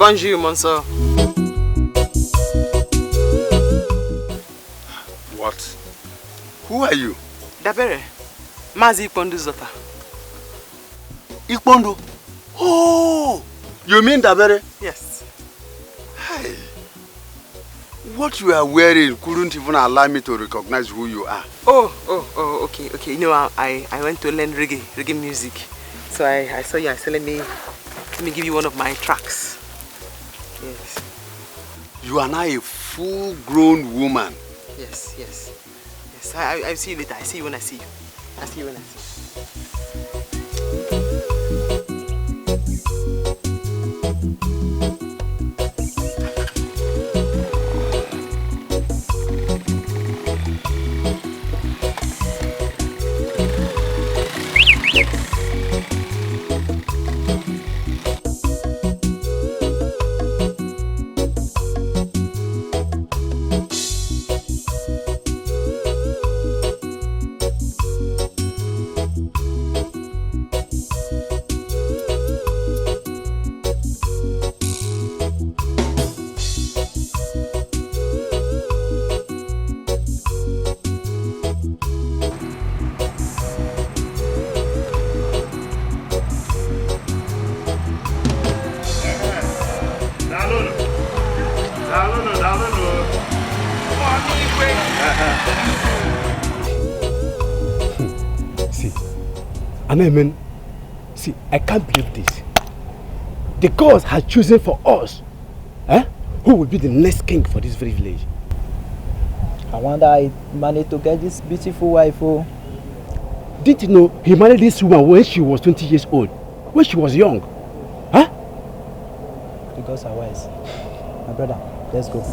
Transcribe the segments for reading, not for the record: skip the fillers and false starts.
Bonjour, monsieur. What? Who are you? Dabere. Mazi Ikpondu's daughter. Ikpondo? Oh! You mean Dabere? Yes. Hey. What you are wearing couldn't even allow me to recognize who you are. Oh, okay. You know, I went to learn reggae music. So I saw you. I said, let me give you one of my tracks. Yes. You are now a full-grown woman. Yes. I'll see you later. I see you when I see you. Amen. See, I can't believe this. The gods have chosen for us. Who will be the next king for this very village? I wonder I managed to get this beautiful wife. Oh. Didn't you know he married this woman when she was 20 years old? When she was young? The gods are wise. My brother, let's go.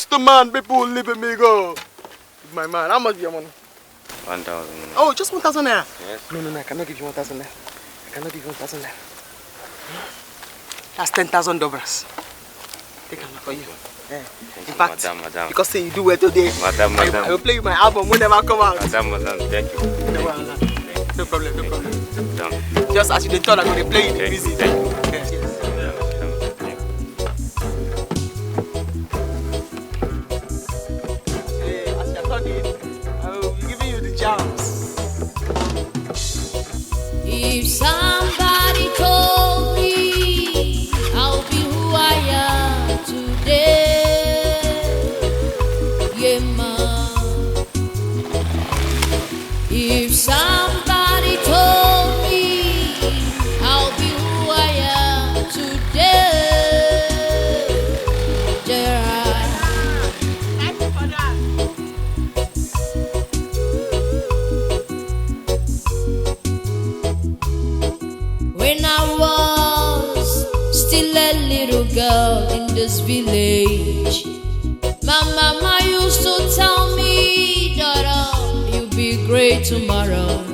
The man, people leaving me go. My man, how much be your money? 1,000. Oh, just 1,000 naira? Yes. No, I cannot give you 1,000 naira. I cannot give you 1,000 naira. That's $10,000. Take it for you. In fact, madam. because say you do well today, Madam. I will play you my album whenever I come out. Madam, thank you. No problem. Madam. Just as you did tell, I'm going to play you the music. Thank you. Yes. If somebody told me I'll be who I am today, yeah, man. If somebody told me I'll be who I am today, when I was still a little girl in this village, my mama used to tell me, daughter, you'll be great tomorrow.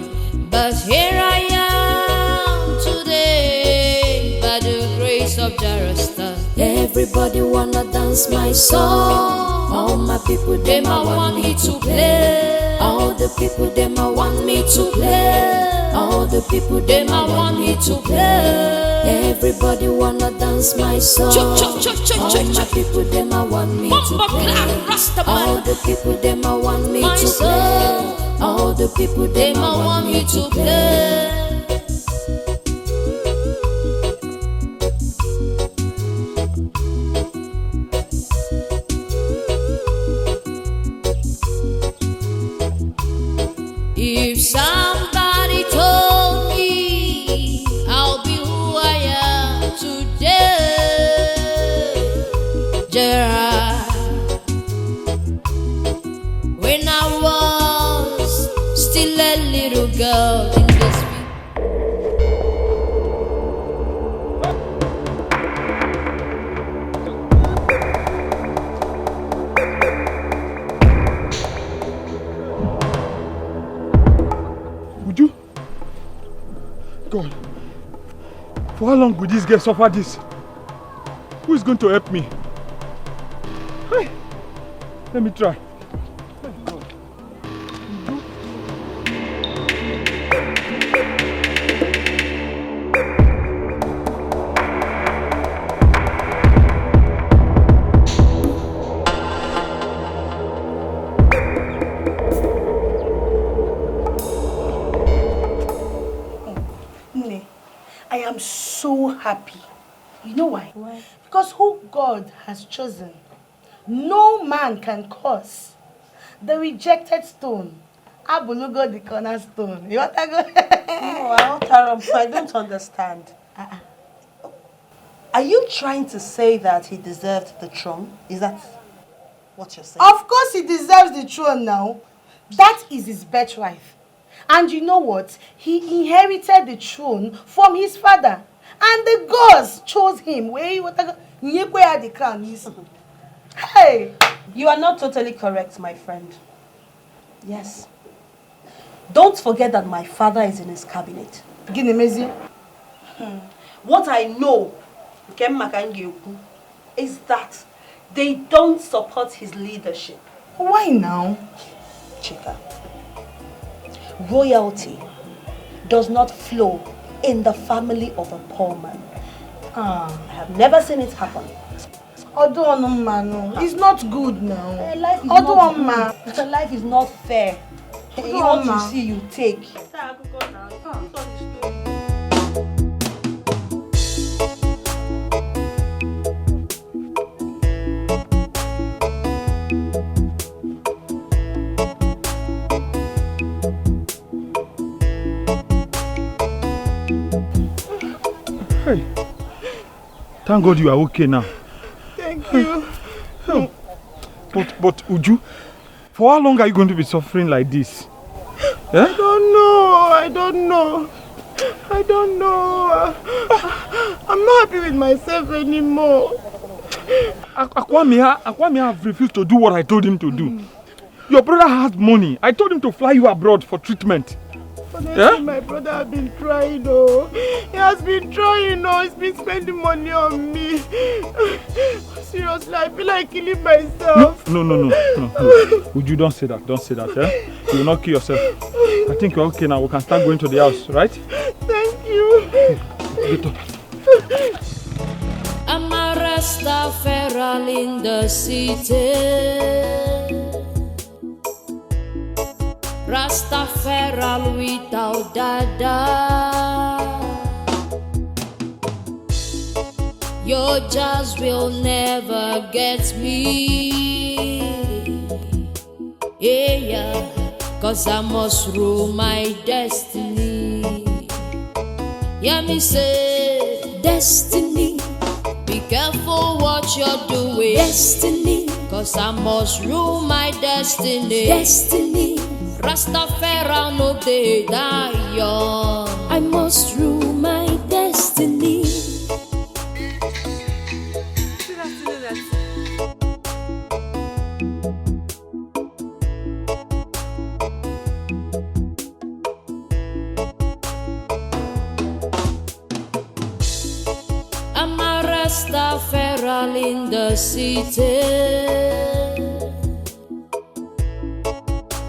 But here I am today, by the grace of Jarasta. Everybody wanna dance my song. All my people, they might want me to play. All the people, they might want me to play. All the people, they might want me to play. Everybody wanna dance my song. All my people, they might want me to play. All the people, they might want me to play. All the people, they might want me to play. If somebody told me I'll be who I am today, Gerard, when I was still a little girl in this For how long will this girl suffer this? Who is going to help me? Hey, let me try. I am so happy. You know why? Why? Because who God has chosen, no man can curse. The rejected stone. Abulugo the cornerstone. You want to go? I don't understand. Are you trying to say that he deserved the throne? Is that what you're saying? Of course he deserves the throne now. That is his birthright. And you know what? He inherited the throne from his father. And the gods chose him. Hey! You are not totally correct, my friend. Yes. Don't forget that my father is in his cabinet. What I know is that they don't support his leadership. Why now? Chika, royalty does not flow in the family of a poor man. I have never seen it happen. It's not good now. Life is not good. Life is not fair. What you see, you take. Hey, thank God you are okay now. Thank you. But Uju, for how long are you going to be suffering like this? Eh? I don't know. I'm not happy with myself anymore. Akwame have refused to do what I told him to do. Your brother has money. I told him to fly you abroad for treatment. Honestly, my brother has been trying, though. He has been trying, He's been spending money on me. Seriously, I feel like killing myself. No. Would you don't say that, eh? You will not kill yourself. I think you're okay now. We can start going to the house, right? Thank you. Get up. I'm a Rastafari in the city. Rastafari without dada. Your jazz will never get me. Yeah, cause I must rule my destiny. Yeah, me say, destiny. Be careful what you're doing. Destiny. Cause I must rule my destiny. Destiny. Rastafari no dey die young. I must rule my destiny. I'm a Rastafari in the city.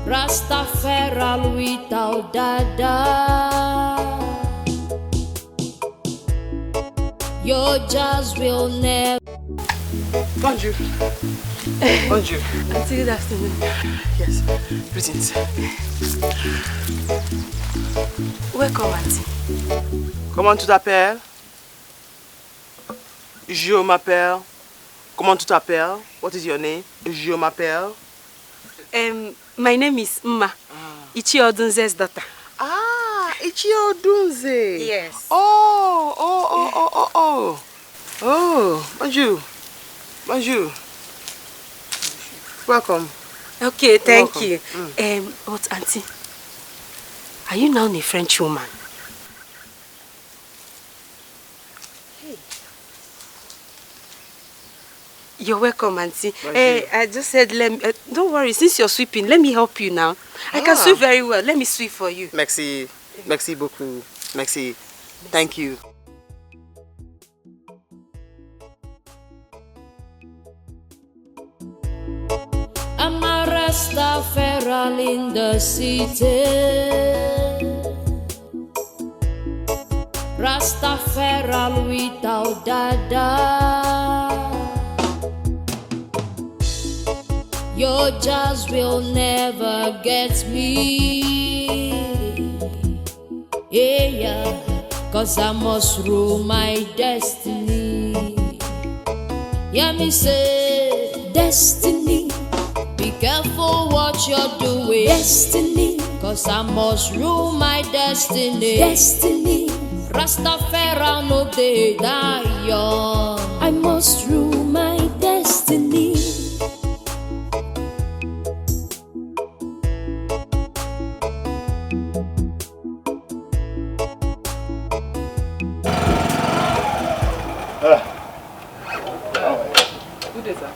Rastafari without dada. Your jazz will never. Bonjour. Bonjour. Auntie, good afternoon. Yes. Greetings. Welcome, Auntie. Comment tu t'appelles? Je m'appelle. Comment tu t'appelles? What is your name? Je m'appelle. My name is Mma. Ichi Odunze's daughter. Ah, Ichi Odunze. Yes. Oh, bonjour. Bonjour. Welcome. Okay, thank welcome. you. But Auntie, are you now a French woman? You're welcome, Auntie. I just said, don't worry, since you're sweeping, let me help you now. I can sweep very well. Let me sweep for you. Merci. Merci beaucoup. Merci. Thank you. Rastafari in the city. Rastafari without dada. Your jazz will never get me. Yeah, cause I must rule my destiny. Yeah, me say, destiny, be careful what you're doing. Destiny, cause I must rule my destiny. Destiny, Rastafari no dey die young. I must rule my destiny. Good day, sir.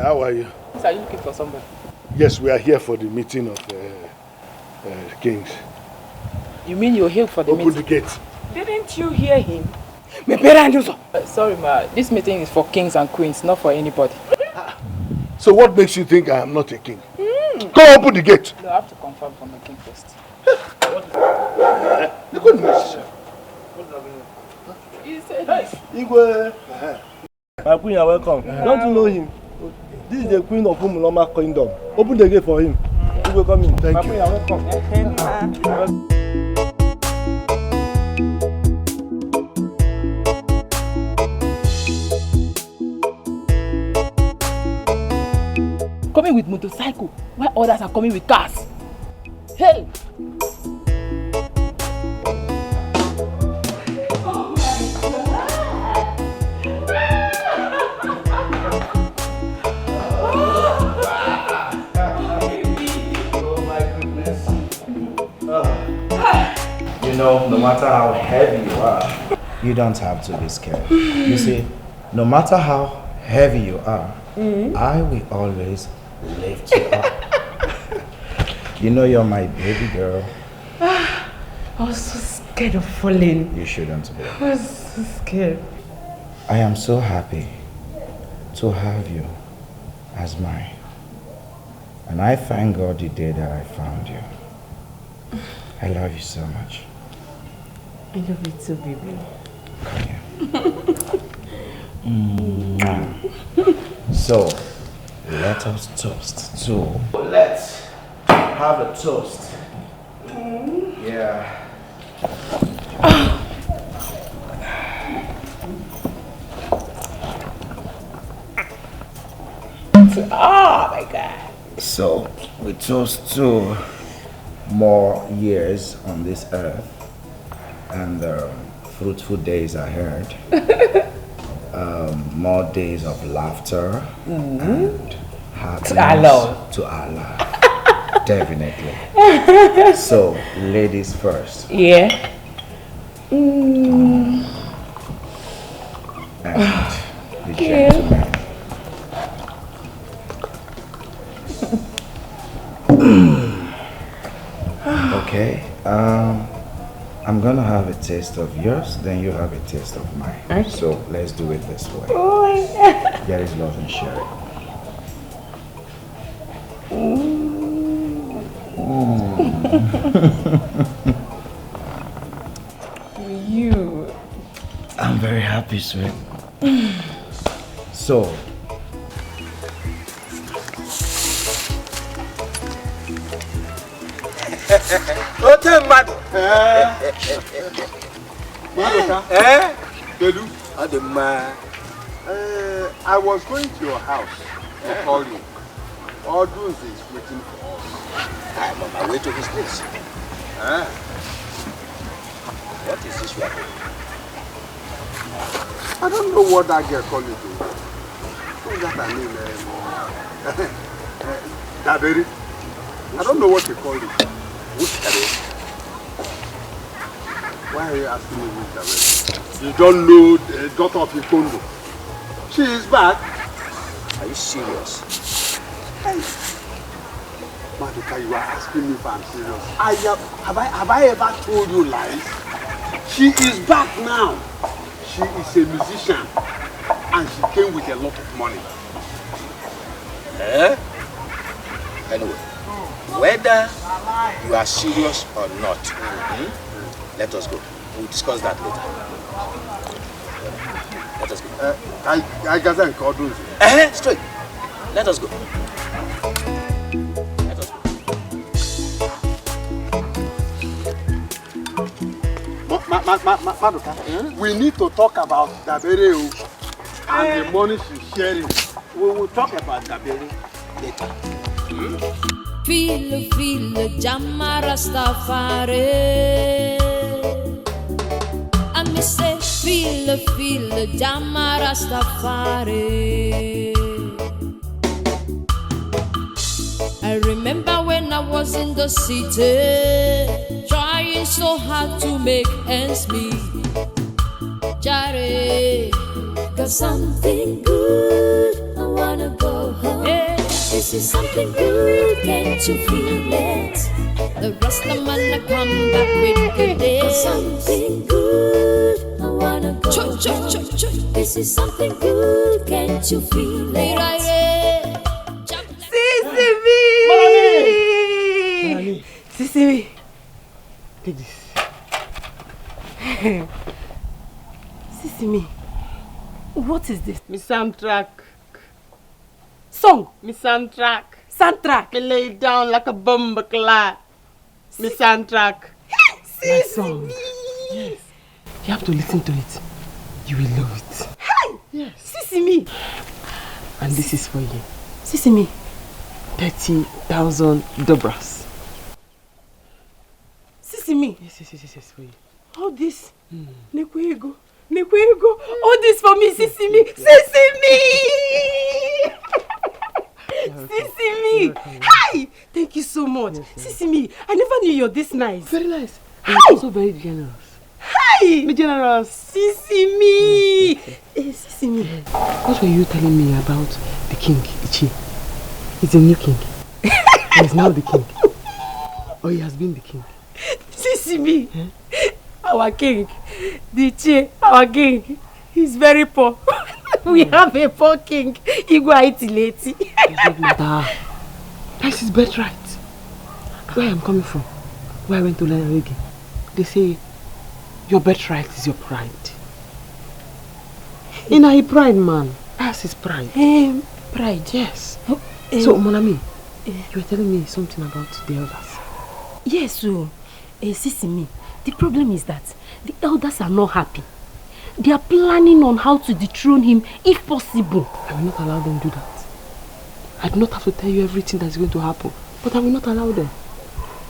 How are you? Sir, are you looking for somebody? Yes, we are here for the meeting of kings. You mean you're here for the Open meeting? the gate. Didn't you hear him? Sorry, ma. This meeting is for kings and queens, not for anybody. So what makes you think I am not a king? Go open the gate. No, I have to confirm from the king first. You couldn't miss it. He said this. Igwe. My queen, you are welcome. Don't you know him? This is the queen of Umuloma Kingdom. Open the gate for him. Igwe, come in. Thank My you. queen, you are welcome. Coming with motorcycle, while others are coming with cars. Hey! You know, no matter how heavy you are, you don't have to be scared. You see, no matter how heavy you are, I will always lift you up. You know you're my baby girl. I was so scared of falling. You shouldn't be. I was so scared. I am so happy to have you as mine. And I thank God the day that I found you. I love you so much. I love you too, baby. Come here. So, let us toast to... Let's have a toast. Yeah. Oh my God. So, we toast to more years on this earth and fruitful days ahead. More days of laughter and happiness to Allah. Definitely. So, ladies first. Yeah. And the gentlemen. Okay. I'm gonna have a taste of yours, then you have a taste of mine. Okay. So let's do it this way. There is love in sharing. You. I'm very happy, sweet. So. Mad. I was going to your house to call you. Odunze is waiting for us. I'm on my way to his place. What is this one? I don't know what that girl called you to. What's that her name? Daberi. I don't know what they call it. Which Daberi? Why are you asking me which Daberi? You don't know the daughter of Ikondo. She is back. Are you serious? Hey. Maduka, you are asking me if I'm serious. Have I ever told you lies? She is back now. She is a musician and she came with a lot of money. Anyway, whether you are serious or not, let us go. We'll discuss that later. Let us go. I can't call those. Straight. Let us go. Maduka, we need to talk about Dabere and the money she's sharing. We will talk about Dabere later. Feel, Jamma Rastafari. I me say, feel, Jamma Rastafari. I remember when I was in the city, trying so hard to make ends meet. Jare, got something good, I wanna go home. Yeah. This is something good, can't you feel it? The rest of man come back with good days. Got something good, I wanna go home. This is something good, can't you feel it? Malumi! Sissimi! Take this. Sissimi, what is this? My soundtrack. Song? My soundtrack. Soundtrack? Me lay down like a bomb clock. My soundtrack. My song. Yes. You have to listen to it. You will love it. Hey! Yes. Sissimi! And this is for you. Sissimi. 30,000 dobras. Sissimi. Yes, for you. All this. Nekwego. All this for me, Sissimi. Sissimi! Sissimi! Hi! Thank you so much. Sissimi, I never knew you're this nice. Very nice. Hi! I'm also very generous. Hi! Be generous. Sissimi! Sissimi. What were you telling me about the king, Chichi? He's a new king. He's now the king. Or he has been the king. Sissimi, our king, the our king, he's very poor. We have a poor king. Igwa itileti. It doesn't matter. That's his birthright. Where I'm coming from, where I went to learn reggae, they say your birthright is your pride. In a pride, man. That's his pride. Pride? Yes. So, mon ami, you were telling me something about the elders. Yes, so, Sissimi, the problem is that the elders are not happy. They are planning on how to dethrone him if possible. I will not allow them to do that. I do not have to tell you everything that's going to happen, but I will not allow them.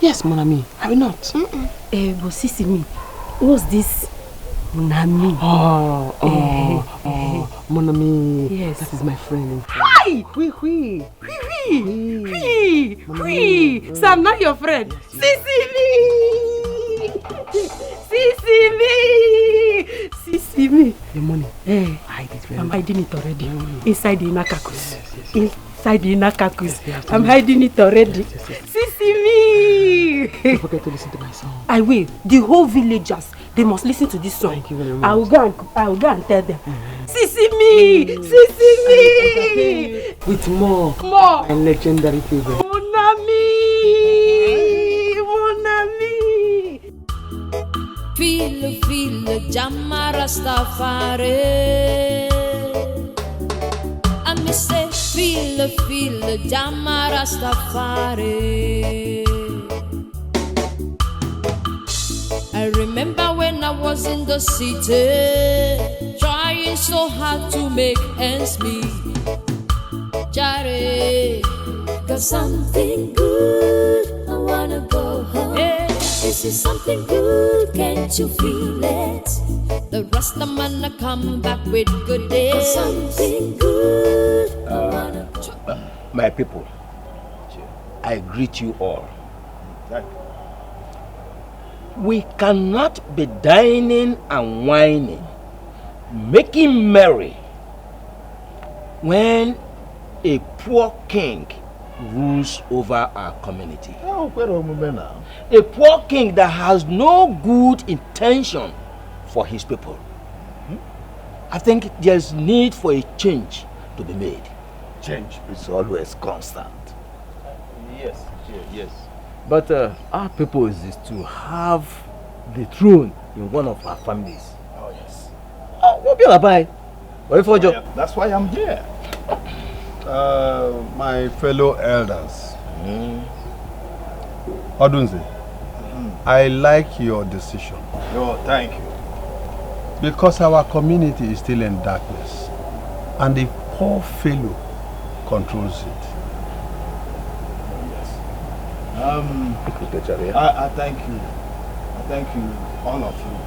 Yes, mon ami, I will not. But Sissimi, what's this? Mon ami. Mon ami. Yes. That is my friend. Hi! Oui. So I'm not your friend. Sissimi! The money. Hide it. I'm hiding it already. Inside the inner carcass. Inside the inner carcass. I'm hiding it already. Sissimi! Don't forget to listen to my song. I will. The whole villagers, they must listen to this song. Thank you very much. I will go and tell them. Sissimi! With more. And legendary flavor. Mon ami! Feel, Jamma Rastafari. I me say, feel, Jamma Rastafari. I remember when I was in the city, trying so hard to make ends meet. Jare, got something good, I wanna go home. Yeah. This is something good, can't you feel it? The rest of man come back with good days. Got something good, I wanna go. My people, I greet you all. We cannot be dining and whining, making merry, when a poor king rules over our community. A poor king that has no good intention for his people. I think there's need for a change to be made. Change is always constant. Yes, yes. But our purpose is to have the throne in one of our families. Oh, yes. That's why I'm here. My fellow elders. Odunze, I like your decision. Oh, thank you. Because our community is still in darkness. And the poor fellow controls it. Yes. I thank you. I thank you, all of you.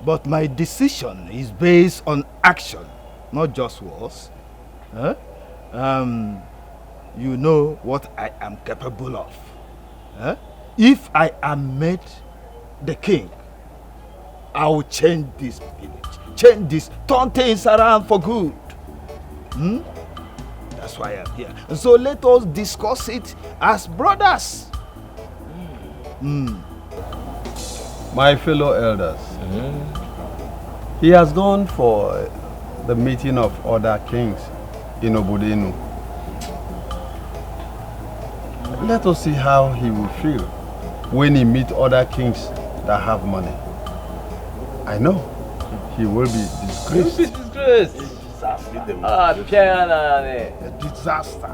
But my decision is based on action, not just words. Huh? You know what I am capable of. Huh? If I am made the king, I will change this village, change this, turn things around for good. That's why I'm here. And so let us discuss it as brothers. My fellow elders, he has gone for the meeting of other kings in Obodenu. Let us see how he will feel when he meets other kings that have money. I know he will be disgraced. A disaster.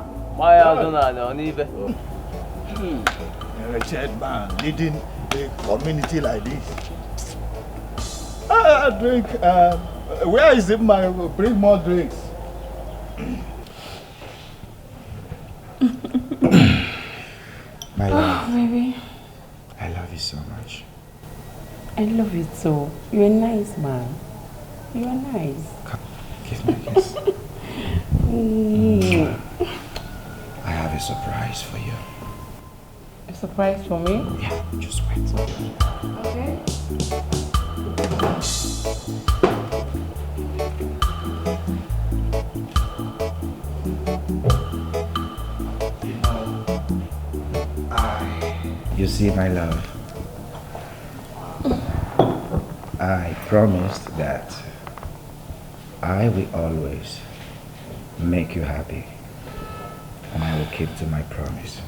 A wretched man leading a community like this. Drink. Where is it, man? Bring more drinks. My love. Oh, baby. I love you so much. I love you too. You're a nice man. You are nice. Come, give me a kiss. I have a surprise for you. A surprise for me? Yeah, just wait. Okay. You see, my love, I promised that I will always make you happy, and I will keep to my promise.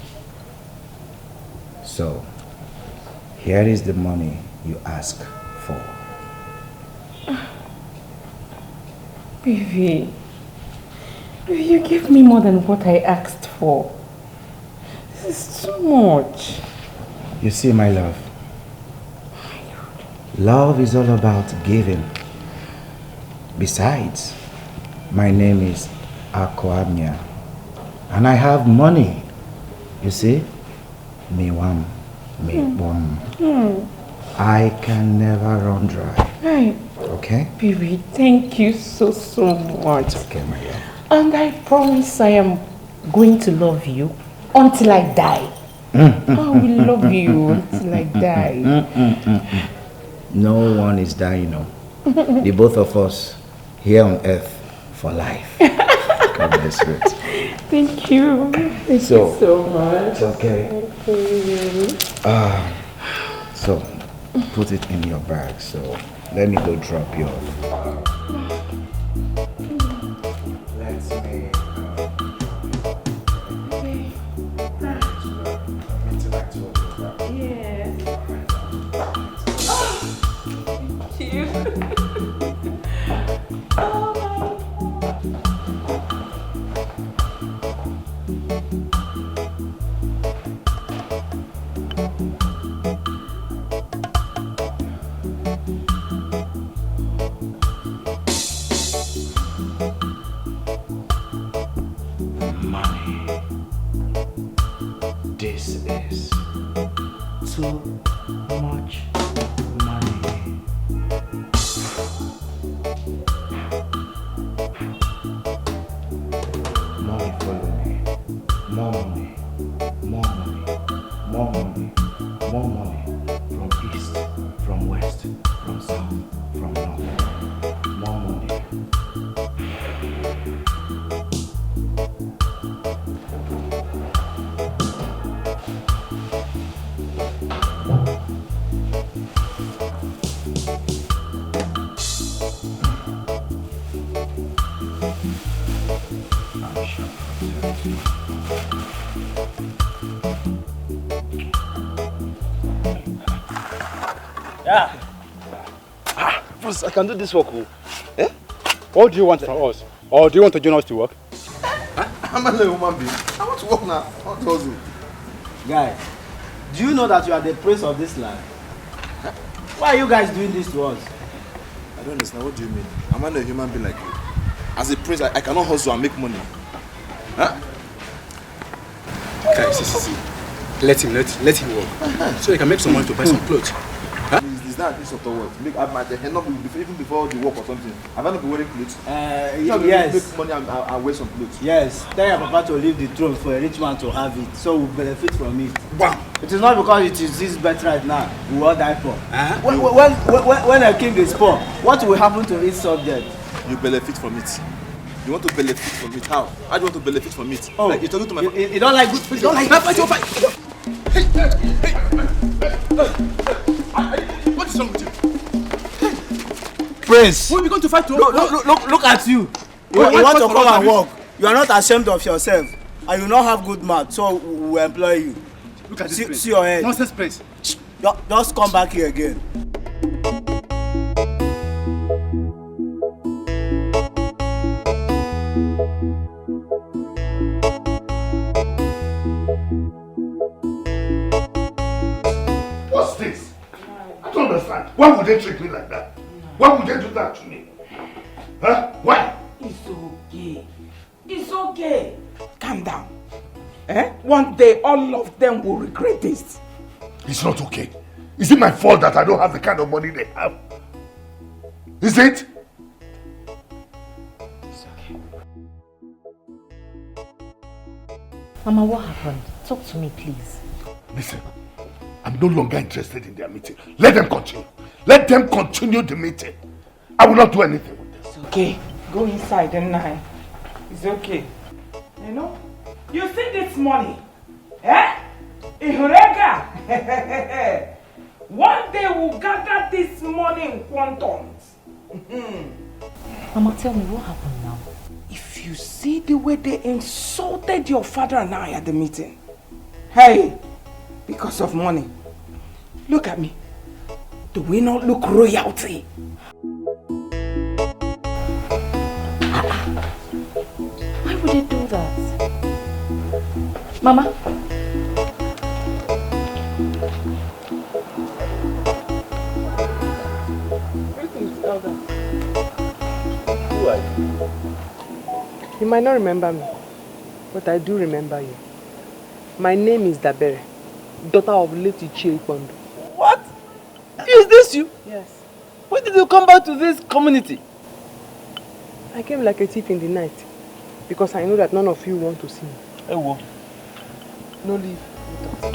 So, here is the money you ask for. Baby, you give me more than what I asked for. This is too much. You see, my love, love is all about giving. Besides, my name is Akwamia, and I have money. You see, me one, me one. I can never run dry. Right. Okay? Baby, thank you so much. It's okay, my love. And I promise I am going to love you until I die. I will love you until I die. No one is dying, no. The both of us here on earth for life. God bless you. Thank you. Thank you so much. It's okay. Okay. So, put it in your bag. So, let me go drop you off. Let's make This is too much money. Money follow me. More money. More money. More money. More money. From east, from west, from south, from north. More money. I'm sure. Yeah. Boss, I can do this work. Eh? What do you want from us? Or do you want to join us to work? I'm a human being. I want to work now. I want to hustle. Guy, do you know that you are the prince of this land? Why are you guys doing this to us? I don't understand. What do you mean? I'm not a human being like you. As a prince, I cannot hustle and make money. Huh? Okay, see. Let him work. So he can make some money to buy some clothes. Huh? Is that this sort of work? Make my hair not even before the work or something. Have I not been wearing clothes? Yes. Make money and wear some clothes. Yes. Tell your papa to leave the throne for a rich man to have it, so we benefit from it. Wow. It is not because it is this birthright now we all die poor. When a king is poor, what will happen to his subject? You benefit from it. You want to benefit from it? How? How do you want to benefit from it? Oh, like you're talking to my. You don't like good. You don't like. Hey! What is wrong with you? Prince. Who are we going to fight to? Look at you. You want to come and work. You are not ashamed of yourself, and you don't have good mouth, so we will employ you. Look at this. See your head. Nonsense, Prince. Just come back here again. What's this? I don't understand. Why would they treat me like that? Why would they do that to me? Huh? Why? It's okay. It's okay. Calm down. One day all of them will regret this. It's not okay. Is it my fault that I don't have the kind of money they have? Is it? It's okay. Mama, what happened? Talk to me, please. Listen, I'm no longer interested in their meeting. Let them continue. Let them continue the meeting. I will not do anything with this. It's okay. Go inside and now. It's okay. You know? You see this money? Ihurega! One day we'll gather this money in quantums. Mama, tell me what happened now. If you see the way they insulted your father and I at the meeting, hey, because of money, look at me. Do we not look royalty? Why would they do that? Mama? Greetings, Elder. Who are you? You might not remember me, but I do remember you. My name is Dabere, daughter of late Chichi. What? Is this you? Yes. When did you come back to this community? I came like a thief in the night because I know that none of you want to see me. Hey, what? No leave with us.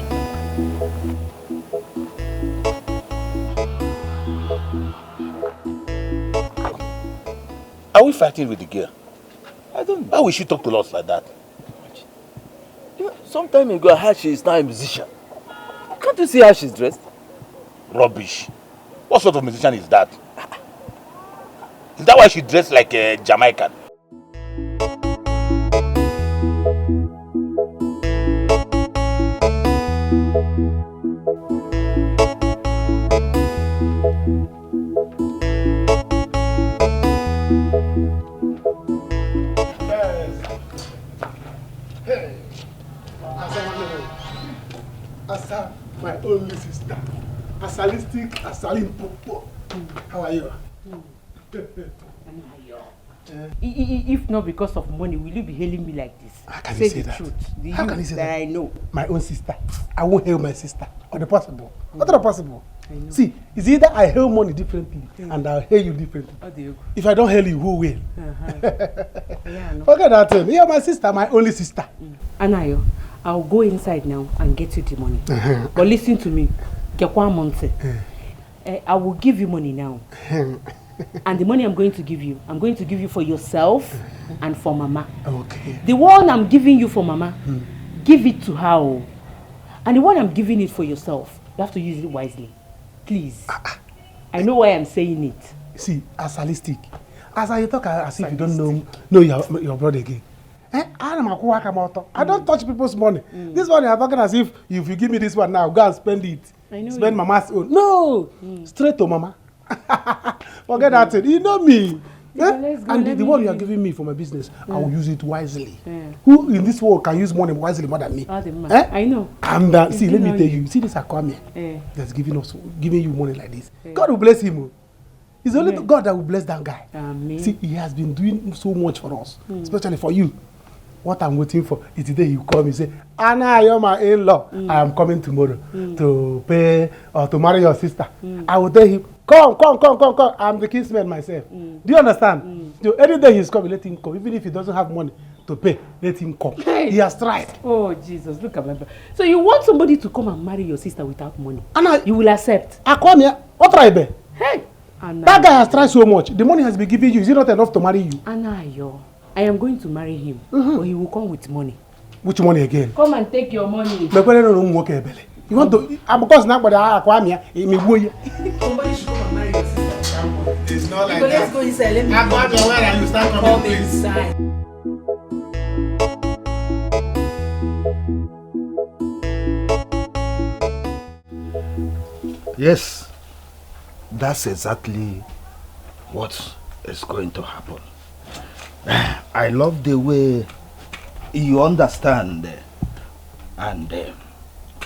Are we fighting with the girl? I don't know. Why would she talk to us like that? You know, some time ago I heard she is now a musician. Can't you see how she's dressed? Rubbish. What sort of musician is that? Is that why she dressed like a Jamaican? Hey, Asa, my only sister. Asalistic, Asalimpopo. How are you? If not because of money, will you be hailing me like this? How can you say the that? Truth. How can you say that? I know. My own sister. I won't hail my sister. Or the possible. What are the possible? See, it's either I hail money differently and I'll hail you differently. If I don't hail you, who will? Forget that thing. You're my sister, my only sister. Anayo, I'll go inside now and get you the money. But listen to me. I will give you money now. And the money I'm going to give you for yourself and for Mama. Okay. The one I'm giving you for Mama, give it to her. And the one I'm giving it for yourself, you have to use it wisely. Please. I know why I'm saying it. See, asalistic. As I talk as if you don't know your brother again. I don't touch people's money. This one I'm talking as if you give me this one now, go and spend it. I know spend mama's own. No! Straight to mama. Forget that thing. You know me. And the one you are giving me for my business, I will use it wisely. Who in this world can use money wisely more than me? I know. And see, let me tell you, see this Akwame that's giving you money like this. God will bless him. It's only God that will bless that guy. Amen. See, he has been doing so much for us, especially for you. What I'm waiting for is the day you come and say, Anna, you're my in-law. I am coming tomorrow to pay or to marry your sister. I will tell him, come. I'm the kinsman myself. Do you understand? So any day he's coming, let him come. Even if he doesn't have money to pay, let him come. Hey. He has tried. Oh, Jesus, look at my brother. So you want somebody to come and marry your sister without money? Anna, you will accept? I come here. What try be? Hey. Anna, that guy has tried so much. The money has been given you. Is it not enough to marry you? Anna, I am going to marry him, but he will come with money. Which money again? Come and take your money. You want to? Because now, but I acquire me. Somebody should come and marry your sister. It's not like that. Let's go inside. Let me. I got your word and you start coming inside. Yes, that's exactly what is going to happen. I love the way you understand and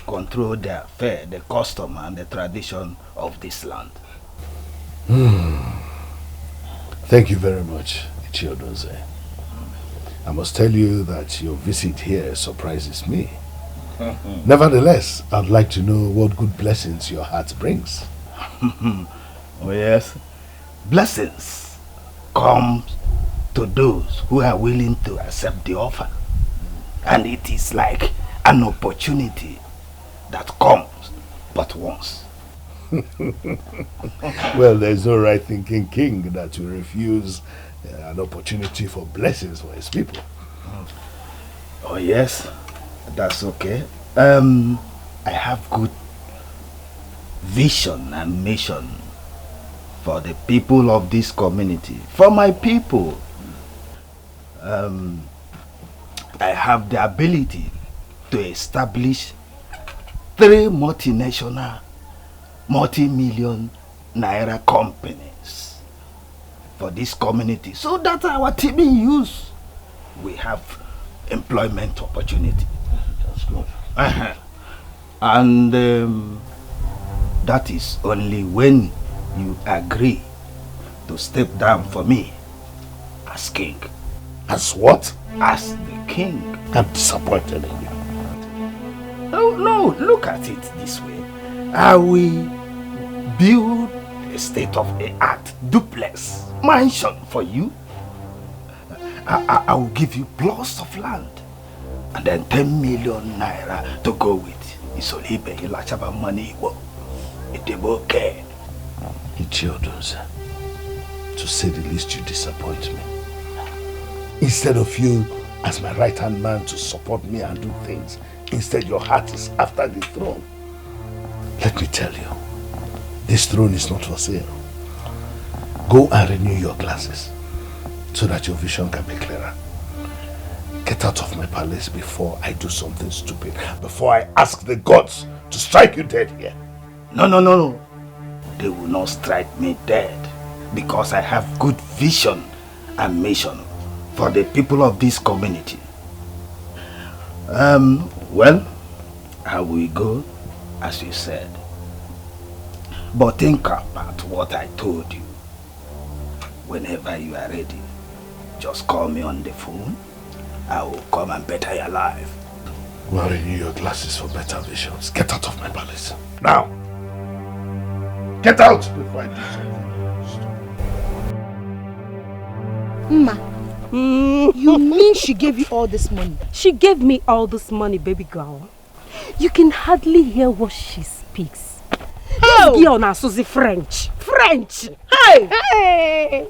control the affair, the custom and the tradition of this land. Thank you very much, Ichiodoze. I must tell you that your visit here surprises me. Nevertheless, I'd like to know what good blessings your heart brings. Oh yes, blessings come to those who are willing to accept the offer. And it is like an opportunity that comes but once. Well, there's no right thinking king that will refuse an opportunity for blessings for his people. Oh yes, that's okay. I have good vision and mission for the people of this community, for my people. I have the ability to establish 3 multinational, multi-million naira companies for this community, so that our team in use, we have employment opportunity. That's good. And that is only when you agree to step down for me as king. As what? As the king. I'm disappointed in you. No, look at it this way. I will build a state-of-the-art duplex mansion for you. I will give you plots of land and then 10 million naira to go with. It's only Ilachaba money. It's okay. Ichiodoze, to say the least, you disappoint me. Instead of you as my right-hand man to support me and do things, instead your heart is after the throne. Let me tell you, this throne is not for sale. Go and renew your glasses so that your vision can be clearer. Get out of my palace before I do something stupid, before I ask the gods to strike you dead here. No. They will not strike me dead because I have good vision and mission for the people of this community. Well, I will go as you said. But think about what I told you. Whenever you are ready, just call me on the phone. I will come and better your life. Well, renew your glasses for better visions. Get out of my palace. Now! Get out before I do something. Ma, you mean she gave you all this money? She gave me all this money, baby girl. You can hardly hear what she speaks. This girl now Susie French. Hey!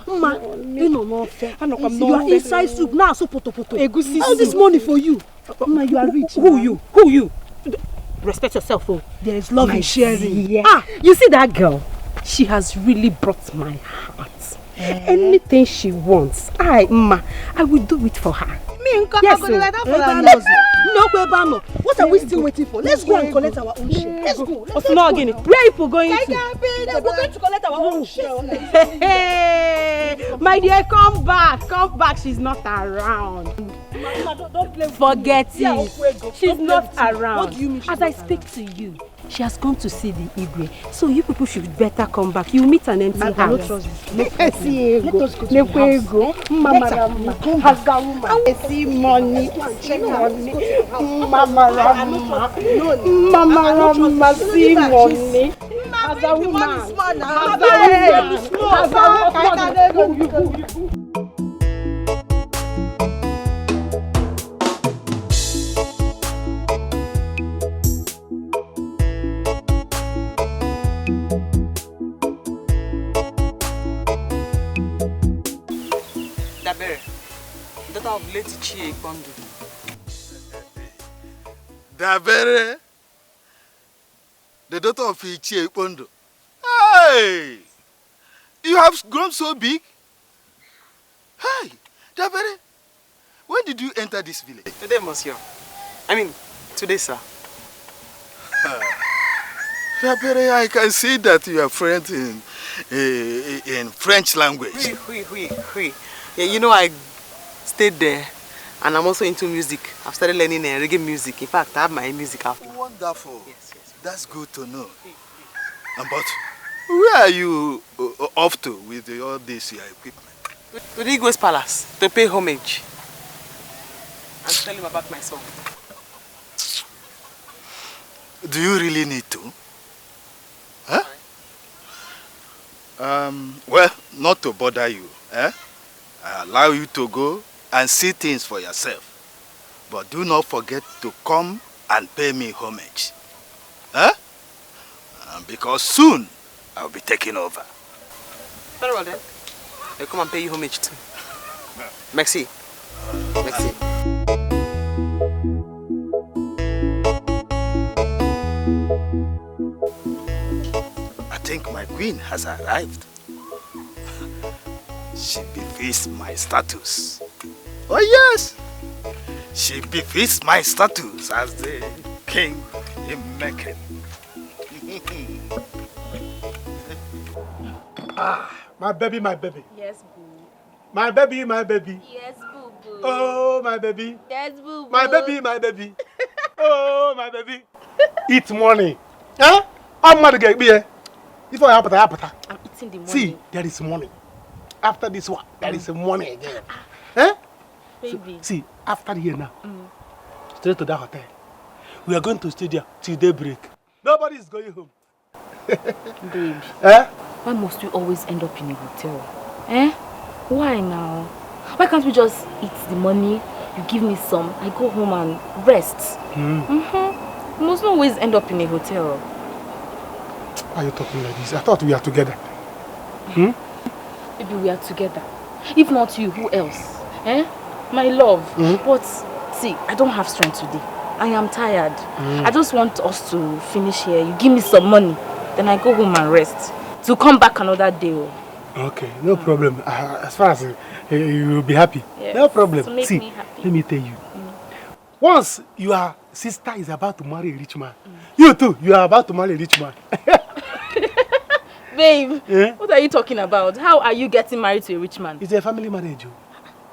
Ma, you know no fair. You are inside soup now, so poto. All this money for you. Ma, you are rich. Who you? Respect yourself, oh. There is love in sharing. Yeah. You see that girl? She has really brought my heart. Anything she wants, I will do it for her. Me, Yes, no, what are we still waiting for? Let's go and collect our own share. Let's go. Where are you going to? We're going to collect our own share. My dear, come back. Come back. She's not around. Don't blame. Forget it. She's not around. What do you mean? As I speak to you, she has gone to see the Igwe. So you people should better come back. You meet an empty house. Let us go to the house. I see money. Mama Rama, see money. As a woman. Daughter of late Chichi Ikpondo. Dabere, the daughter of Chichi Ikpondo. Hey! You have grown so big. Hey! Dabere, when did you enter this village? Today, monsieur. I mean, today, sir. Dabere, I can see that you are fluent in French language. Oui. Yeah, you know, I stayed there, and I'm also into music. I've started learning reggae music. In fact, I have my music out. Wonderful. Yes. That's good to know. But where are you off to with all this equipment? To the Igwe's palace to pay homage and tell him about my song. Do you really need to? Huh? Well, not to bother you. I allow you to go and see things for yourself. But do not forget to come and pay me homage. Because soon I'll be taking over. Very well then. I'll come and pay you homage too. Merci. Merci. I think my queen has arrived. She befits my status. Oh yes! She befits my status as the king in Mecca. My baby. Yes, boo. My baby. Yes, boo boo. Oh, my baby. Yes, boo boo. My baby. Oh, my baby. Eat money. Huh? I'm mad to get if I happen. I'm eating the money. See, there is money. After this one, there is money again. Eh? Baby. So, see, after here now, straight to that hotel. We are going to stay there till daybreak. Nobody is going home. Babe, why must we always end up in a hotel? Why now? Why can't we just eat the money, you give me some, I go home and rest? We must not always end up in a hotel. Why are you talking like this? I thought we are together. Maybe we are together. If not you, who else? My love. But see, I don't have strength today. I am tired. I just want us to finish here. You give me some money, then I go home and rest. To come back another day. Okay, no problem. As far as you will be happy. Yes. No problem. So make See, me happy. let me tell you. Once your sister is about to marry a rich man, you too, you are about to marry a rich man. Babe, what are you talking about? How are you getting married to a rich man? It's a family marriage.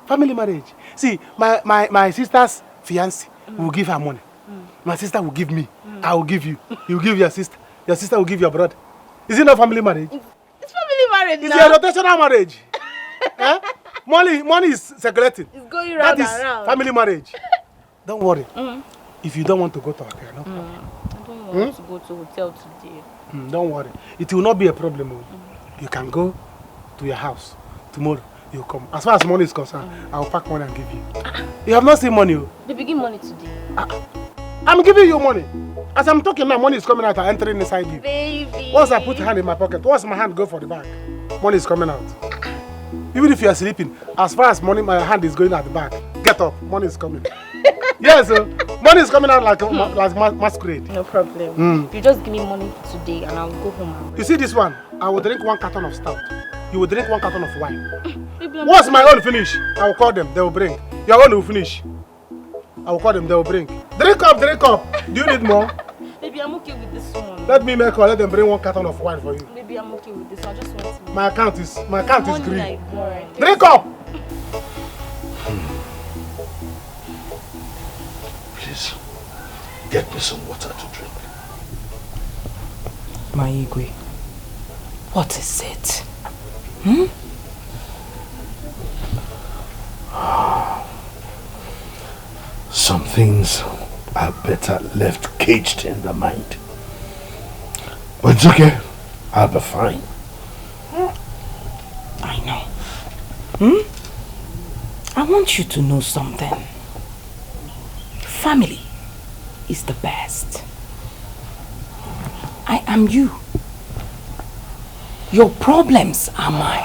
Family marriage. See, my sister's fiancé will give her money. My sister will give me. I will give you. You will give your sister. Your sister will give your brother. Is it not family marriage? It's family marriage it's now. It's a rotational marriage. Money is circulating. It's going round that is and round. Family marriage. Don't worry. If you don't want to go to hotel, no problem. I don't want to go to hotel today. Don't worry. It will not be a problem. You can go to your house tomorrow. You come. As far as money is concerned, I will pack money and give you. You have not seen money. They begin money today. I'm giving you money. As I'm talking now, money is coming out and entering inside you. Baby. Once I put hand in my pocket, once my hand go for the bag, money is coming out. Even if you are sleeping, as far as money, my hand is going at the back. Get up, money is coming. Yes, money is coming out like masquerade. No problem. You just give me money today and I'll go home and rest. You see this one? I will drink 1 carton of stout. you will drink 1 carton of wine. Once my own finish, I will call them, they will bring. Your own will finish. I will call them, they will bring. Drink up, drink up. Do you need more? Maybe I'm okay with this one. Let me make call, let them bring 1 carton of wine for you. Maybe I'm okay with this one. I just want to. My account is green. Like Drink up! Please, get me some water to drink. My Igwe, what is it? Some things are better left caged in the mind. But it's okay. I'll be fine. I know. I want you to know something. Family is the best. I am you. Your problems are mine.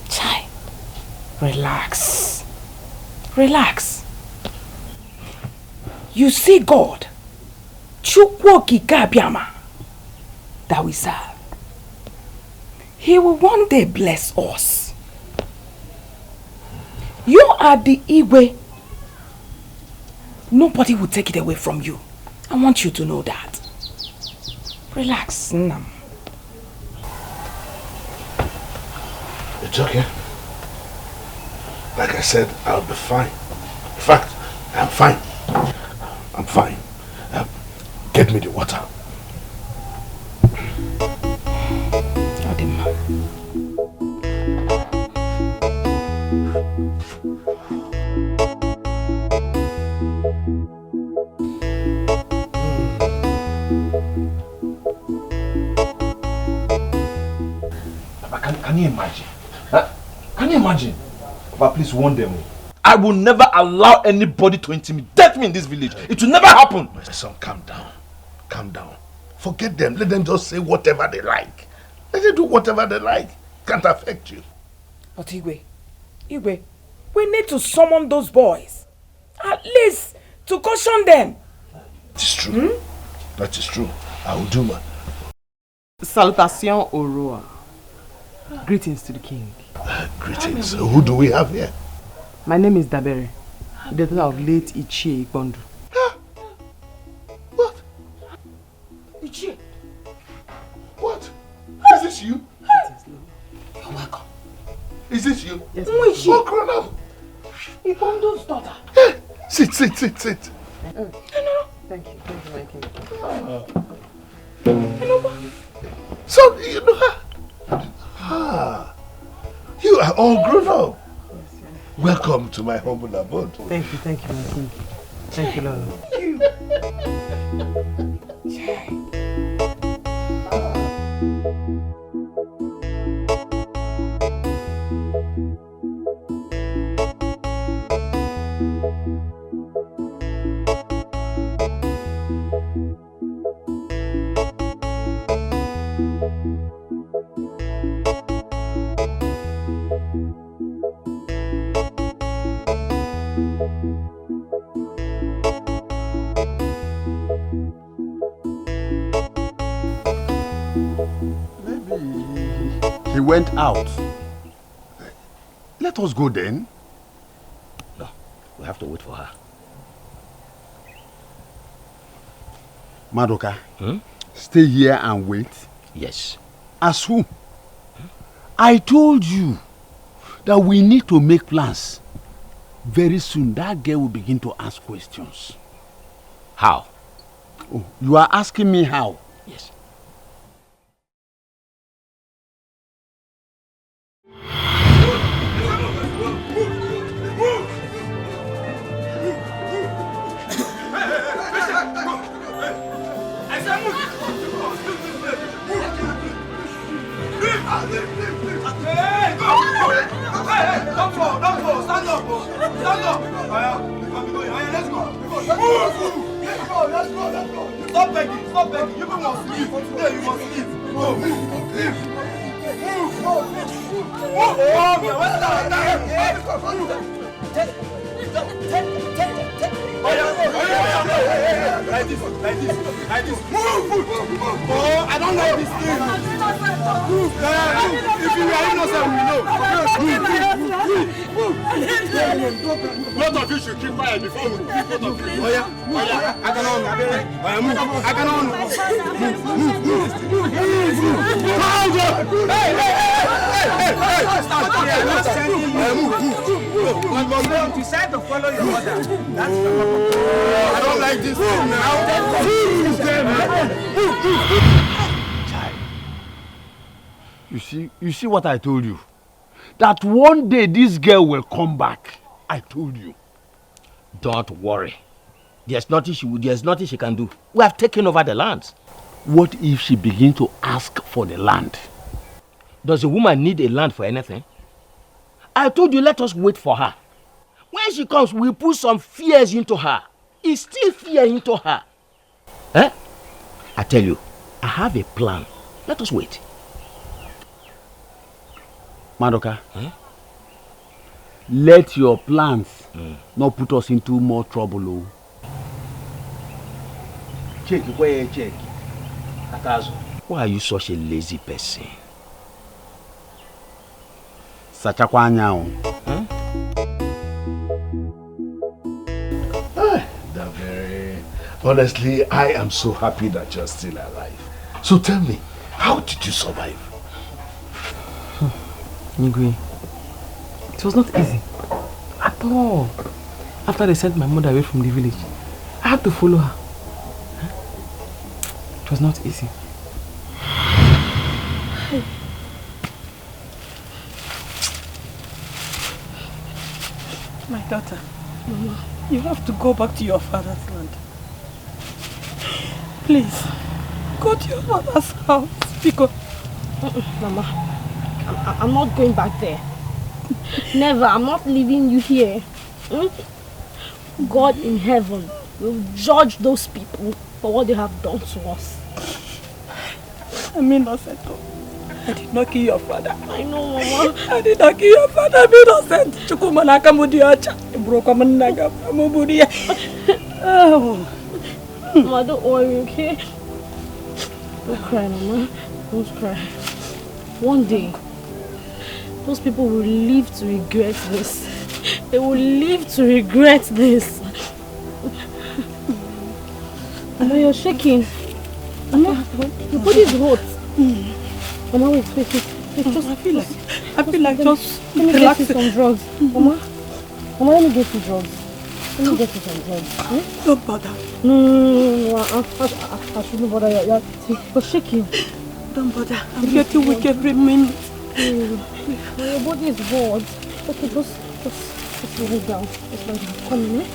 Chai, relax. Relax. You see God, Chukwu Okike Abiama, that we serve. He will one day bless us. You are the Igwe. Nobody will take it away from you. I want you to know that. Relax, Nam. It's okay. Like I said, I'll be fine. In fact, I'm fine. I'm fine. Get me the water. Can you imagine? Can you imagine? But please warn them. I will never allow anybody to intimidate me in this village. It will never happen. My son, calm down. Calm down. Forget them. Let them just say whatever they like. Let them do whatever they like. Can't affect you. But Igwe, we need to summon those boys. At least to caution them. It's true. That is true. I will do, man. Salutation Aurora. Greetings to the king. Greetings. Who do we have here? My name is Dabere, the daughter of late Ichie Igbondo. What? Ichie? What? Is this you? You're welcome. Is this you? Yes. Who is she? Oh, grown up. Igbondo's daughter. Hey, sit. No. Thank you, my king. So, you know her? You are all grown up. Welcome to my humble abode. Thank you, my king. Thank you, Lord. He went out. Let us go then. No, we have to wait for her. Madoka, stay here and wait. Yes. As who? I told you that we need to make plans. Very soon that girl will begin to ask questions. How? Oh, you are asking me how? Yes. Stop begging. You must leave. Today you must leave. Move. Like this. Move. Oh, I don't like this thing. If you are innocent, we know. Both of you should keep quiet before we keep both of you. Oh yeah, I can on. You decide to follow your mother. I don't like this thing now. You see what I told you? That one day this girl will come back. I told you. Don't worry. There's nothing she can do. We have taken over the land. What if she begins to ask for the land? Does a woman need a land for anything? I told you, let us wait for her. When she comes, we'll put some fears into her. It's still fear into her. Eh? I tell you, I have a plan. Let us wait. Madoka, let your plans not put us into more trouble. Check, check. Why are you such a lazy person? Honestly, I am so happy that you're still alive. So tell me, how did you survive? Ngui, it was not easy at all. After they sent my mother away from the village, I had to follow her. It was not easy. My daughter, Mama, you have to go back to your father's land. Please, go to your father's house. Because... Mama, I'm not going back there. Never, I'm not leaving you here. God in heaven will judge those people for what they have done to us. I'm innocent. I did not kill your father. I know, Mama. I did not kill your father. I'm innocent. Chukumanaka Mudiacha. Brokamanaga Mubudia. Oh. Mama, don't worry, okay? Don't cry, Mama. Don't cry. One day, those people will live to regret this. They will live to regret this. Mama, you're shaking. Mama, your body is hot. Mama, wait. Just, I feel like just let me get you some drugs. Mama, let me get you drugs. Let me get you some drugs. Don't bother. No. I shouldn't bother you. You're shaking. Don't bother. I'm getting weak every minute. Your body is hot. Okay, just lay down. Just lie down. Come in,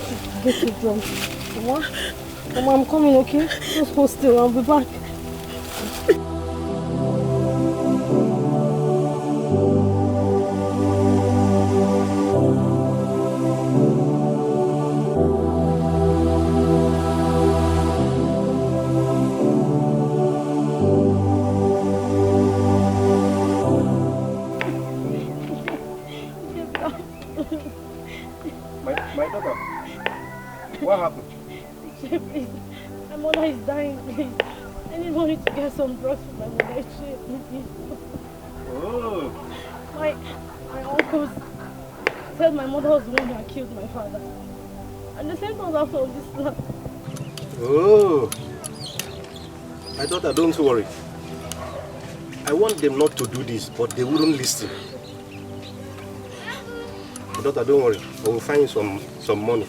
get you drugs. Mama, I'm coming, okay? Just hold still. I'll be back. My daughter, what happened? Please, my mother is dying, please. I need money to get some drugs for my mother. Please. Oh. My uncles said my mother was the one that killed my father. And the same was after this land. Oh. My daughter, don't worry. I want them not to do this, but they wouldn't listen. My daughter, don't worry. I will find you some money.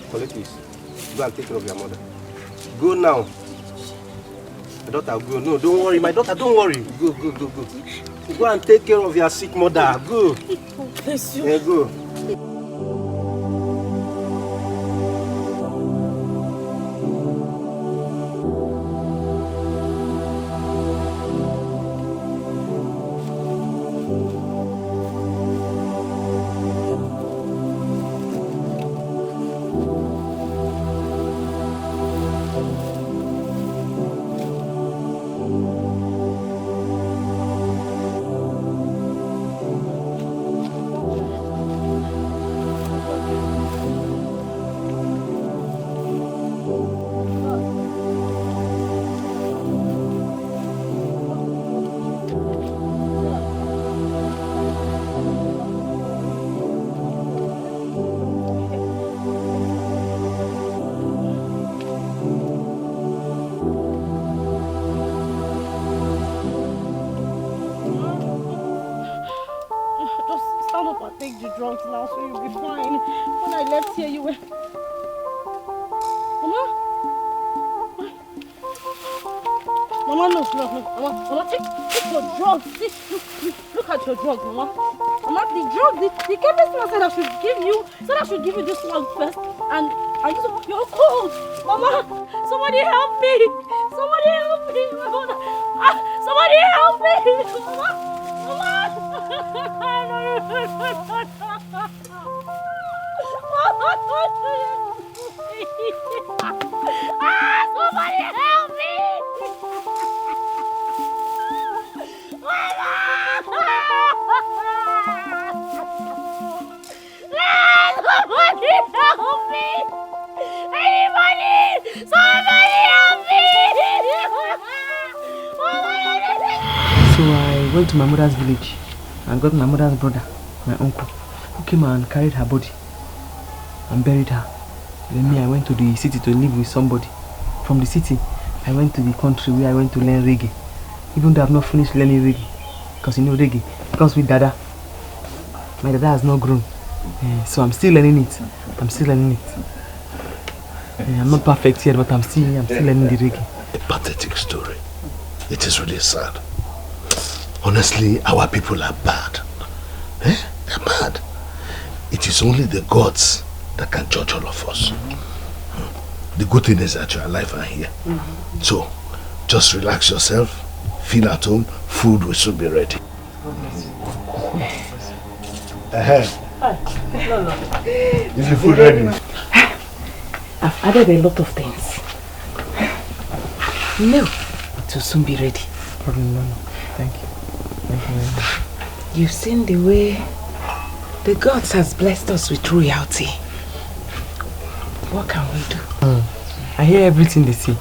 Collect this. Go and take care of your mother. Go now. My daughter, go. No, don't worry. My daughter, don't worry. Go. Go and take care of your sick mother. Go. Bless you. Yeah, go. drunk now, so you'll be fine. When I left here, you were... Mama? Mama, no. Mama, take your drugs. Look at your drugs, Mama. Mama, the drugs, the chemist said I should give you, this one first. And you're cold. Mama, somebody help me. Somebody help me. Somebody help me. Mama. Somebody help me! Somebody help me! Anybody! Somebody help me! So I went to my mother's village and got my mother's brother, my uncle, who came and carried her body and buried her. Then me, I went to the city to live with somebody. From the city, I went to the country where I went to learn reggae. Even though I've not finished learning reggae. Because you know reggae comes with dada. My dada has not grown. So I'm still learning it. I'm not perfect yet, but I'm still learning the reggae. A pathetic story. It is really sad. Honestly, our people are bad. They're bad. It is only the gods that can judge all of us. The good thing is that you're alive and here. So, just relax yourself, feel at home, food will soon be ready. Is the food ready? I've added a lot of things. No, it will soon be ready. No. Thank you. Thank you very much. You've seen the way the gods has blessed us with royalty. What can we do? I hear everything they say.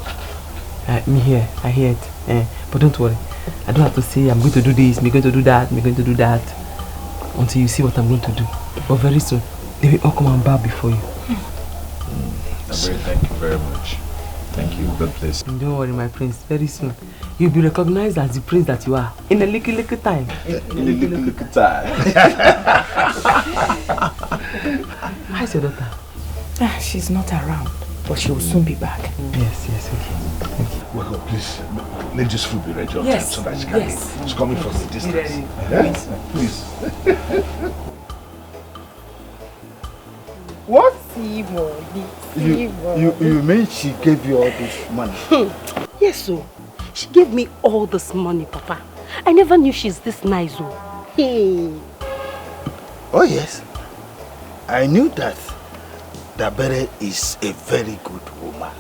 I hear it. But don't worry. I don't have to say I'm going to do this, I'm going to do that, until you see what I'm going to do. But very soon, they will all come and bow before you. Thank you very much. Thank you. God bless you. Don't worry, my prince. Very soon, you'll be recognized as the prince that you are. In a little time. Little time. How's your daughter? She's not around, but she will soon be back. Yes, okay. Thank you. Well, please, let this food be ready on time so that she can eat. It's coming from the distance. Please. What? You mean she gave you all this money? Yes, so she gave me all this money, Papa. I never knew she's this nice. Oh yes, I knew that Dabere is a very good woman.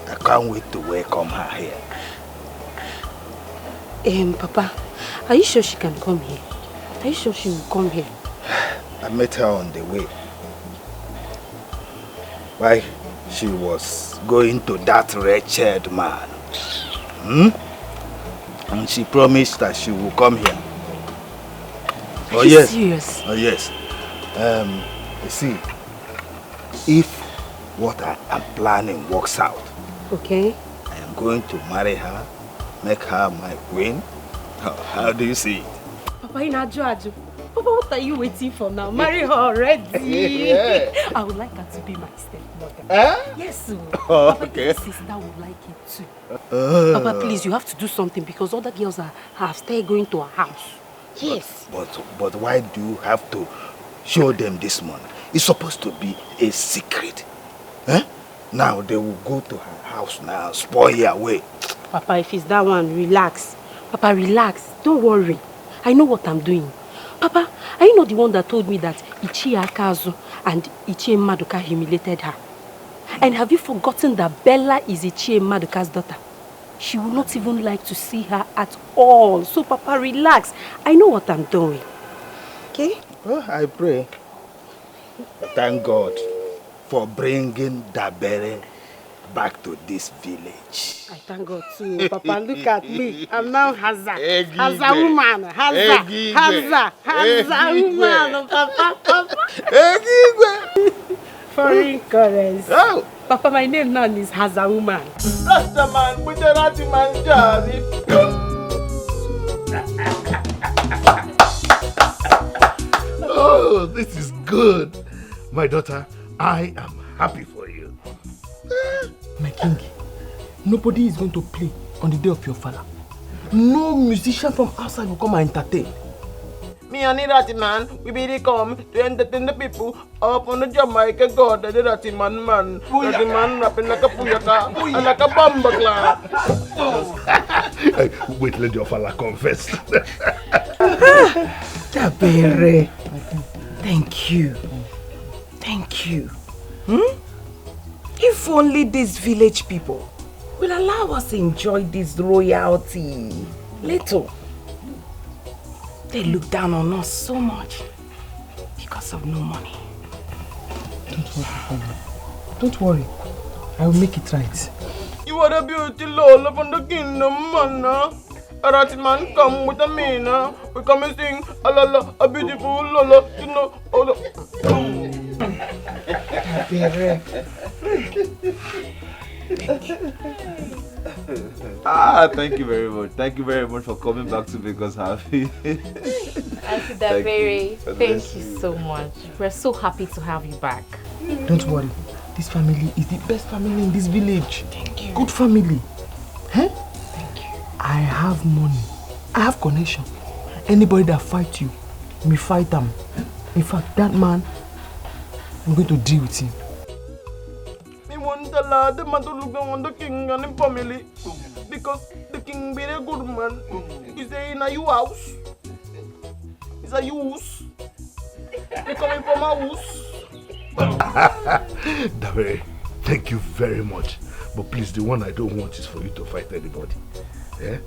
I can't wait to welcome her here. Papa, are you sure she can come here? Are you sure she will come here? I met her on the way. Why, she was going to that wretched man. And she promised that she will come here. Are you serious? Oh yes. You see, if what I am planning works out, okay, I am going to marry her, make her my queen. How do you see it? Papa, Papa, what are you waiting for now? Marry her already. I would like her to be my stepmother. Yes, sir. Papa, Okay. Your sister would like it too. Papa, please, you have to do something because other girls have started going to her house. Yes. But why do you have to show them this money? It's supposed to be a secret. Now they will go to her house now, spoil her away. Papa, if it's that one, relax. Papa, relax. Don't worry. I know what I'm doing. Papa, are you not the one that told me that Ichie Akazu and Ichie Maduka humiliated her? And have you forgotten that Bella is Ichie Maduka's daughter? She will not even like to see her at all. So, Papa, relax. I know what I'm doing. Okay? Well, I pray. Thank God for bringing Dabere back to this village. I thank God too, Papa. Look at me. I'm now Haza. Haza woman. Haza woman, Papa. Foreign currency. Oh. Papa, my name now is Haza woman. That's the man with the ratty man's jazzy. Oh, this is my daughter, I am happy for you. My king, nobody is going to play on the day of your father. No musician from outside will come and entertain. Me and the ratty man, we be come to entertain the people up on the Jamaica God, the ratty man. Ratty man rapping like a puyaka and like a bomba clap. Wait, let your father confess. Tabere, thank you. Thank you. If only these village people will allow us to enjoy this royalty. Little. They look down on us so much because of no money. Don't worry, Father. Don't worry. I will make it right. You are the beauty Lola from the kingdom, man. A ratty man come with a mina. We come and sing a Lola, a beautiful Lola, you know. Thank you very much. Thank you very much for coming back to make us happy. Auntie Davere, thank you so much. We're so happy to have you back. Don't worry. This family is the best family in this village. Thank you. Good family. Huh? Thank you. I have money. I have connection. Anybody that fights you, me fight them. In fact, that man, I'm going to deal with him. Me want the lad, the man to look on the king and the family. Because the king be a good man. He's in a house. He's a use. He coming from a house. Davere, thank you very much. But please, the one I don't want is for you to fight anybody. Yeah?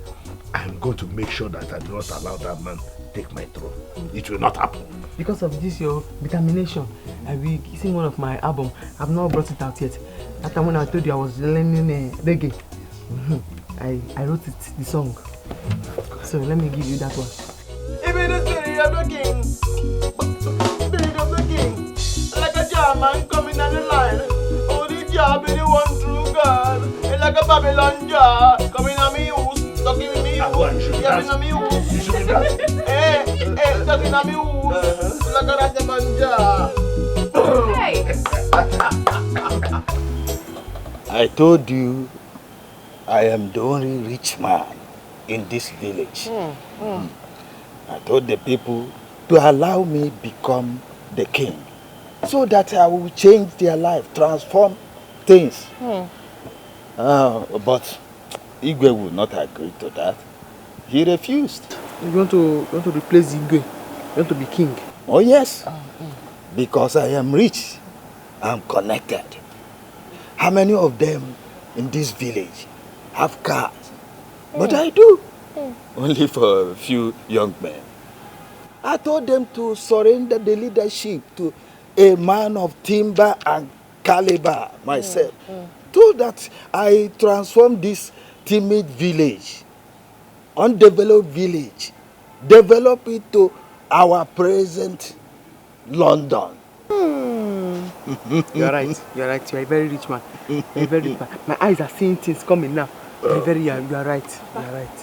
I'm going to make sure that I do not allow that man take my throne. It will not happen. Because of this, your determination, I will sing one of my album. I've not brought it out yet. That time when I told you I was learning reggae, I wrote it, the song. So let me give you that one. Even the spirit of the king, spirit of the king, like a German coming on the line. Oh, the job be the one true God, and like a Babylon jar coming on me house, talking me house, coming on me house. Hey, talking on me house, like a Rajaman jar. Hey. I told you I am the only rich man in this village. I told the people to allow me become the king so that I will change their life, transform things. But Igwe would not agree to that. He refused. You want to replace Igwe? You want to be king? Oh yes, because I am rich, I'm connected. How many of them in this village have cars? But I do. Only for a few young men. I told them to surrender the leadership to a man of timber and caliber, myself. So that I transform this timid village, undeveloped village, develop it to our present London. You're right. You're right. You're a very rich man. You're a very rich man. My eyes are seeing things coming now. You are right. You are right.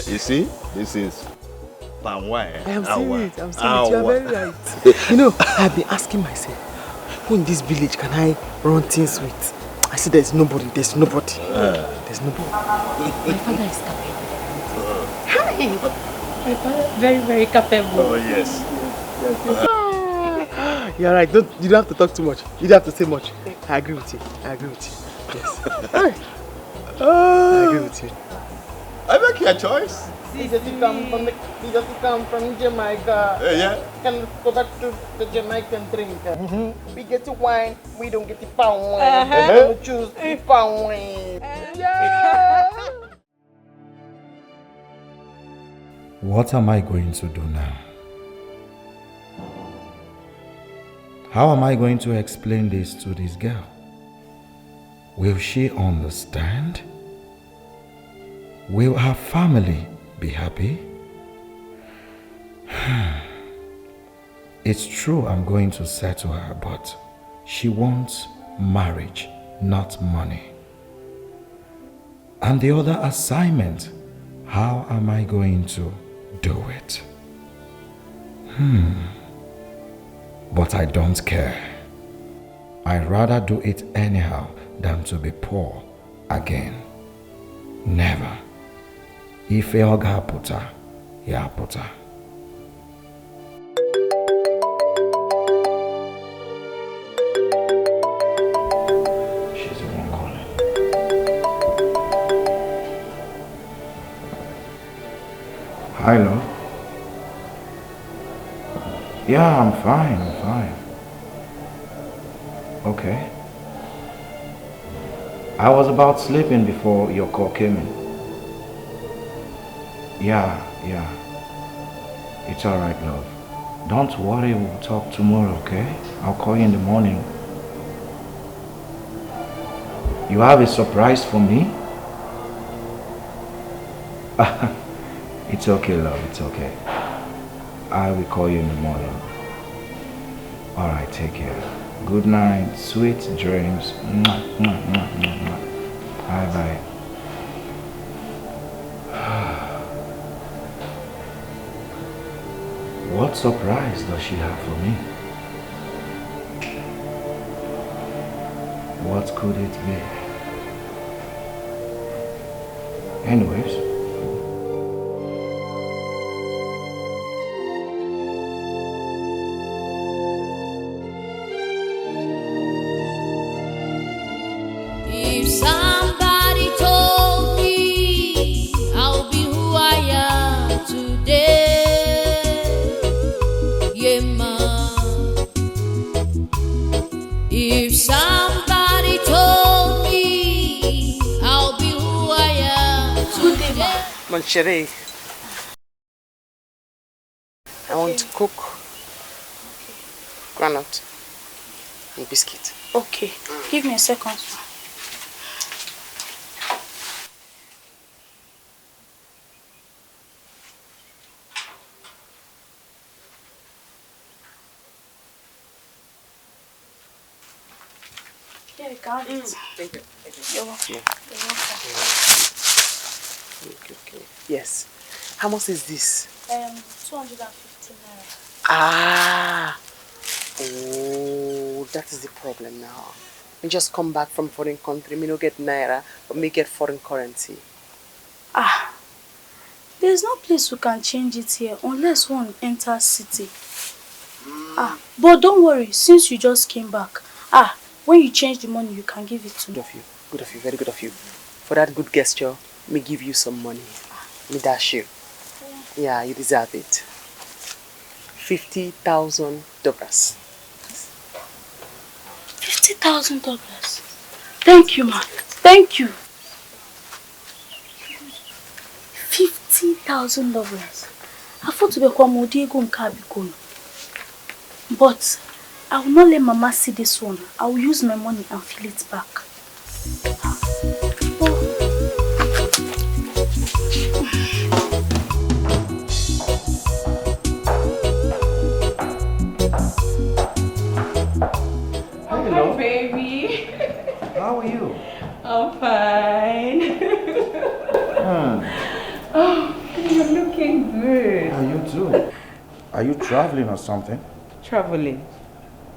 You see, this is palm wine. I am seeing it. I'm seeing it. You are very right. You know, I've been asking myself, who in this village can I run things with? I said, there's nobody. There's nobody. There's nobody. My father is capable. Hi! My father very, very capable. Oh, yes. You're right. You don't have to talk too much. You don't have to say much. I agree with you. Yes. I agree with you. I make your choice. He just come from Jamaica. Yeah. Can go back to the Jamaican drink. We get the wine, we don't get the palm wine. We choose the palm wine. What am I going to do now? How am I going to explain this to this girl? Will she understand? Will her family be happy? It's true I'm going to settle her, but she wants marriage, not money. And the other assignment, how am I going to do it? But I don't care. I'd rather do it anyhow than to be poor again. Never. Ife oga puta, ya puta. She's the one calling. Hi, love. Yeah, I'm fine. Okay. I was about sleeping before your call came in. Yeah. It's alright, love. Don't worry, we'll talk tomorrow, okay? I'll call you in the morning. You have a surprise for me? It's okay, love, it's okay. I will call you in the morning. Alright, take care. Good night, sweet dreams. Bye. What surprise does she have for me? What could it be? Anyways. If somebody told me I'll be who I am today, yeah, ma. If somebody told me I'll be who I am today. Mon chéri, I want to cook granite and biscuit. Okay, give me a second. Here, you got it. Thank you. You're welcome. Yeah. You're welcome. Okay. Yes. How much is this? 250 naira. Ah. Oh, that is the problem now. We just come back from foreign country. Me no get naira, but me get foreign currency. There's no place we can change it here unless one enters city. But don't worry, since you just came back, when you change the money, you can give it to me. Good of you, very good of you. For that good gesture, me give you some money. Me dash you. Yeah, you deserve it. $50,000. $50,000. Thank you, man. Thank you. $50,000. I thought to be Obiagor and Kabikono. But I will not let Mama see this one. I will use my money and fill it back. Hello, baby. How are you? I'm fine. Oh, you're looking good. Yeah, you too. Are you traveling or something? Traveling?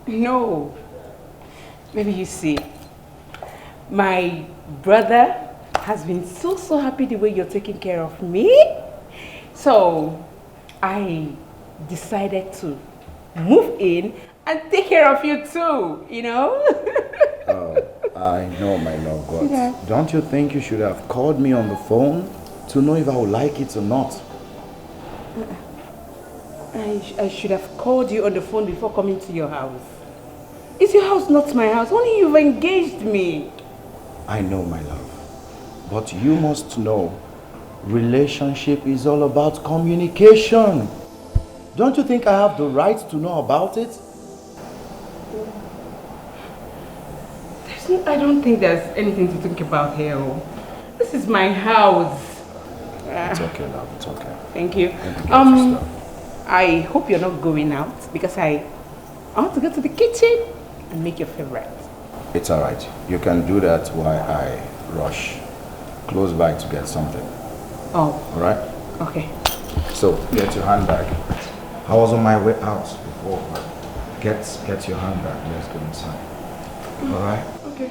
No. Maybe you see, my brother has been so happy the way you're taking care of me. So I decided to move in and take care of you too, you know? I know, my love, but Yeah. don't you think you should have called me on the phone to know if I would like it or not? I should have called you on the phone before coming to your house. Is your house not my house? Only you've engaged me. I know, my love, but you must know, relationship is all about communication. Don't you think I have the right to know about it? There's I don't think there's anything to think about here. This is my house. It's okay, love. It's okay. Thank you. I hope you're not going out because I want to go to the kitchen and make your favorite. It's alright. You can do that while I rush close by to get something. Oh. Alright? Okay. So, get your handbag. I was on my way out before. Get your handbag. Let's go inside. Alright? Okay.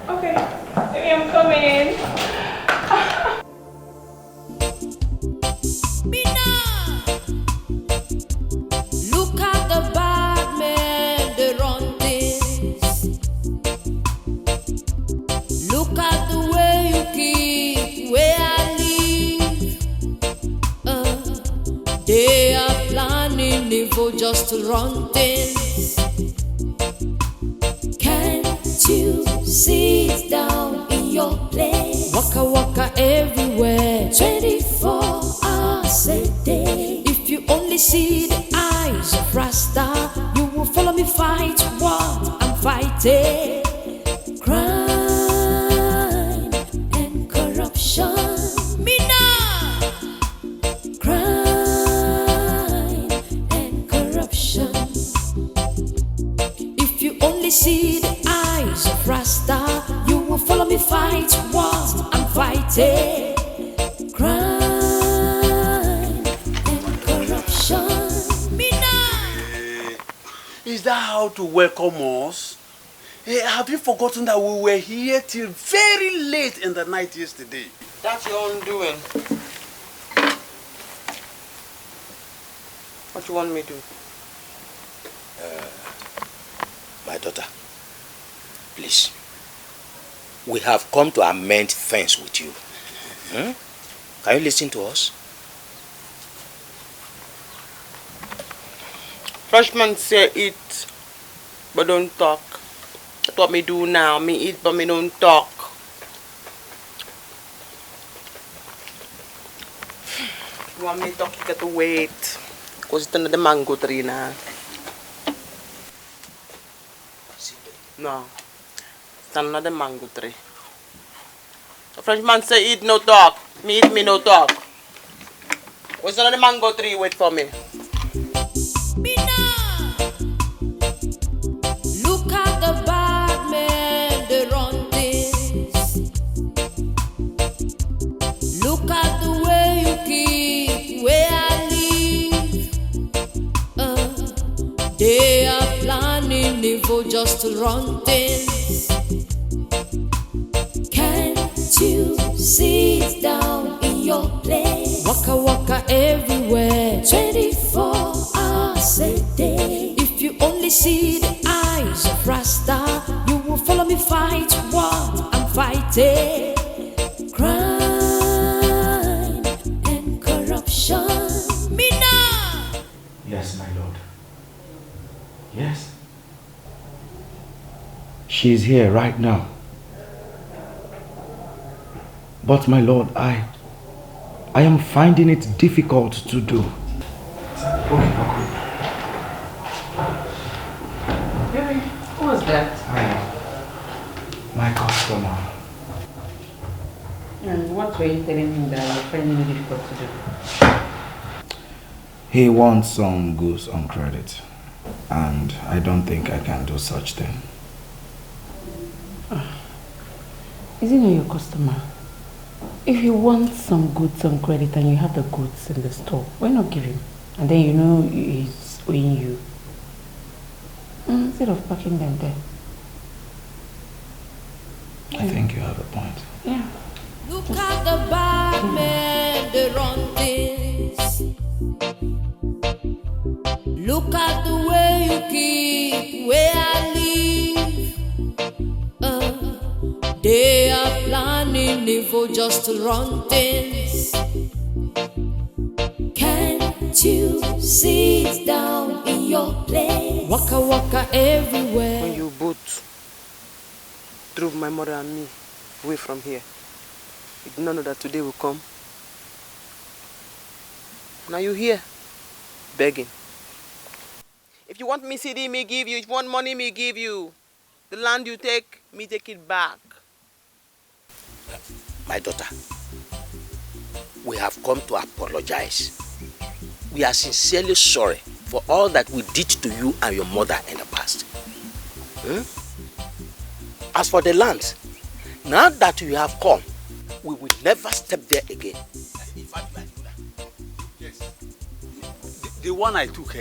Okay. Maybe I'm coming. Look at the bad men, they run things. Look at the way you keep where I live. They are planning evil just to run things. Can't you sit down in your place? Waka waka everywhere, 24 hours a day. If you only see the eyes of Rasta, you will follow me fight what I'm fighting. Crime and corruption. Me now. Crime and corruption. If you only see the eyes of Rasta, you will follow me fight what I'm fighting. Crime and corruption. Me now. Is that how to welcome us? Hey, have you forgotten that we were here till very late in the night yesterday? That's your own doing. What you want me to do? My daughter, please. We have come to amend things with you. Can you listen to us? Freshman say eat, but don't talk. That's what me do now. Me eat, but me don't talk. You want me to talk, you got to wait. Because it's under the mango tree now. No. It's under the mango tree. The Frenchman say eat, no talk. Me eat, me no talk. What's under the mango tree? Wait for me. Look at the bad men, they run things. Look at the way you keep where I live. They are planning evil just to run things. Can't you sit down in your place? Waka waka everywhere, 24 hours a day. If you only see the eyes of Rasta, you will follow me fight what I'm fighting. Crime and corruption. Me now. Yes, my lord. Yes. She's here right now. But my lord, I am finding it difficult to do. Baby, who was that? My customer. And what were you telling him that you're finding it difficult to do? He wants some goods on credit. And I don't think I can do such thing. Is he not your customer? If you want some goods on credit and you have the goods in the store, why not give him? And then you know he's owing you. Instead of packing them there. I think you have a point. Yeah. Look at the bad men, they run things. Look at the way you keep where I live. They are planning evil just to run things. Can't you sit down in your place? Waka waka everywhere. When you both drove my mother and me away from here, you did not know that today will come. Now you're here, begging. you want me CD, me give you. If you want money, me give you. The land you take, me take it back. My daughter, we have come to apologize. We are sincerely sorry for all that we did to you and your mother in the past. As for the land, now that you have come, we will never step there again. Yes. The one I took,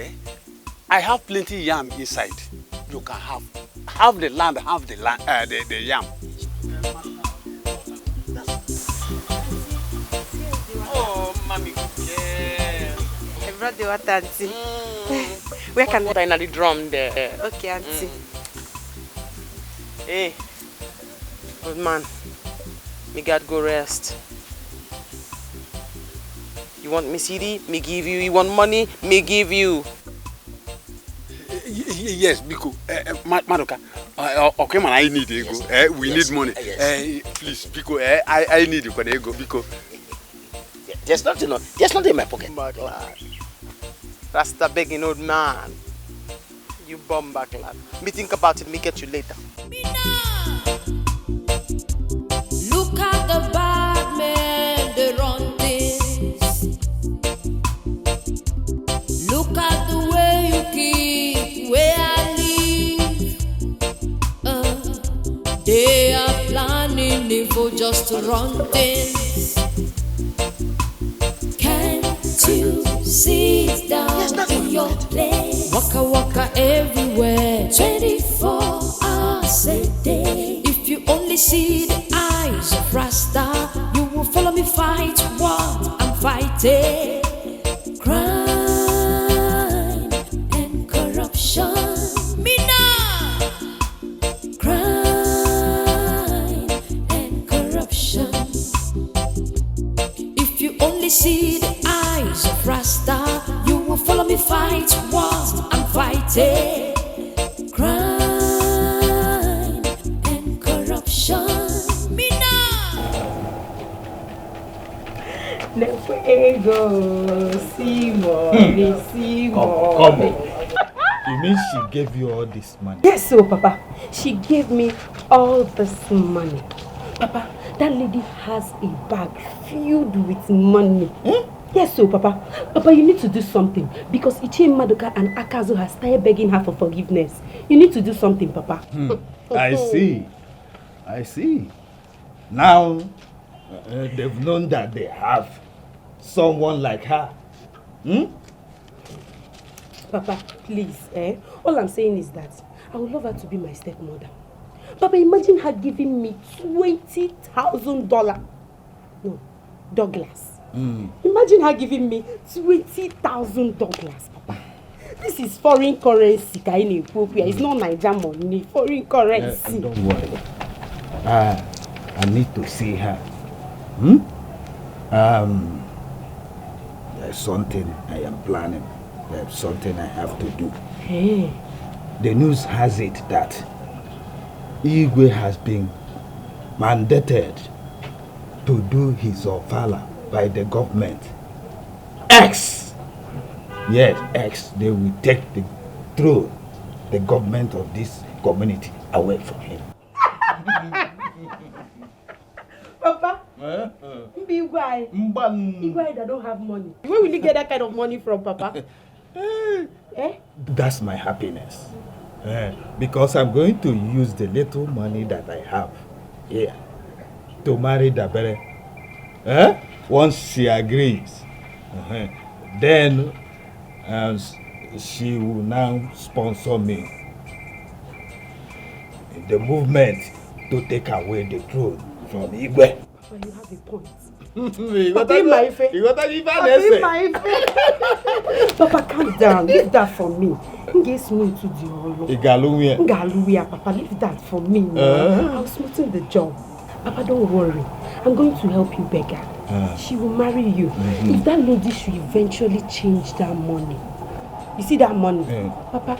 I have plenty yam inside. You can have half the land, half the yam. Oh, mommy, yeah. I brought the water, auntie. Where can I put the drum there? Okay, auntie. Hey, good man. Me got go rest. You want me CD? Me give you. You want money? Me give you. Yes, because Madoka, okay, man, I need ego. We need money. Please, because I need you for the ego. Because there's nothing in my pocket. That's the begging old man. You bum back, lad. Me think about it. Me get you later. Look at the bad men, they run things. Look at the way you keep where I live. They are planning evil just to run things. Can't you sit down in your place? Waka waka everywhere, 24 hours a day. If you only see the eyes of Rasta, you will follow me fight what I'm fighting. Crime and corruption. Me now. Crime and corruption. If you only see the eyes of Rasta, you will follow me fight what I'm fighting. Crime and corruption. Me Ego, see money, see money. Come on. You mean she gave you all this money? Yes, so Papa. She gave me all this money. Papa, that lady has a bag filled with money. Yes, so Papa. Papa, you need to do something because Ichim Madoka and Akazu has started begging her for forgiveness. You need to do something, Papa. I see. Now, they've known that they have someone like her. Papa, please, all I'm saying is that I would love her to be my stepmother. Papa, imagine her giving me $20,000. No, Douglas. Imagine her giving me $20,000, Papa. This is foreign currency, it's not Naija money, foreign currency. Don't worry. I need to see her. There's something I am planning. There's something I have to do. Hey. The news has it that Igwe has been mandated to do his ofala by the government. X! Yes, X. They will take the throne, the government of this community away from him. Papa, Igwe that don't have money. Where will you get that kind of money from, Papa? That's my happiness. Because I'm going to use the little money that I have here to marry Dabere. Once she agrees, then she will now sponsor me in the movement to take away the throne from Igwe. Well, you have a point. Papa, calm down. Leave that for me. Igaluia, Papa, leave that for me. I'll smoothen the job. Papa, don't worry. I'm going to help you beg her. She will marry you. If that lady should eventually change that money. You see that money? Papa,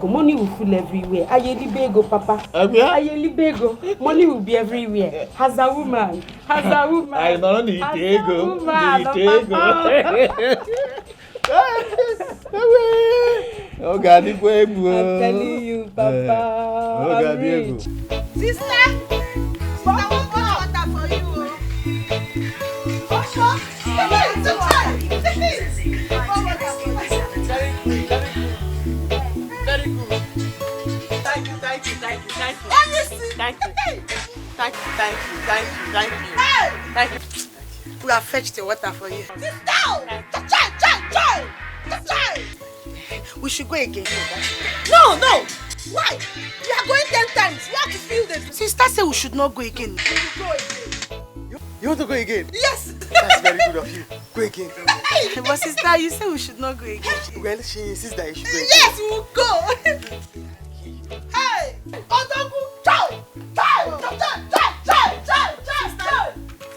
money will fill everywhere. Ayeli bego, Papa. Ayeli bego. Money will be everywhere. As a woman. I don't need ego. Oh God, I'm telling you, Papa. Oh God, rich. Sister, water for you. Very good. Thank you. We have fetched the water for you. Sit down! We should go again. No! Why? We are going 10 times. We have to feel this. Sister said we should not go again. We should go again. You want to go again? Yes! That's very good of you. Go again. But sister, you said we should not go again. Well, she insists that you should go again. Yes, we will go! Hey! Otaku! Chai!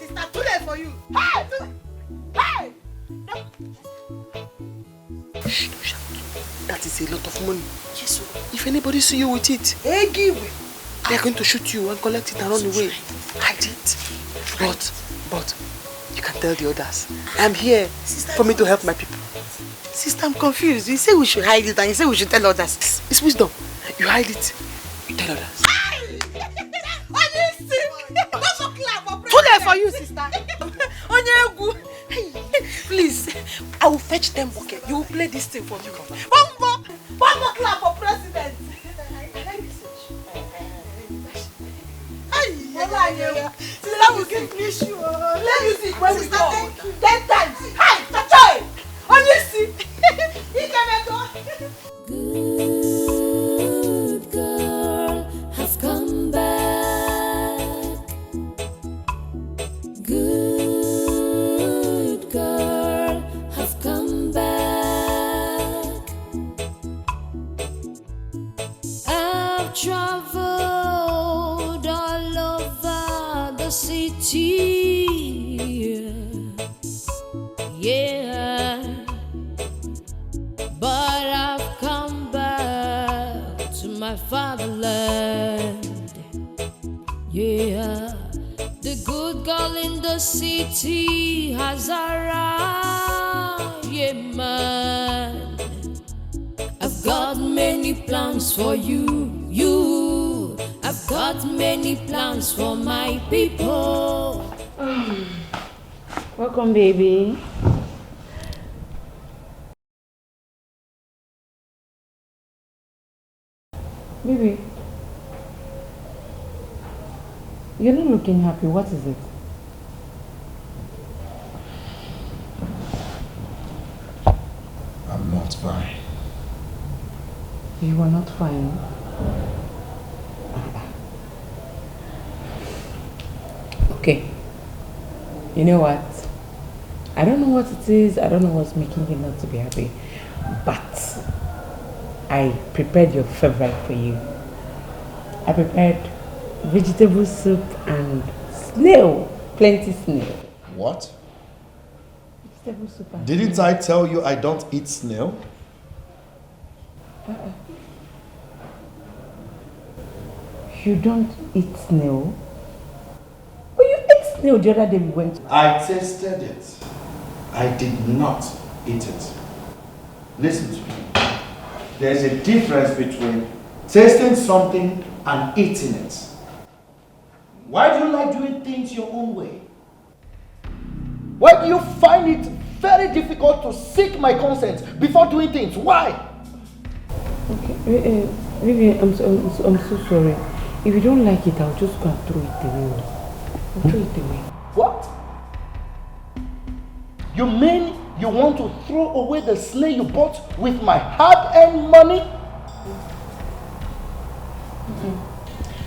Sister, too late for you. Hey! That is a lot of money. Yes, if anybody see you with it, hey, give it. They are going to shoot you and collect it and run away. Hide it. But you can tell the others. I'm here for me to help my people. Sister, I'm confused. You say we should hide it and you say we should tell others. It's wisdom. You hide it, you tell others. Too late for you, sister. Please, I will fetch them bucket. You will play this thing for me. One more clap for president. Sister will give me shoe. Let me see when we go. 10 times. Hi, Chachoy. On you see. Good girl has come back. Good girl has come back. I've traveled all over the city. Yeah. But I've come back to my fatherland. Yeah, the good girl in the city has arrived. Yeah, man, I've got many plans for you. I've got many plans for my people. Welcome, baby. Baby, you're not looking happy. What is it? I'm not fine. You are not fine. Okay. You know what? I don't know what it is. I don't know what's making you not to be happy. But I prepared your favorite for you. I prepared vegetable soup and snail. Plenty snail. What? Vegetable soup and Didn't I tell you I don't eat snail? You don't eat snail? Oh, you ate snail the other day we went to. I tasted it. I did not eat it. Listen to me. There's a difference between tasting something and eating it. Why do you like doing things your own way? Why do you find it very difficult to seek my consent before doing things? Why? Okay, Vivian, I'm so sorry. If you don't like it, I'll just go and throw it away. I'll throw it away. What? You mean you want to throw away the snail you bought with my hard-earned money?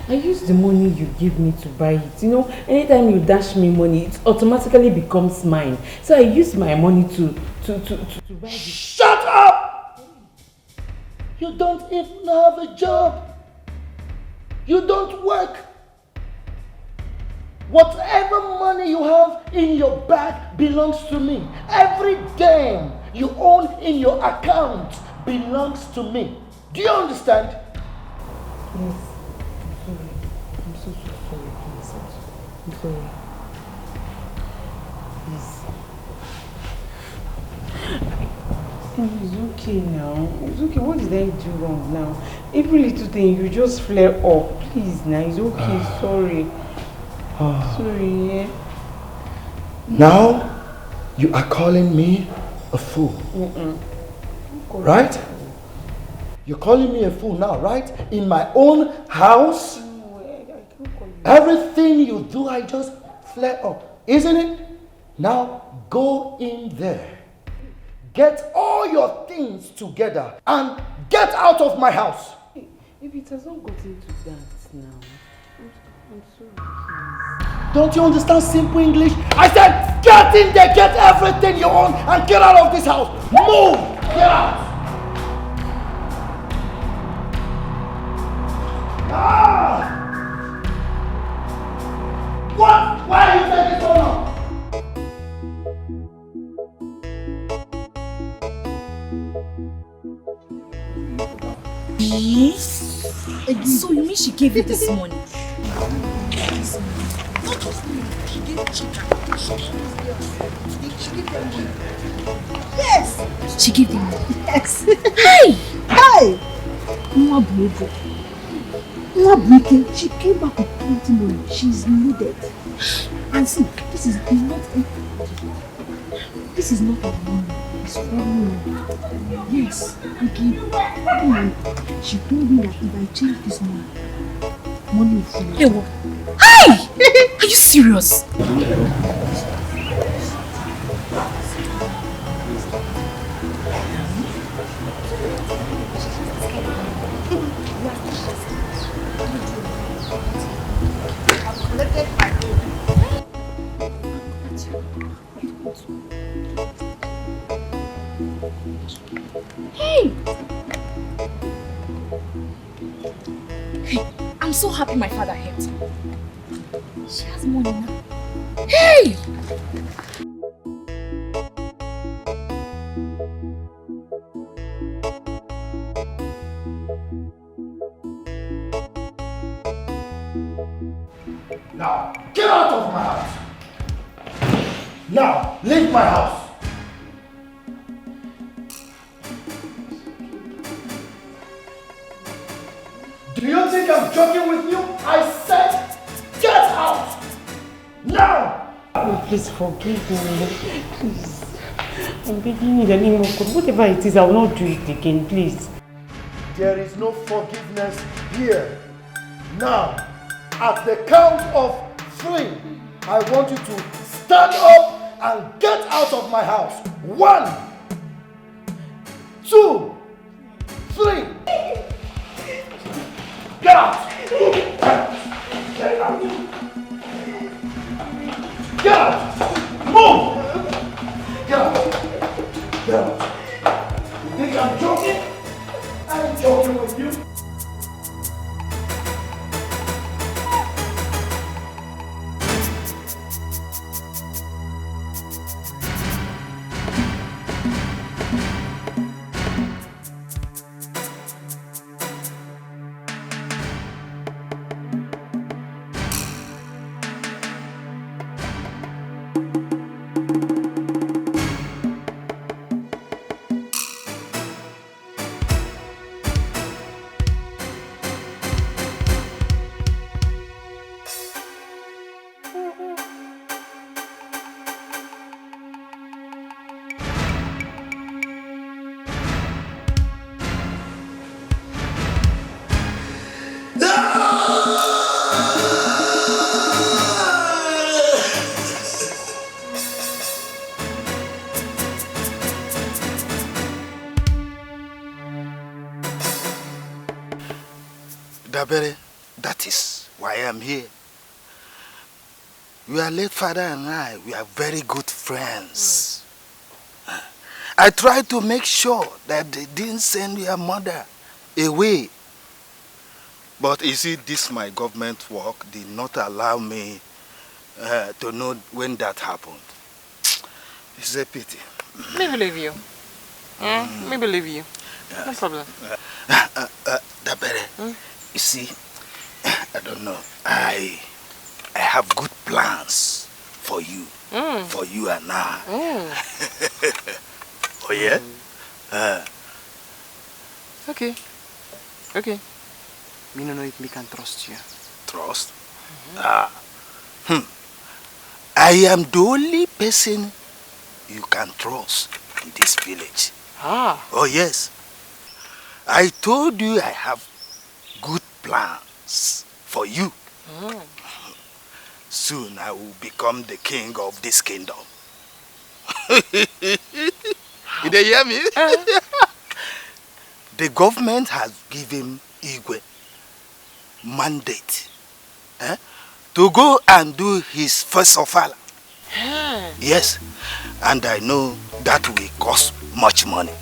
I use the money you give me to buy it. You know, anytime you dash me money, it automatically becomes mine. So I use my money to buy it. Shut up! You don't even have a job. You don't work. Whatever money you have in your bag belongs to me. Every dime you own in your account belongs to me. Do you understand? Yes. I'm so sorry, please. I'm sorry. Please. It's okay now. It's okay. What did I do wrong now? Every little thing you just flare up. Please now. It's okay. Sorry. Sorry, yeah. Now, you are calling me a fool. Right? You're calling me a fool now, right? In my own house? Everything you do, I just flare up. Isn't it? Now, go in there. Get all your things together and get out of my house. If it has not gotten to that now, I'm sorry. Don't you understand simple English? I said, get in there, get everything you own, and get out of this house. Move! Get out! Ah! What? Why are you taking so long? So you mean she gave you this money? Yes! She gave them money? Yes! Hey! Hey! She came back with plenty money. She's loaded. And see, this is not our money. It's foreign money. Yes, I gave money. She told me that if I change this money will follow. Hey, what? Hey! Are you serious? Hey! Hey, I'm so happy my father helped her. She has money now. Hey! Now, get out of my house! Now, leave my house! Do you think I'm joking with you? I said, get out! Now! Oh, please forgive me. Please. I'm begging you in the name of God. Whatever it is, I will not do it again, please. There is no forgiveness here. Now, at the count of 3, I want you to stand up and get out of my house. 1, 2, 3. Get out! Get out! Get out! Move! Get out! Get out! You think I'm joking? I'm joking with you. Dabere, that is why I'm here. Your late father and I, we are very good friends. I tried to make sure that they didn't send your mother away. But you see, this my government work did not allow me to know when that happened. It's a pity. Me believe you. Me believe you. Yes. No problem. Dabere, you see, I don't know. I have good plans for you. For you and I. Oh yeah? Okay. Okay. Me no know if me can trust you. Trust? I am the only person you can trust in this village. Oh yes. I told you I have good plans for you. Soon I will become the king of this kingdom. You dey hear me? The government has given Igwe mandate to go and do his first ofala. Yes, and I know that will cost much money.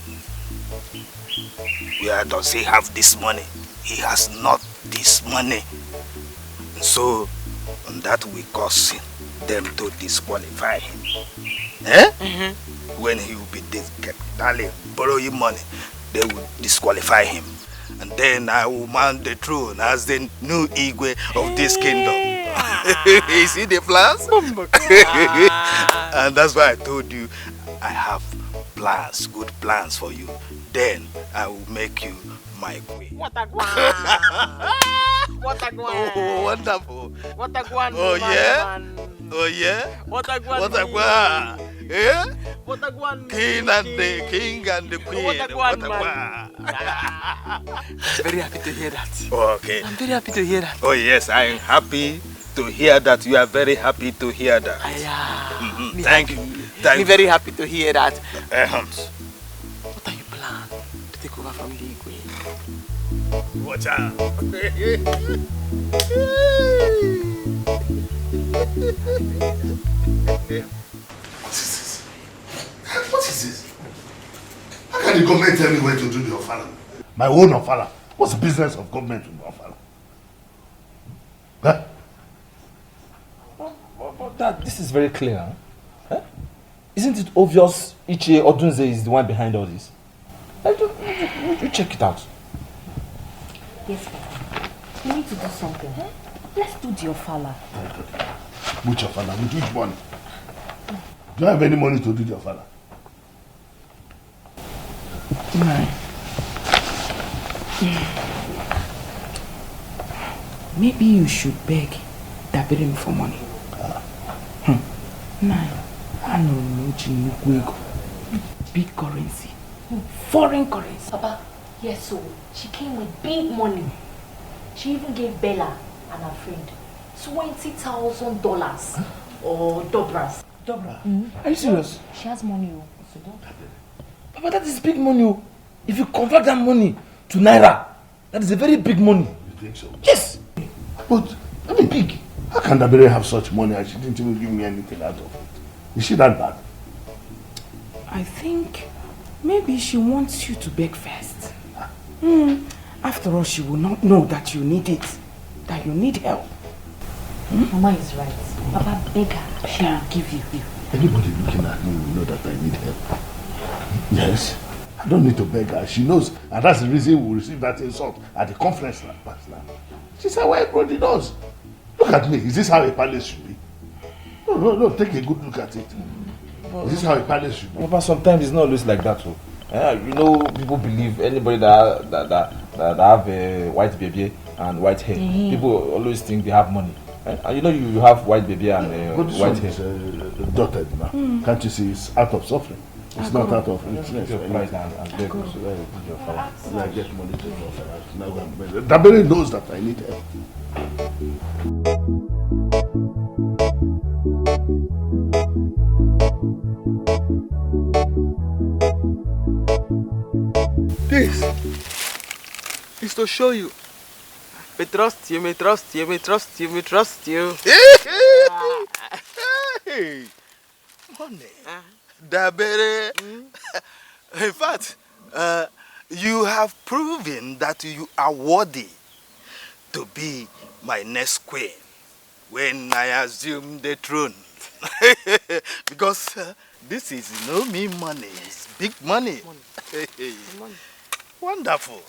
Where does he have this money? He has not this money. So that will cause them to disqualify him. When he will be borrowing money, they will disqualify him. And then I will mount the throne as the new Igwe of this kingdom. You see the plans? And that's why I told you I have plans, good plans for you. Then I will make you my queen. What a guan! What a guan! Oh, wonderful! What a guan! Oh yeah! Oh yeah! What a guan! What a guan! Yeah? What a guan! King and the queen. What a guan! I'm very happy to hear that. Okay. I'm very happy to hear that. Oh yes, I am happy to hear that. You are very happy to hear that. Thank you. I'm very happy to hear that. What are you planning to take over from the Igwe? Watch out. What is this? How can the government tell me where to do the ofala? My own ofala. What's the business of government with ofala? Huh? But Dad, this is very clear. Huh? Isn't it obvious Ichie Odunze is the one behind all this? You check it out. Yes, Papa. We need to do something. Let's do the ofala. Which ofala? With which money? Do you have any money to do the ofala? No. Maybe you should beg Dabirim for money. I know big currency. Foreign currency. Papa, yes, so she came with big money. She even gave Bella and her friend $20,000 or dobras. Dobra? Are you serious? She has money. Papa, that is big money. If you convert that money to Naira, that is a very big money. You think so? Yes! But, I mean big. How can Dabere have such money and she didn't even give me anything out of it? Is she that bad? I think maybe she wants you to beg first. After all, she will not know that you need it, that you need help. Mama is right. Papa, beg her. She will give you. Anybody looking at me will know that I need help. Yes. I don't need to beg her. She knows, and that's the reason we receive that insult at the conference last night. She said, why everybody knows? Look at me. Is this how a palace should be? No. Take a good look at it. Is this how a palace should be? Papa, sometimes it's not always like that. You know, people believe anybody that have a white baby and white hair, people always think they have money. And you know, you have white baby and white hair. Dotted now. Can't you see? It's out of suffering. It's not out of richness. Your price and beg. I get money to Dabere knows that I need help. This is to show you. We trust you, we trust you, we trust you, we trust you. Hey, money. Dabere. In fact, you have proven that you are worthy to be my next queen when I assume the throne. Because this is no mean money, it's big money. Wonderful.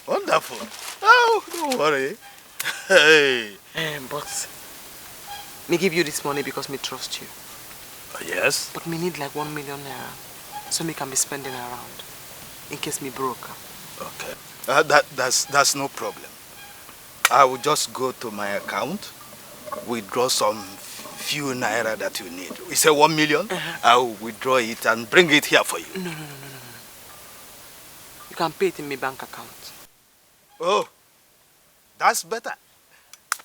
Wonderful. Oh, don't worry. Hey. But me give you this money because me trust you. Yes. But me need like 1 million naira. so me can be spending around in case me broke. Okay. That's no problem. I will just go to my account, withdraw some few naira that you need. We say 1 million, I will withdraw it and bring it here for you. No. You can pay it in my bank account. Oh, that's better.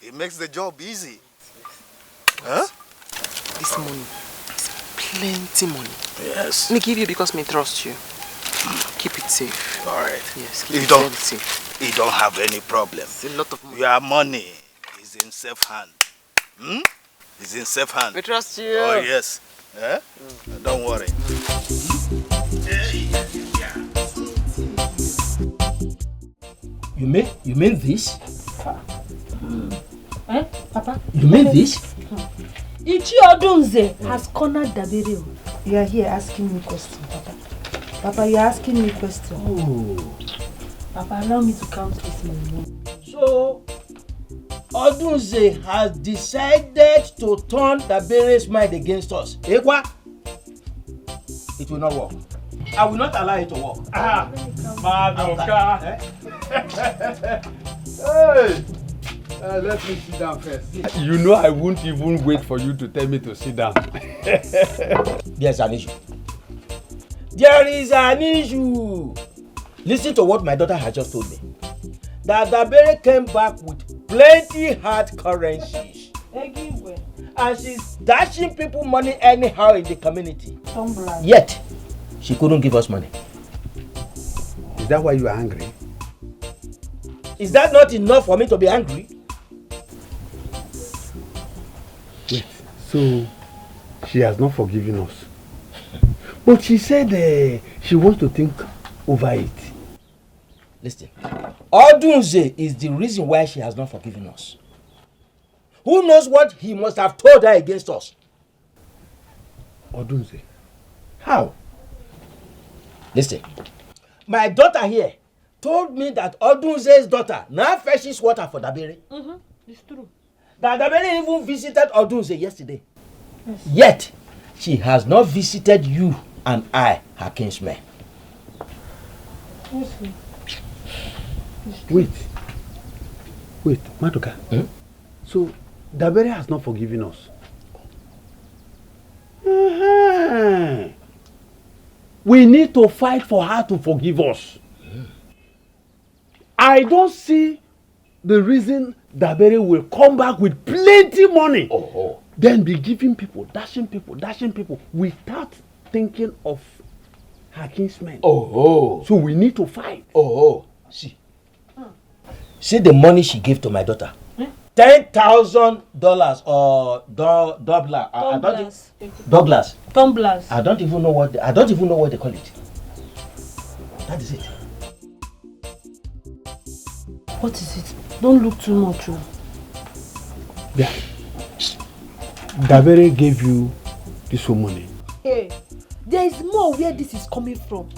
It makes the job easy. Huh? This money is plenty money. Yes. Me give you because me trust you. Keep it safe. All right. Yes, You keep it don't, very safe. you don't have any problem. It's a lot of money. Your money is in safe hand. It's in safe hand. We trust you. Oh, yes. Eh? Don't worry. You mean this? Eh, Papa? You mean this? Ichi Odunze has cornered Dabiri. You are here asking me questions, Papa. Papa, you are asking me questions. Oh. Papa, allow me to count this money. So, Odunze has decided to turn Dabiri's mind against us. Ekwa? It will not work. I will not allow it to work. Madoka. Hey! Let me sit down first. You know I won't even wait for you to tell me to sit down. There's an issue. There is an issue. Listen to what my daughter has just told me. That Dabere came back with plenty hard currencies. And she's dashing people money anyhow in the community. Yet, she couldn't give us money. Is that why you are angry? Is that not enough for me to be angry? Wait, so she has not forgiven us. But she said she wants to think over it. Listen, Odunze is the reason why she has not forgiven us. Who knows what he must have told her against us? Odunze? How? Listen, my daughter here told me that Odunze's daughter now fetches water for Dabere. It's true. That Dabere even visited Odunze yesterday. Yes. Yet, she has not visited you and I, her kinsmen. Yes, Wait, Madoka. So, Dabere has not forgiven us. We need to fight for her to forgive us. I don't see the reason Dabere will come back with plenty money. Then be giving people, dashing people without thinking of her kinsmen. So we need to fight. See the money she gave to my daughter. $10,000 or Douglas. Tumblers. I don't even know what they call it. That is it. What is it? Don't look too much. Yeah. Dabere gave you this money. Hey, there is more where this is coming from.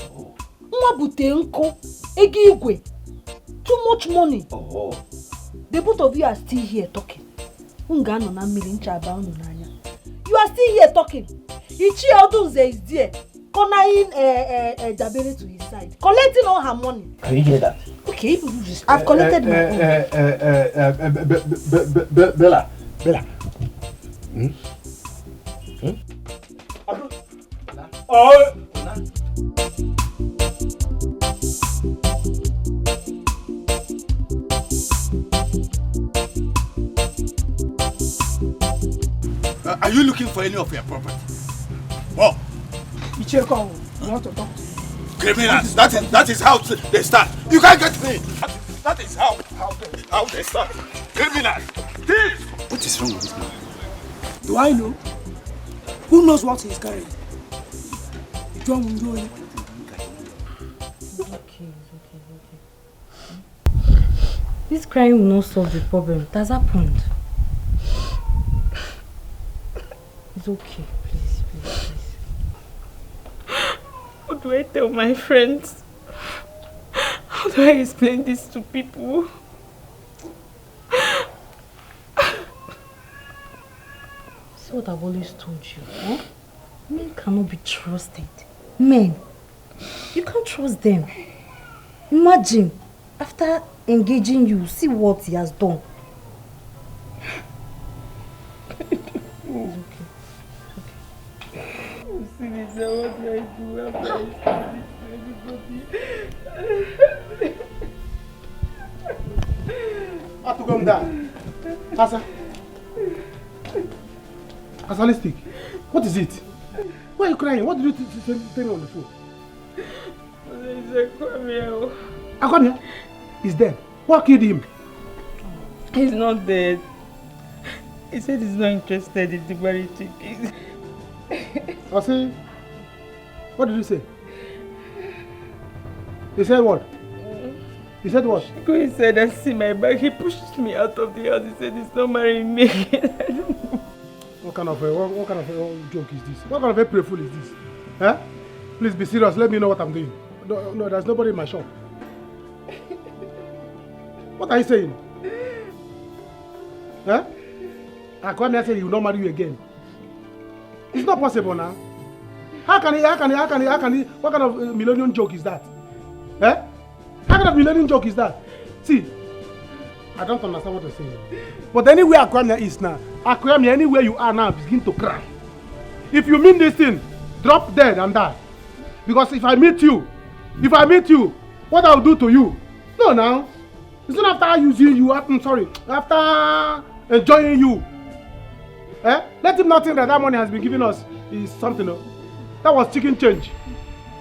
Nwabutenko, Egigwe. Too much money. The both of you are still here talking. You are still here talking. Ichi Odunze is there, cornering Dabere to his side, collecting all her money. Can you hear that? Okay, I've collected my own. Bella. Are you looking for any of your property? Oh. Icheko, you want to talk to me? Criminals, that is how they start. You can't get me. That is how they start. Criminals. Thieves. What is wrong with this man? Do I know? Who knows what he's carrying? You don't know it. Okay. This crying will not solve the problem. It has happened. It's okay. Please. What do I tell my friends? How do I explain this to people? See what I've always told you, huh? Men cannot be trusted. Men, you can't trust them. Imagine, after engaging you, see what he has done. What do I do after I I have to come down. Asa, listen. What is it? Why are you crying? What did you tell me on the phone? Akwamia is dead. What killed him? He's not dead. He said he's not interested in the marriage ticket. Asa, what did you say? He said what? He said what? He said I see my back. He pushed me out of the house. He said he's not marrying me again. What kind of a joke is this? What kind of a playful is this? Huh? Please be serious. Let me know what I'm doing. No, there's nobody in my shop. What are you saying? Huh? Akwamia said he will not marry you again. It's not possible now. How can he? What kind of millennium joke is that? Eh? What kind of millennium joke is that? See, I don't understand what you're saying. But anywhere Akwamia is now, Akwamia, anywhere you are now, begin to cry. If you mean this thing, drop dead and die. Because if I meet you, what I'll do to you? No, now. It's not after using you, after enjoying you. Eh? Let him not think that money has been given us is something. That was chicken change.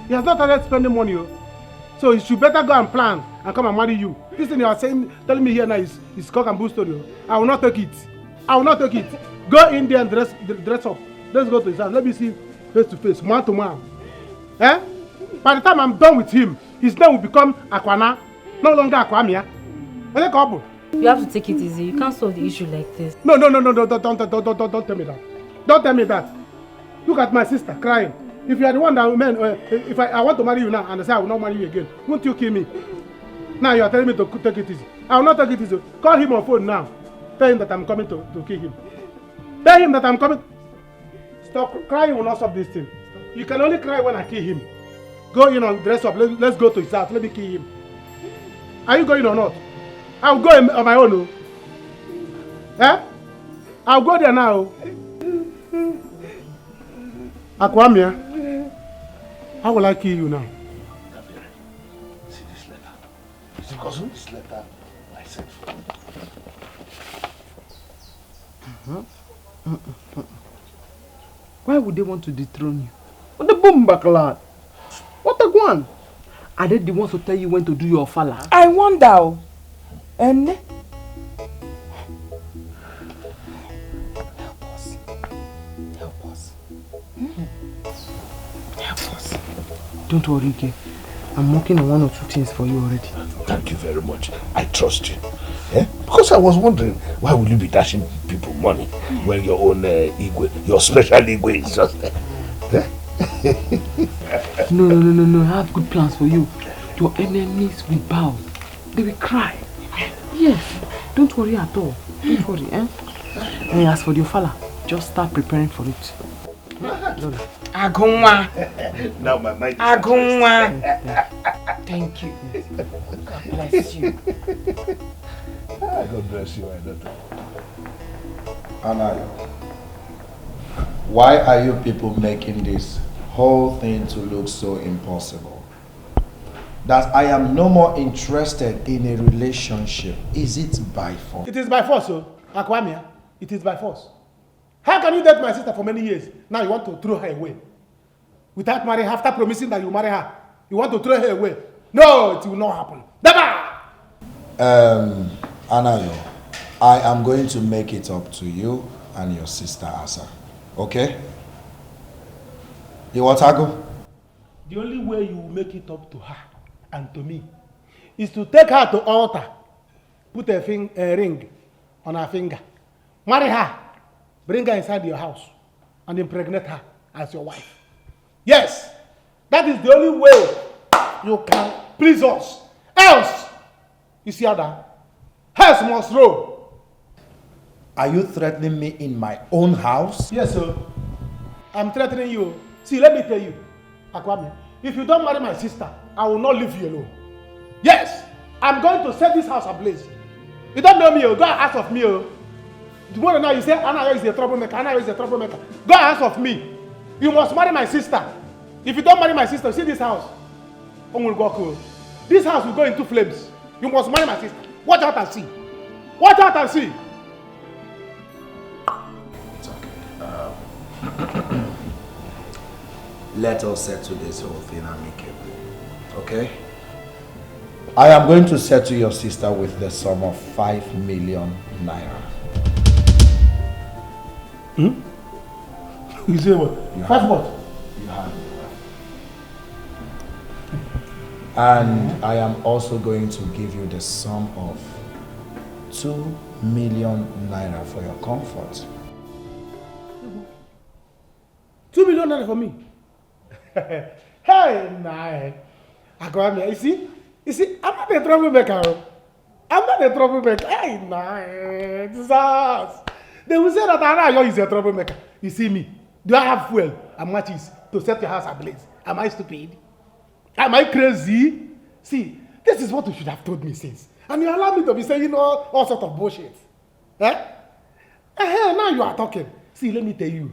He has not started spending money. So he should better go and plan and come and marry you. This thing you are telling me here now is cock and bull story. I will not take it. Go in there and dress up. Let's go to his house. Let me see face to face, man to man. Eh? By the time I'm done with him, his name will become Akwana, no longer Akwamia. You have to take it easy. You can't solve the issue like this. No, don't tell me that. Don't tell me that. Look at my sister crying. If you are the one that if I want to marry you now and I say I will not marry you again, won't you kill me? Now you are telling me to take it easy. I will not take it easy. Call him on phone now. Tell him that I'm coming to kill him. Tell him that I'm coming. Stop crying will not stop this thing. You can only cry when I kill him. Go in and dress up. Let's go to his house. Let me kill him. Are you going or not? I'll go on my own. Eh? I'll go there now. Akwamia, how will I kill you now? See this letter. It's because of this letter I sent for you. Why would they want to dethrone you? What the boom backlad? What the one? Are they the ones to tell you when to do your fala? I wonder. And help us. Don't worry, okay? I'm working on 1 or 2 things for you already. Thank you very much. I trust you. Eh? Because I was wondering, why will you be dashing people money when your own Igwe, your special Igwe is just there? Eh? No. I have good plans for you. Your enemies will bow. They will cry. Yes. Don't worry at all. Don't worry, eh? And as for your fella, just start preparing for it. Agunwa. Now my mind is Agunwa. Thank you. God bless you. God bless you, my daughter. Anayo, why are you people making this whole thing to look so impossible? That I am no more interested in a relationship. Is it by force? It is by force, Akwamia. It is by force. How can you date my sister for many years? Now you want to throw her away. Without marrying her, after promising that you marry her, you want to throw her away. No, it will not happen. Never! Anayo, I am going to make it up to you and your sister Asa. Okay? You want to go? The only way you will make it up to her and to me is to take her to altar, put a ring on her finger, marry her, bring her inside your house, and impregnate her as your wife. Yes, that is the only way you can please us. Else, you see how that? Else must roll. Are you threatening me in my own house? Yes, sir. I'm threatening you. See, let me tell you. Akwame, if you don't marry my sister, I will not leave you alone. Yes, I'm going to set this house ablaze. You don't know me, go and ask of me. Tomorrow now you say Anaya is a troublemaker, Anaya is a troublemaker. Go and ask of me. You must marry my sister. If you don't marry my sister, see this house. This house will go into flames. You must marry my sister. Watch out and see. Watch out and see. It's okay. Let us settle this whole thing amicably. Okay? I am going to settle your sister with the sum of 5 million naira. You say what? 5 what? You have it. And I am also going to give you the sum of 2 million naira for your comfort. 2 million naira for me? Hey, nah. Akwame, you see, I'm not a troublemaker. I'm not a troublemaker. Hey, nah. This house. They will say that Anayo is a troublemaker. You see me? Do I have fuel and matches to set your house ablaze? Am I stupid? Am I crazy? See, this is what you should have told me since. And you allow me to be saying all sorts of bullshit. Eh? Now you are talking. See, let me tell you.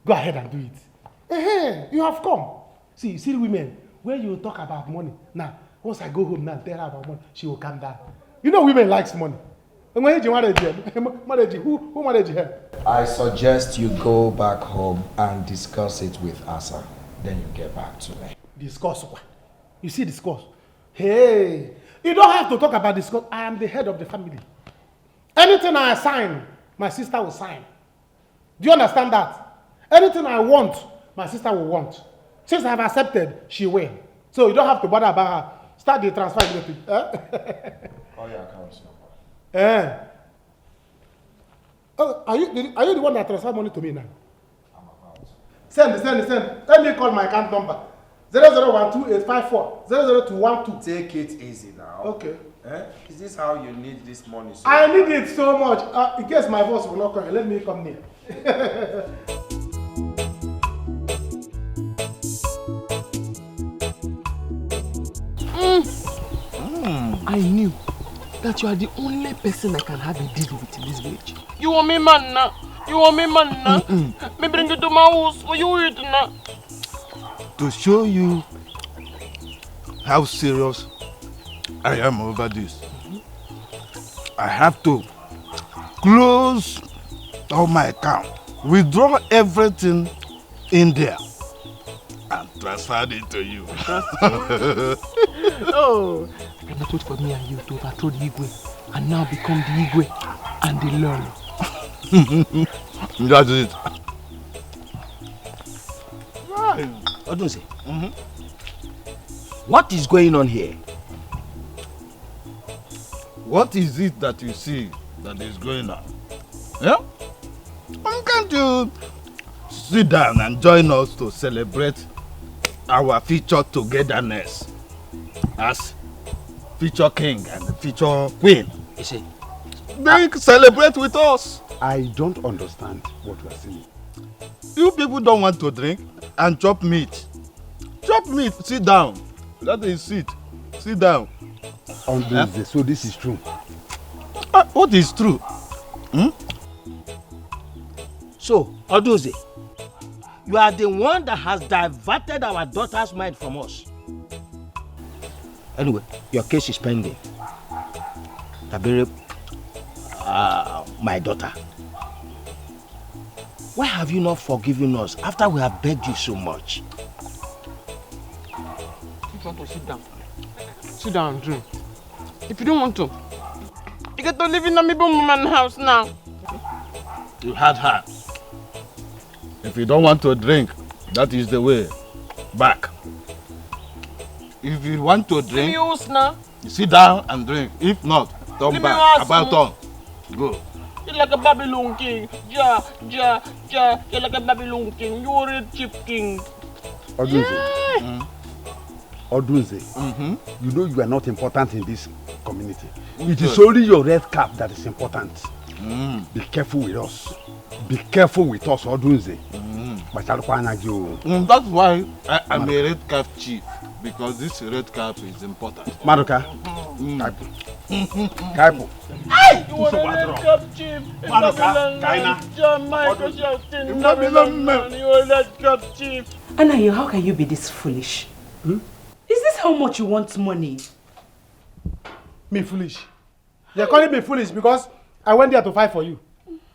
Go ahead and do it. You have come. See women, when you talk about money, now, once I go home now and tell her about money, she will calm down. You know women likes money. And when you married her, who married her? I suggest you go back home and discuss it with Asa. Then you get back to me. Discuss what? You see discuss? Hey, you don't have to talk about discuss. I am the head of the family. Anything I assign, my sister will sign. Do you understand that? Anything I want, my sister will want. Since I have accepted, she will. So you don't have to bother about her. Start the transfer immediately. Call your accounts. Oh, are you the one that transfer money to me now? Send. Let me call my account number. 0012854 00212. Take it easy now. Okay. Is this how you need this money? So I need it so much. In case my boss will not come, let me come near. I knew that you are the only person I can have a deal with in this village. You want me man now? Me bring you to my house for you eat now. To show you how serious I am over this, I have to close all my account, withdraw everything in there, and transfer it to you. Oh, I cannot wait for me and you to overthrow the Igwe and now become the Igwe and the Lolo. That's it. Odunse, what is going on here? What is it that you see that is going on? Yeah? Can't you sit down and join us to celebrate our future togetherness as future king and future queen? You see, they celebrate with us. I don't understand what you are saying. You people don't want to drink and chop meat. Chop meat, sit down. That is sit. Sit down. So this is true. What is true? So, Odunse, you are the one that has diverted our daughter's mind from us. Anyway, your case is pending. Tabere, my daughter. Why have you not forgiven us after we have begged you so much? You want to sit down? Sit down and drink. If you don't want to, you get to live in a man's house now. You had her. If you don't want to drink, that is the way. Back. If you want to drink, you sit down and drink. If not, turn back. About turn. Go. You're like a Babylon king. You're like a Babylon king. You're a cheap king. Odunze, you know you are not important in this community. It is only your red cap that is important. Be careful with us. Be careful with us, Odunze. That's why I'm a red cap chief, because this red cap is important. Madoka. Kaipo. Hey! You want a red cap chief? Madoka, Kaina. You are red cap chief. Anayo, how can you be this foolish? Is this how much you want money? Me foolish? You're calling me foolish because I went there to fight for you.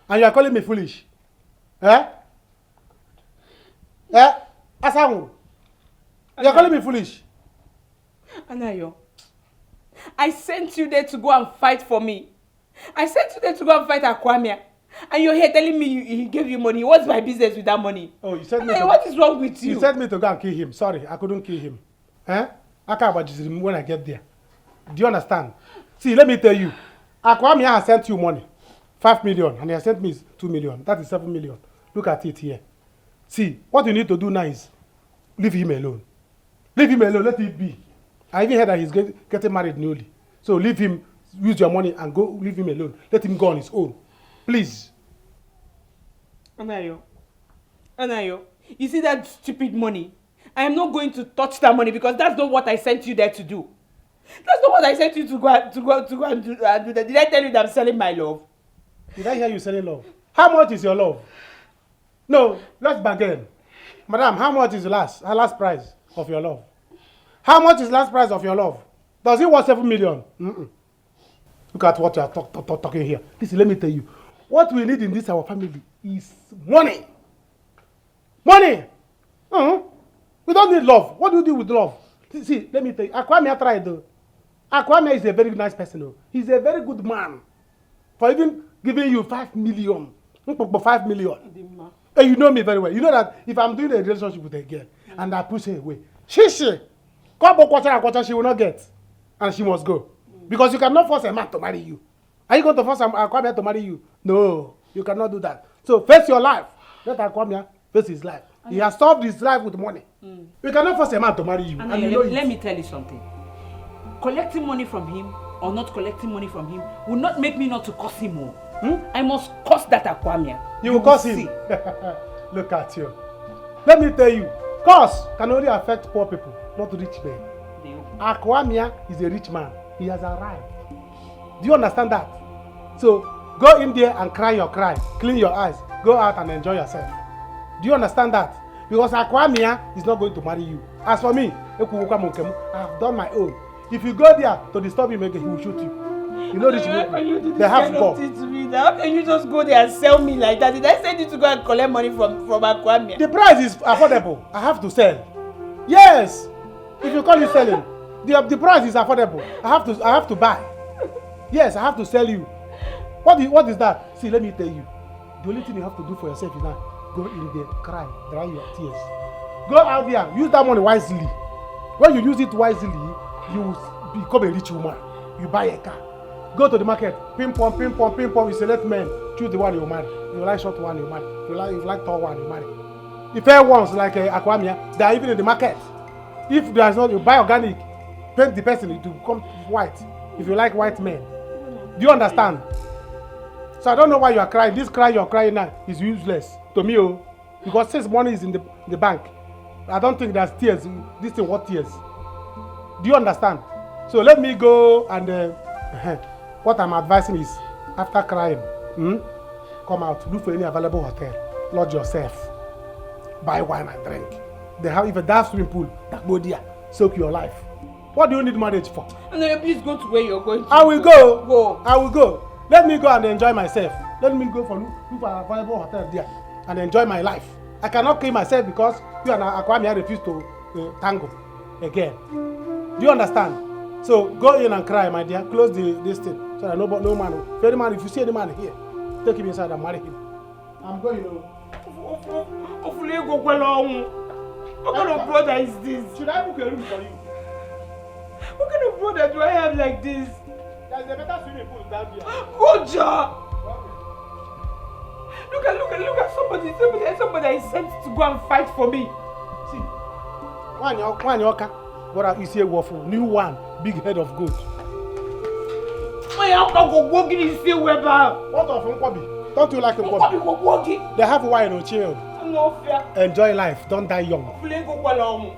And you are calling me foolish? Eh? Eh? Asangu? You're calling me foolish? Anayo, I sent you there to go and fight for me. I sent you there to go and fight Akwamia. And you're here telling me he gave you money. What's my business with that money? Oh, you said me Anayo, what is wrong with you? You sent me to go and kill him. Sorry, I couldn't kill him. Eh? AkaGod when I get there. Do you understand? See, let me tell you. Akwamia has sent you money. 5 million. And he has sent me 2 million. That is 7 million. Look at it here. See, what you need to do now is leave him alone. Leave him alone. Let it be. I even heard that he's getting married newly. So leave him, use your money and go leave him alone. Let him go on his own. Please. Anayo, you see that stupid money? I am not going to touch that money because that's not what I sent you there to do. That's not what I sent you to go and do that. Did I tell you that I'm selling my love? Did I hear you selling love? How much is your love? No, let's bargain. Madam, how much is the last price of your love? How much is last price of your love? Does it worth 7 million? Look at what you are talking here. Listen, let me tell you. What we need in this our family is money. Money! We don't need love. What do you do with love? See, let me tell you. Akwamia tried though. Akwamia is a very nice person though. He's a very good man. For even giving you 5 million. 5 million. And you know me very well. You know that if I'm doing a relationship with a girl and I push her away, Chichi, she will not get. And she must go. Because you cannot force a man to marry you. Are you going to force Akwamia to marry you? No, you cannot do that. So face your life. Let Akwamia face his life. He has solved his life with money. You cannot force a man to marry you. And you know let me tell you something. Collecting money from him or not collecting money from him will not make me not to curse him more. I must curse that Akwamia. You will curse him. Look at you. Let me tell you, curse can only affect poor people, not rich men. Akwamia is a rich man. He has arrived. Do you understand that? So go in there and cry your cry. Clean your eyes. Go out and enjoy yourself. Do you understand that? Because Akwamia is not going to marry you. As for me, I have done my own. If you go there to disturb him again, he will shoot you. You know this people. They have God. How can you just go there and sell me like that? Did I send you to go and collect money from Akwamia? The price is affordable. I have to sell. Yes. If you call it selling, the price is affordable. I have to buy. Yes, I have to sell you. What is that? See, let me tell you. The only thing you have to do for yourself is now go in there, cry, dry your tears. Go out there, use that money wisely. When you use it wisely, you will become a rich woman. You buy a car. Go to the market, ping pong. You select men, choose the one you marry. If you like short one, you marry. If you like tall one, you marry. The fair ones like Akwamia, they are even in the market. If there is not, you buy organic, paint the person to become white. If you like white men. Do you understand? So I don't know why you are crying. This cry you're crying now is useless to me, because since money is in the bank, I don't think there's tears. This thing what tears. Do you understand? So let me go and what I'm advising is after crying, come out, look for any available hotel, lodge yourself, buy wine and drink. They have if a dark swimming pool, that go there, soak your life. What do you need marriage for? No, please go to where you're going to. I will go. Go. I will go. Let me go and enjoy myself. Let me go look for an available hotel there and enjoy my life. I cannot kill myself because you and Akwamia refuse to tango again. Do you understand? So go in and cry, my dear. Close this thing so that no man. If any man, if you see any man here, take him inside and marry him. I'm going. Hopefully you go well on. What kind of brother is this? Should I book a room for you? What kind of brother do I have like this? There's a better swimming pool down here. Good job! Look at somebody I sent to go and fight for me. See, one yoka, what you see a waffle, new one, big head of goat. My uncle go walking in the Weber. What of Nkwabi? Don't you like Nkwabi? They have wine or chill. Enjoy life. Don't die young.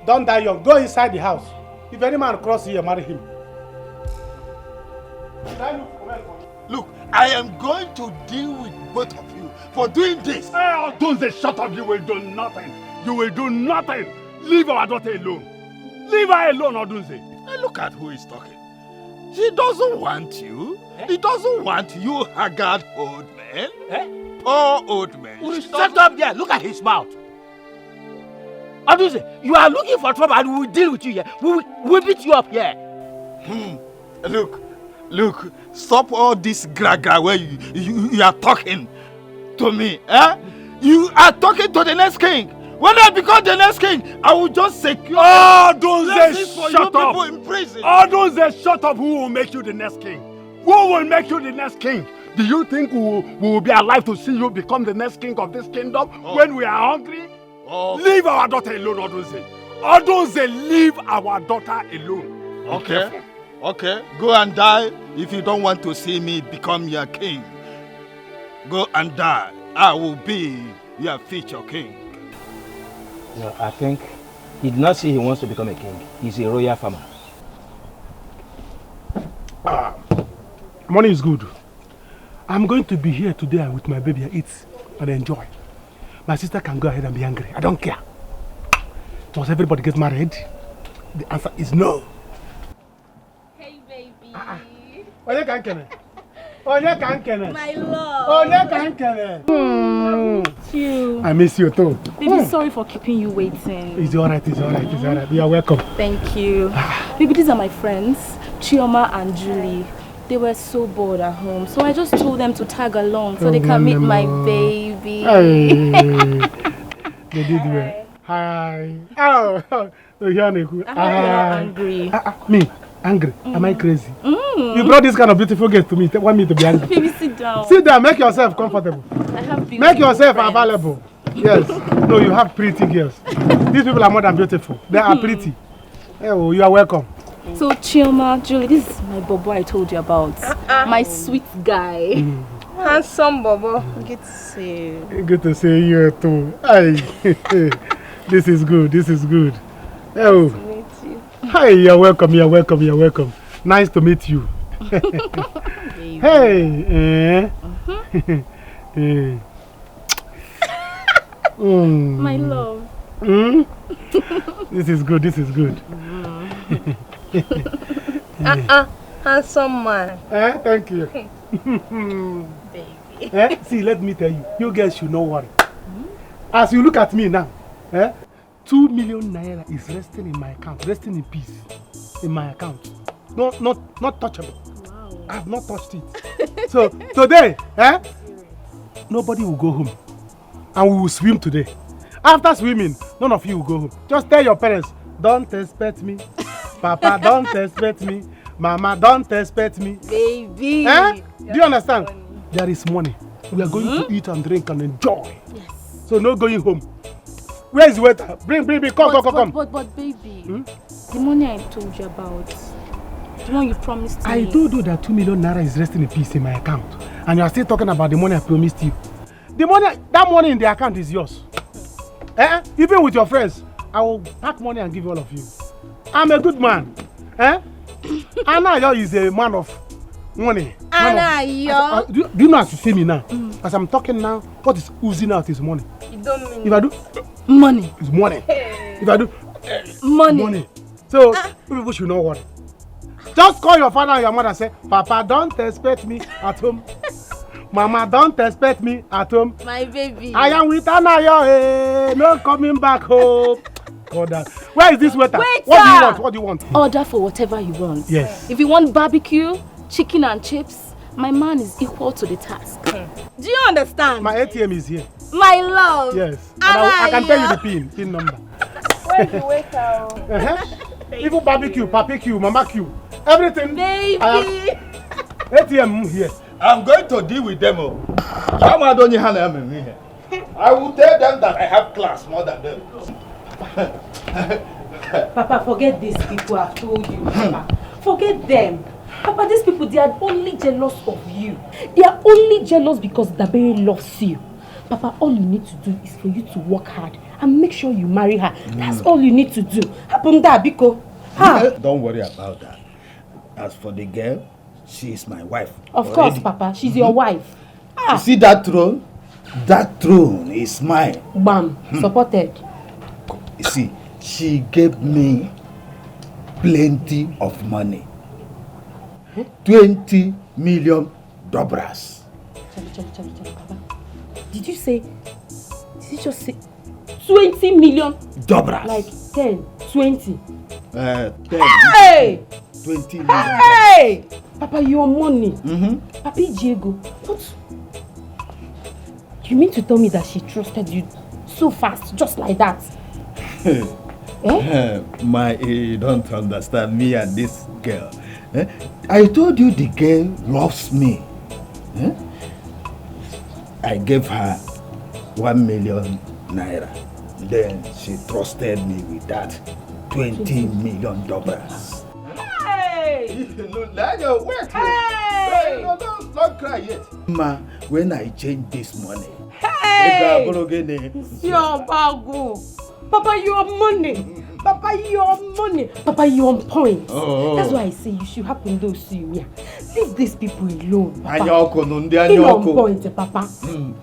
Don't die young. Go inside the house. If any man crosses here, marry him. Look, I am going to deal with both of you for doing this. Don't say shut up. You will do nothing. You will do nothing. Leave our daughter alone. Leave her alone, Odunze. Look at who is talking. She doesn't want you. He doesn't want you, haggard old man. Poor old man. Shut up there. Look at his mouth. Odunze, you are looking for trouble and we will deal with you here. We will beat you up here. Look, stop all this gra-gra where you are talking to me. You are talking to the next king. When I become the next king, I will just secure blessings for you people in prison. Don't say shut up. Who will make you the next king? Who will make you the next king? Do you think we will be alive to see you become the next king of this kingdom when we are hungry? Leave our daughter alone, Odunze. Odunze, leave our daughter alone. Okay. Go and die if you don't want to see me become your king. Go and die. I will be your future king. No, I think he did not say he wants to become a king. He's a royal farmer. Money is good. I'm going to be here today with my baby and eat and enjoy. My sister can go ahead and be angry. I don't care. Does everybody get married? The answer is no. Hey, baby. My love. You. I miss you too. Baby, sorry for keeping you waiting. It's alright. You are welcome. Thank you. Baby, these are my friends, Chioma and Julie. They were so bored at home, so I just told them to tag along so they can meet my baby. Hey. They did well. Hi. Oh, you're angry. Me? Angry? Am I crazy? You brought this kind of beautiful gift to me. You want me to be angry? Baby, sit down. Sit down. Make yourself comfortable. I have Make yourself available. Yes. No, you have pretty girls. These people are more than beautiful. They are pretty. Oh, you are welcome. So, Chioma, Julie, this is my bobo I told you about. My sweet guy. Handsome bobo. Good to see you. Good to see you too. Hey. This is good. Oh. Nice to meet you. Hi, you're welcome. Nice to meet you. Hey. My love. This is good. Handsome man. Thank you. Baby. See, let me tell you, you guys should not worry. As you look at me now, 2 million naira is resting in my account, resting in peace in my account. Not touchable. Wow. I have not touched it. So today, nobody will go home, and we will swim today. After swimming, none of you will go home. Just tell your parents, don't expect me. Papa, don't expect me. Mama, don't expect me. Baby. Do you understand? There is money. We are going to eat and drink and enjoy. Yes. So no going home. Where is the waiter? Bring. Come. But baby, the money I told you about, the one you promised me. I told you that 2 million naira is resting in peace in my account. And you are still talking about the money I promised you. That money in the account is yours. Even with your friends, I will pack money and give all of you. I'm a good man. Anayo is a man of money. Anayo. Do you know as you see me now? As I'm talking now, what is oozing out is money. You don't mean if I do money, it's money. Hey. If I do money. So people should not worry. Just call your father and your mother and say, Papa, don't expect me at home. Mama, don't expect me at home. My baby. I am with Anayo. No coming back home. God, where is this waiter? What do you want? Order for whatever you want. Yes. If you want barbecue, chicken and chips, my man is equal to the task. Do you understand? My ATM is here. My love. Yes. I can tell you the PIN number. Where's the waiter? Even barbecue, mama Q, everything. Baby. ATM here. I'm going to deal with them. I will tell them that I have class more than them. Papa, forget these people I've told you. Papa. Forget them. Papa, these people, they are only jealous of you. They are only jealous because Dabere loves you. Papa, all you need to do is for you to work hard and make sure you marry her. That's all you need to do. Happen that, Biko. Don't worry about that. As for the girl, she is my wife. Of course, Papa. She's your wife. You see that throne? That throne is mine. Bam. Supported. You see, she gave me plenty of money. 20 million dobras. Charlie, Papa. Did you just say 20 million? Dobras. Like 10, 20. 10. Hey! 20 million. Hey! Papa, your money. Papi Diego, what? You mean to tell me that she trusted you so fast, just like that? You don't understand me and this girl. I told you the girl loves me. I gave her 1 million naira. Then she trusted me with that 20 million dollars. Hey! Wait! Hey! No, don't cry yet. Ma, when I change this money, hey! Your bago. Papa, your money. Papa, your money. Papa, you on point. That's why I say you should happen those to you. Leave these people alone. Papa. You on point, Papa.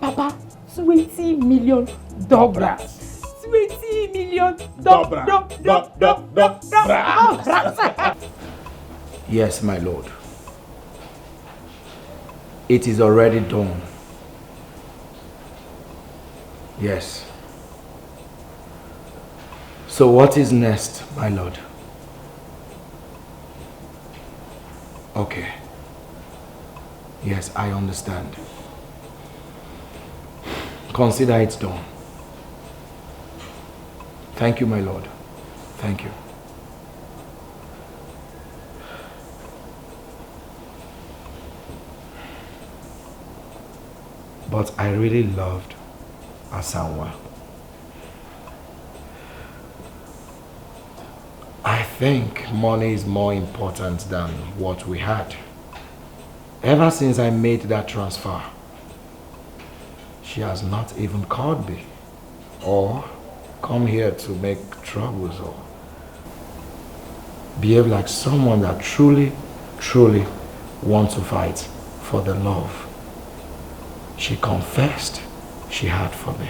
Papa, 20 million dollars. 20 million dollars. Yes, my lord. It is already done. Yes. So what is next, my lord? Okay. Yes, I understand. Consider it done. Thank you, my lord. Thank you. But I really loved Asanwa. I think money is more important than what we had. Ever since I made that transfer, she has not even called me or come here to make troubles or behave like someone that truly wants to fight for the love she confessed she had for me.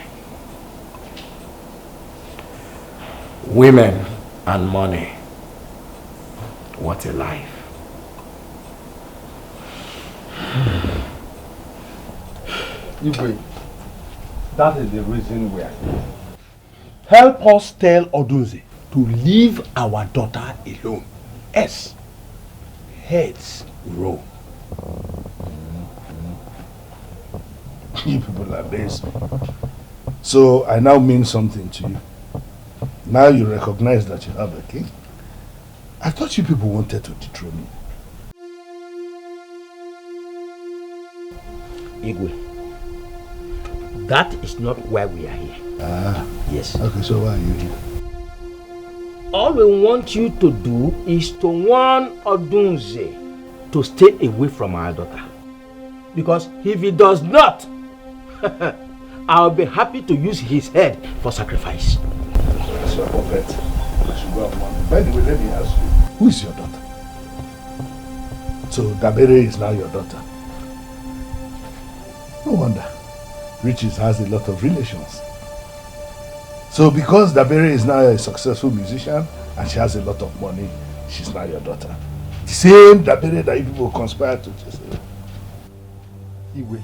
Women and money. What a life. Ibe, that is the reason we are here. Help us tell Odunze to leave our daughter alone. Yes. Heads roll. You people are this. So I now mean something to you. Now you recognize that you have a king. I thought you people wanted to dethrone me. Igwe, that is not why we are here. Ah. Yes. Okay, so why are you here? All we want you to do is to warn Odunze to stay away from our daughter. Because if he does not, I'll be happy to use his head for sacrifice. That's your puppet. I should go and warn. By the way, let me ask you, who is your daughter? So Dabere is now your daughter. No wonder. Riches has a lot of relations. So because Dabere is now a successful musician and she has a lot of money, she's now your daughter. The same Dabere that you people conspire to chase away. Iwe,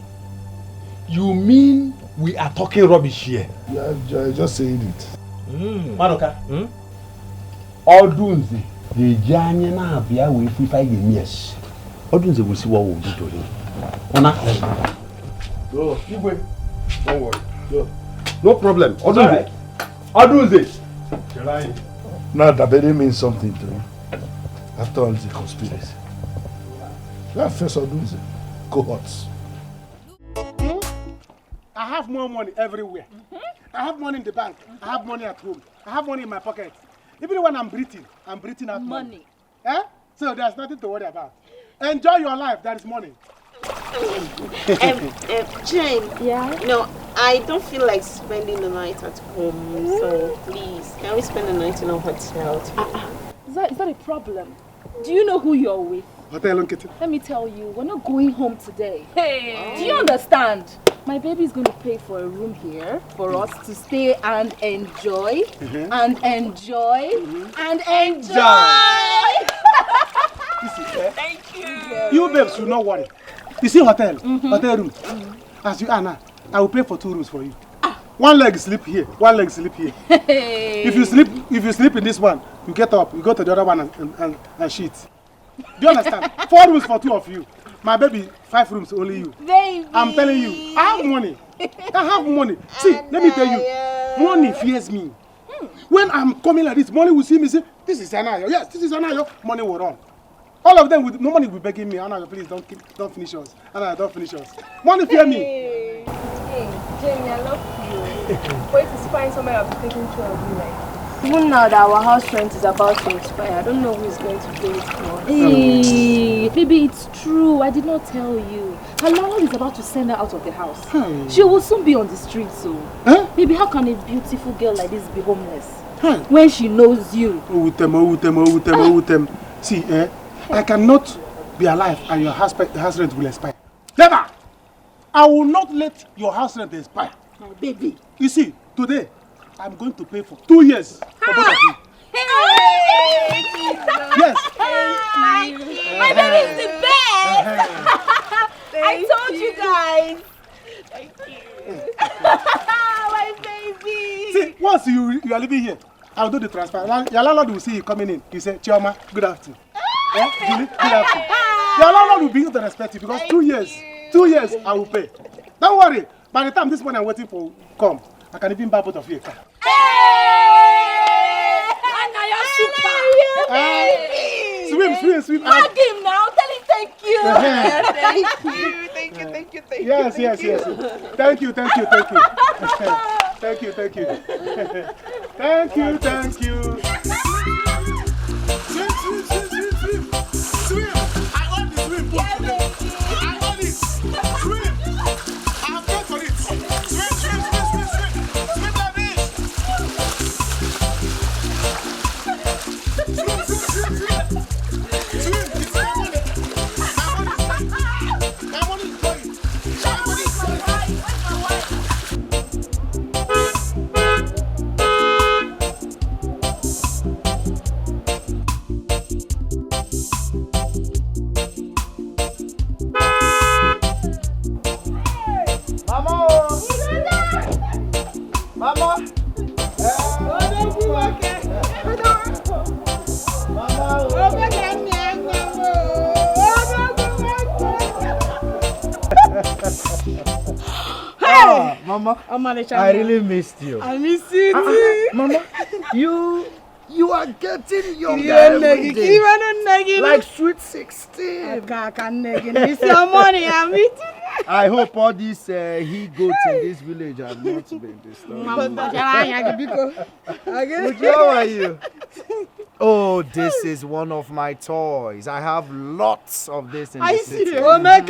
you mean we are talking rubbish here? Yeah, I'm just saying it. Madoka, Odunze, the Janya na via we free 5 years. Odunze will see what we'll do to him. Ona, go, Iwe, don't worry. Go. No problem. Odunze, Odunze. Now Dabere means something to him. After all, it's a conspiracy. That first Odunze, cohorts. I have more money everywhere. I have money in the bank. I have money at home. I have money in my pocket. Even when I'm breathing out money. Eh? So there's nothing to worry about. Enjoy your life. There is money. Jane. Yeah? No, I don't feel like spending the night at home, so please, can we spend the night in a hotel? Is that a problem? Do you know who you're with? Hotel on Kitty. Let me tell you, we're not going home today. Hey! Do you understand? My baby is going to pay for a room here for us to stay and enjoy, and enjoy, and enjoy. Thank you. You babes should not worry. You see hotel room. As you are now, I will pay for 2 rooms for you. One leg sleep here, one leg sleep here. Hey. If you sleep in this one, you get up, you go to the other one and shit. Do you understand? 4 rooms for 2 of you. My baby, 5 rooms only you. Baby. I'm telling you, I have money. I have money. See, let me tell you, money fears me. When I'm coming like this, money will see me say, this is Anayo. Yes, this is Anayo. Money will run. All of them, no money will be begging me. Anayo, please don't finish us. Anayo, don't finish us. Money fear me. Hey, Jamie, I love you. Wait to find somewhere I'll be taking care of you like. Even now that our house rent is about to expire, I don't know who is going to pay it for. Hey, baby, it's true. I did not tell you. Her landlord is about to send her out of the house. She will soon be on the street, so. Baby, how can a beautiful girl like this be homeless? When she knows you. See, I cannot be alive and your house rent will expire. Never! I will not let your house rent expire. My baby. You see, today, I'm going to pay for 2 years for both of you. Hey! Yes. Thank you. My baby is the best. I told you guys. Thank you. My baby. See, once you are living here, I'll do the transfer. Your landlord will see you coming in. He said, Chioma, good afternoon. Julie, good afternoon. Your landlord will begin to respect you because 2 years, 2 years I will pay. Don't worry. By the time this one I'm waiting for come, I can even buy both of you a car. Swim. Hug him now. Tell him thank you. Thank you. Yes. Thank you. Thank you. Thank you. Swim. I want the swim pool today. I want it. Swim. I've paid for it. Swim. Swim like this. Swim. It's my money. My money is going. Mama, I really missed you. I miss you too. Mama, you are getting younger every day. Like sweet 16. It's your money, I'm eating. I hope all these he-goats in this village have not been disturbed. How are you? Oh, this is one of my toys. I have lots of this in the city. My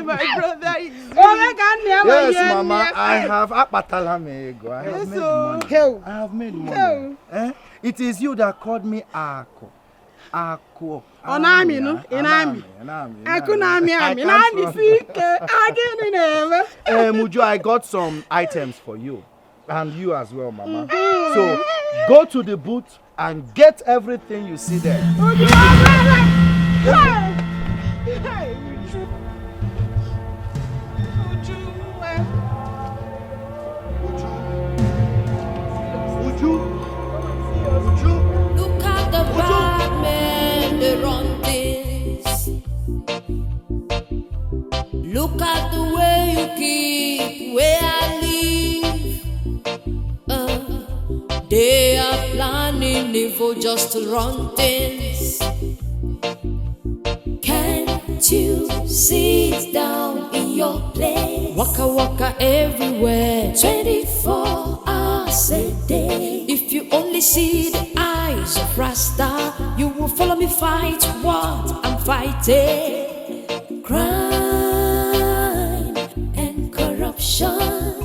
brother is Yes, Mama, I have Apatalamego. I have made money. It is you that called me Ako. Onami, no? Inami. Akunami, Mujo, I got some items for you. And you as well, Mama. So, go to the booth and get everything you see there. Look at the bad men, they run this. Look at the way you keep where I live. They are planning evil just to run things. Can't you sit down in your place? Waka everywhere, 24 hours a day. If you only see the eyes of Rasta, you will follow me fight what I'm fighting. Crime and corruption.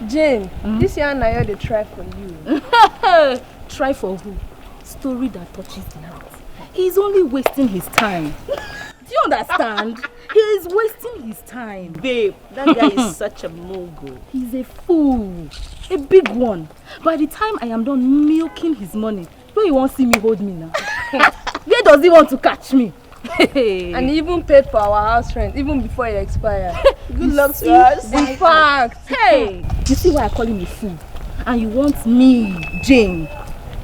Jane, this year Naya they try for you. Try for who? Story that touches the heart. He's only wasting his time. Do you understand? He is wasting his time. Babe, that guy is such a mogul. He's a fool. A big one. By the time I am done milking his money, where you won't see me hold me now? Where does he want to catch me? And he even paid for our house rent, even before it expired. Good luck to us. In fact. Hey, you see why I call him a fool? And you want me, Jane,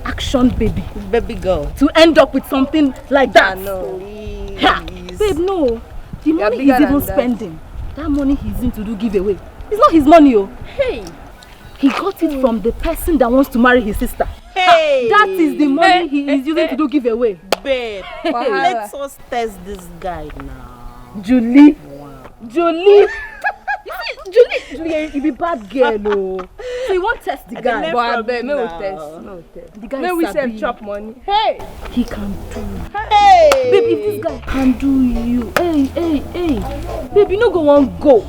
action baby girl, to end up with something like that? No. Babe, no. The money he's even spending, that money he's in to do giveaway. It's not his money, oh. Hey. He got it from the person that wants to marry his sister. Hey. That is the money he is using to do giveaway. Babe, let's us test this guy now. Julie. Wow. Julie. Julie, you be bad girl, no. So you won't test the guy. But I bet no test. The guy may we save chop money. Hey. He can do. Hey. Babe, if this guy can do you, hey. Babe, you no go on go.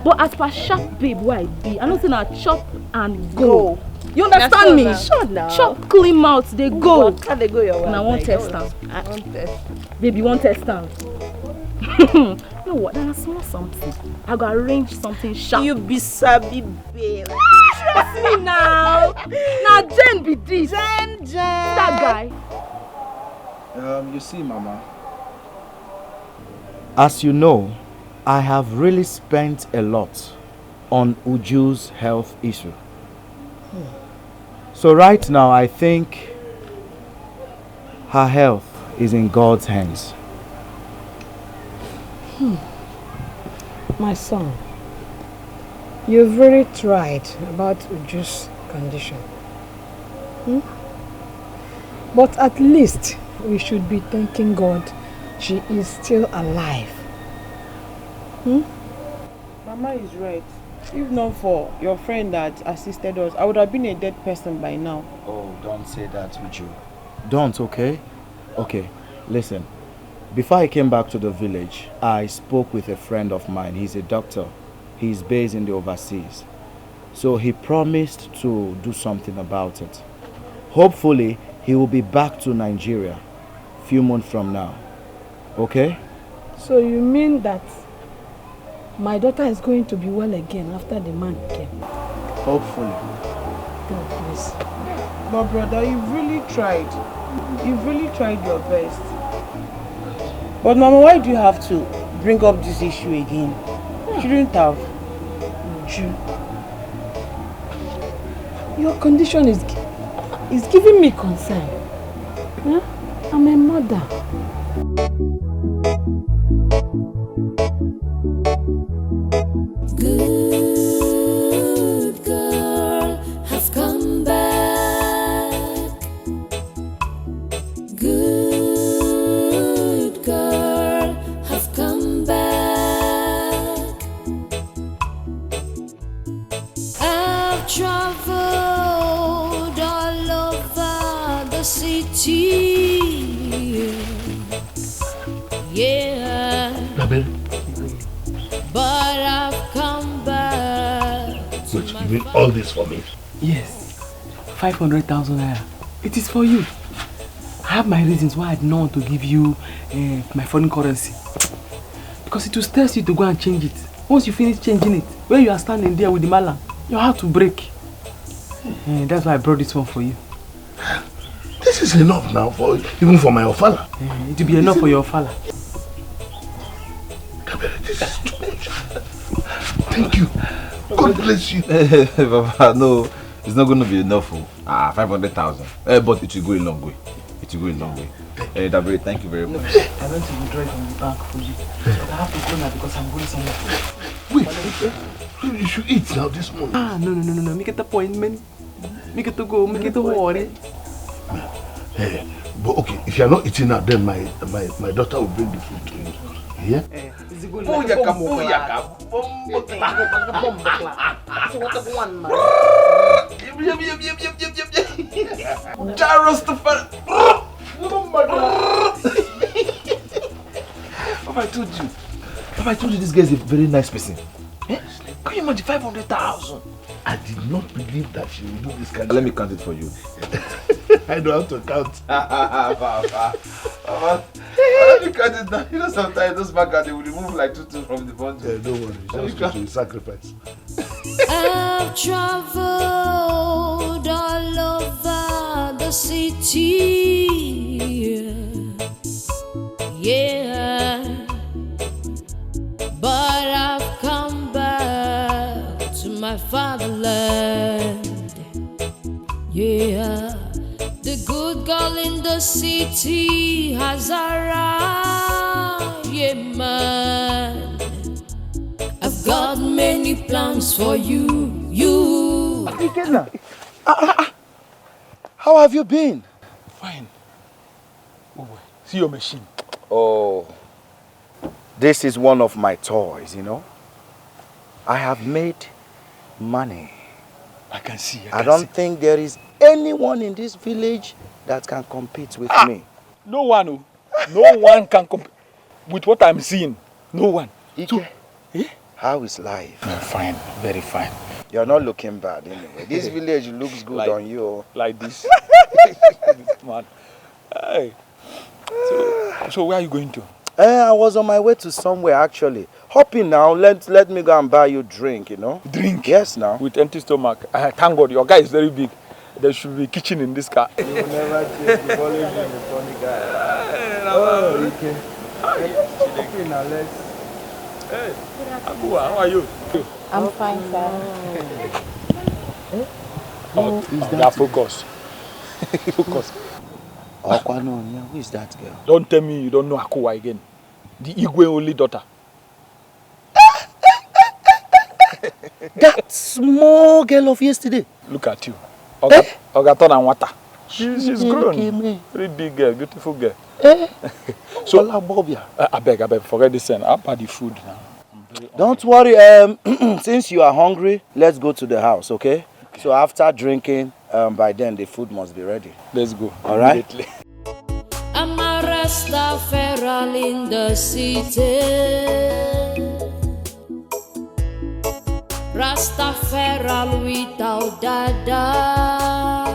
But as per sharp babe, why be? I know say na chop and go. You understand me? Sure now. Chop clean mouth, they go. Can they go your way? And I won't test them. I won't test. Babe, you won't test them. You know what? Then I smell something. I go arrange something sharp. You be sabi, babe. Trust me now. Now Jane be this. Jane. That guy. You see, Mama. As you know, I have really spent a lot on Uju's health issue. So right now, I think her health is in God's hands. My son, you've really tried about Uju's condition. But at least we should be thanking God she is still alive. Mama is right. If not for your friend that assisted us, I would have been a dead person by now. Oh, don't say that, Uju. Don't, okay? Okay, listen. Before I came back to the village, I spoke with a friend of mine. He's a doctor. He's based in the overseas. So he promised to do something about it. Hopefully, he will be back to Nigeria a few months from now. Okay? So you mean that my daughter is going to be well again after the man came? Hopefully. God bless. But brother, you've really tried. You've really tried your best. But Mama, why do you have to bring up this issue again? You shouldn't have. Uju, your condition is giving me concern. Huh? I'm a mother. Good girl, have come back. Good girl, have come back. I've traveled all over the city. Yeah. But I've come back. Wait, you mean all this for me? Yes. 500,000 naira. It is for you. I have my reasons why I did not want to give you my foreign currency. Because it will stress you to go and change it. Once you finish changing it, when you are standing there with the malam, your heart will break. That's why I brought this one for you. This is enough now, even for my ofala. It will be enough for your ofala. This is too much. Thank you. God bless you. Papa, no, it's not going to be enough. 500,000. But it will go a long way. It will go a long way. Dabere, thank you very much. I went to withdraw it from the bank for you. So I have to go now because I'm going somewhere. Wait, you should eat now this morning. No. Make it appointment. Make it to go. Make it to worry. But okay, if you're not eating now, then my daughter will bring the food to you. Yeah? Papa, I told you this guy is a very nice person. Can you imagine 500,000. I did not believe that she would do this kind of... Let me count it for you. I know how to count. Let me count it now. You know sometimes those bankers, they will remove like 2 from the bundle. Yeah, don't worry. Just to sacrifice. I've traveled all over the city. Yeah. But I've come back to my fatherland. Yeah. The good girl in the city has Zara. Yeah, man. I've got many plans for you. How have you been? Fine. Oh, boy. See your machine. Oh, this is one of my toys, you know. I have made money. I can see. I don't think there is anyone in this village that can compete with me. No one. No one can compete with what I'm seeing. No one. Ike, how is life? Fine, very fine. You're not looking bad anyway. This village looks good on you. Like this. Man. Hey. So where are you going to? I was on my way to somewhere actually. Hop in now. Let me go and buy you drink, you know. Drink? Yes, now. With empty stomach. Thank God, your guy is very big. There should be kitchen in this car. You will never change. You always be a funny guy. Oh, okay. Okay, now let's... Hey, Akua, how are you? I'm fine, sir. Oh, that focus. Focus. Who is that girl? Don't tell me you don't know Akua again. The Igwe only daughter. That small girl of yesterday. Look at you. Ogaton and water. She's grown. Very big girl, beautiful girl. So, I beg, forget this and I'll buy the food now. Don't worry, since you are hungry, let's go to the house, okay? So after drinking, by then the food must be ready. Let's go. All right? I'm a Rastafari in the city. Rastafari without dada.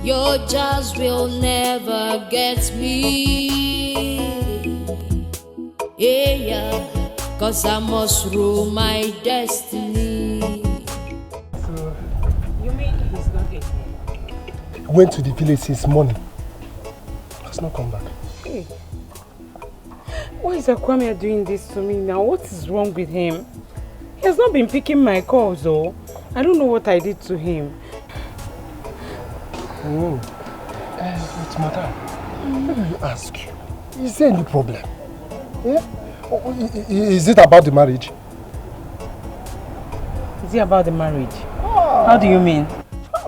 Your jazz will never get me. Yeah, cause I must rule my destiny. So, you mean he's not here? he went to the village since morning. Has not come back. Hey. Why is Akwamia doing this to me now? What is wrong with him? He has not been picking my calls though. I don't know what I did to him. But madam, let me ask you, is there any problem? Yeah? Is it about the marriage? Is it about the marriage? How do you mean?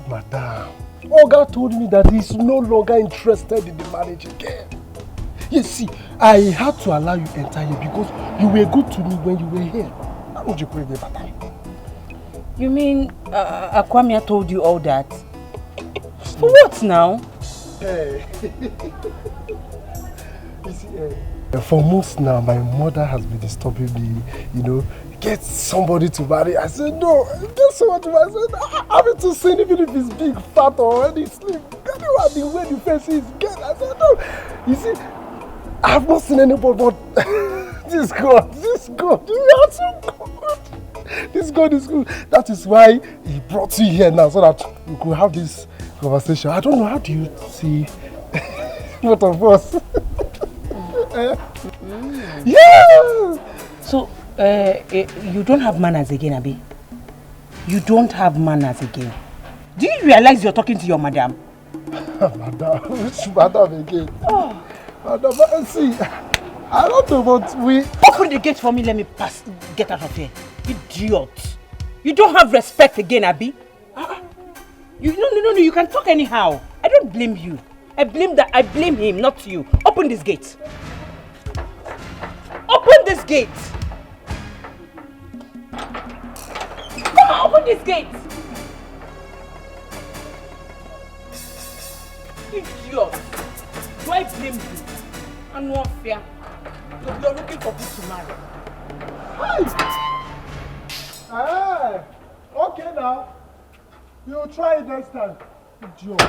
Madam, Oga told me that he's no longer interested in the marriage again. You see, I had to allow you enter here because you were good to me when you were here. How would you pray me that time? You mean Akwamia told you all that? For what now? Hey. You see, for months now, my mother has been disturbing me, you know, get somebody to marry. I said, no, get someone to marry. I said, I haven't to see even if he's big, fat, or any slim. Anyone the way the face is, get. I said, no. You see, I have not seen anybody but this God, you are so good. This God is good. That is why he brought you here now, so that we could have this conversation. I don't know, how do you see both of us? Yeah! So, you don't have manners again, Abi? You don't have manners again. Do you realize you're talking to your madam? Madam? Which madam again? Oh. Madam, see, I don't know, but we... Open the gate for me, let me pass, get out of here. Idiot. You don't have respect again, Abi. No, you can talk anyhow. I don't blame you. I blame him, not you. Open this gate. Open this gate. Come on, open this gate. Idiot. Do I blame you? And no fear. You're looking for people to marry. Hey, okay now. You try it next time. Idiot.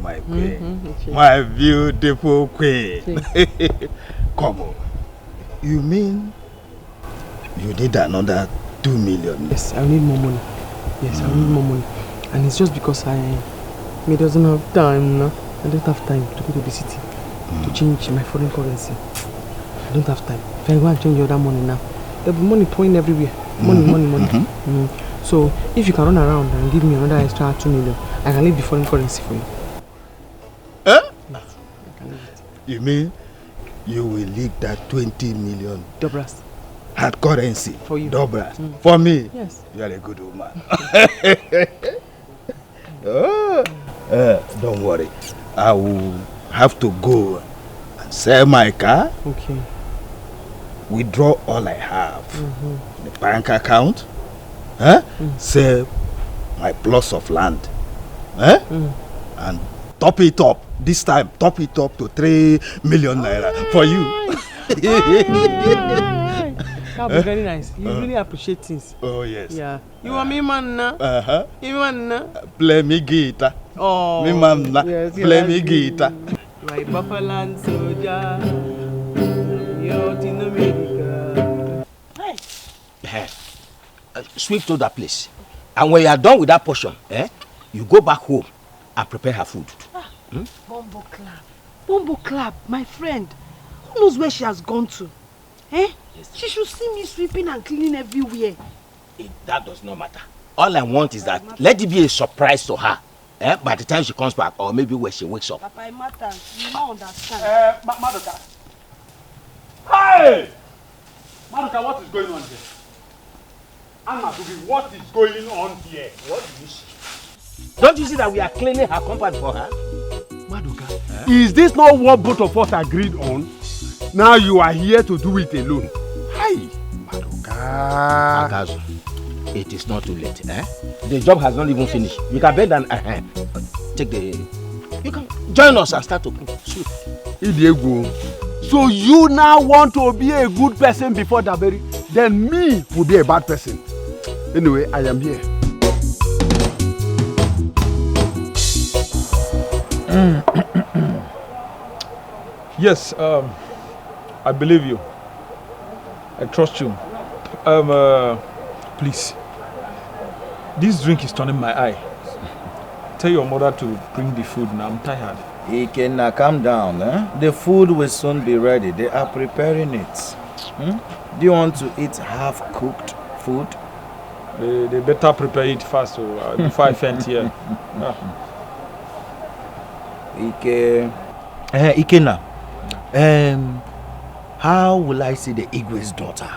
My queen, my beautiful queen. Come on. You mean you need another 2 million? Yes, I need more money. Yes, I need more money. And it's just because me doesn't have time now. I don't have time to go to the city to change my foreign currency. I don't have time. If I go and change the other money now, there'll be money pouring everywhere. Money. So if you can run around and give me another extra 2 million, I can leave the foreign currency for you. Yes, I can leave it. You mean you will leave that 20 million Dobras hard currency for you? Dobras for me? Yes. You are a good woman. Don't worry. I will have to go and sell my car. Okay. Withdraw all I have in the bank account. Sell my plots of land. And top it up. This time, top it up to 3 million naira for you. That'll be very nice. You really appreciate things. Oh, yes. Yeah. You want me, man? You want play me guitar. Oh. Me man, yes, play me guitar. My Buffalo soldier. You're in America. Hey. Sweep to that place. And when you are done with that portion, you go back home and prepare her food. Bombo clap, my friend. Who knows where she has gone to? Yes. She should see me sweeping and cleaning everywhere. That does not matter. All I want is that let it be a surprise to her. By the time she comes back, or maybe when she wakes up. Papa, it matters. You don't understand. Madoka. Hey! Madoka, what is going on here? Anna, what is going on here? What do you see? Don't you see that we are cleaning her compound for her? Madoka, is this not what both of us agreed on? Now you are here to do it alone. Hi, Madoka. Akazu, it is not too late. The job has not even finished. You can bend and take the. You can join us and start to cook soup. So you now want to be a good person before Daberi? Then me will be a bad person. Anyway, I am here. Yes, I believe you. I trust you. Please. This drink is turning my eye. Tell your mother to bring the food now. I'm tired. Ikenna, calm down. The food will soon be ready. They are preparing it. Do you want to eat half-cooked food? They better prepare it fast before I faint here. Ikenna, how will I see the Igwe's daughter?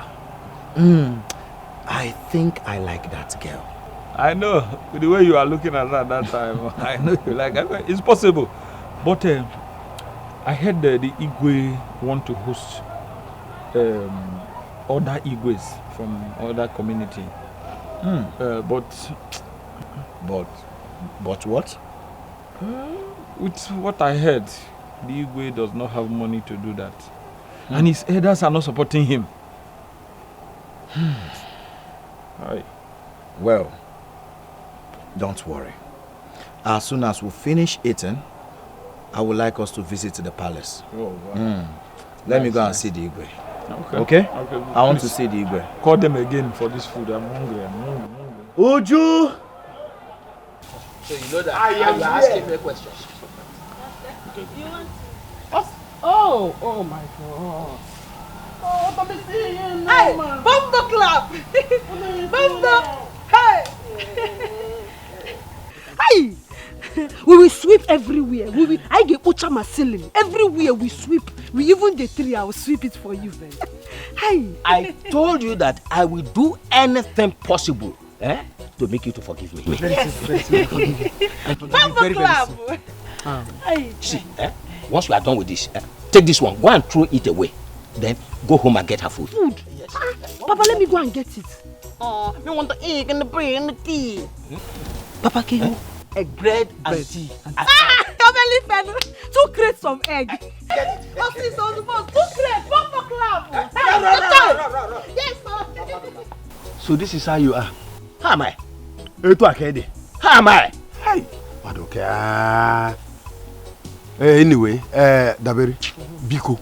I think I like that girl. I know. The way you are looking at her at that time, I know you like her. It's possible. But I heard the Igwe want to host other Igwes from other community. But what? With what I heard, the Igwe does not have money to do that. And his elders are not supporting him. Aye. Well, don't worry. As soon as we finish eating, I would like us to visit the palace. Oh, wow. Let me go and see the Igwe. Okay? I want to see the Igwe. Call them again for this food. I'm hungry. Uju! So you know that you are asking me questions. You want? Oh my God. Oh, let me see you now. Hey, Bombo clap. Bombo. Hey. Hey. We will sweep everywhere. I get Ucha my ceiling. Everywhere we sweep. We even the tree, I will sweep it for you, man. Hey. I told you that I will do anything possible to make you to forgive me. Yes. Bombo clap. See, once we are done with this, take this one, go and throw it away. Then go home and get her food. Food? Papa, let me go and get it. Me want the egg and the bread and the tea. Papa, can you egg bread and tea? Come 2 crates of egg. What's this on the board? 2 crates, 1 for club. Yes, ma'am. So this is how you are. How am I? How am I? Hey, okay. Anyway, Daberi, Biko,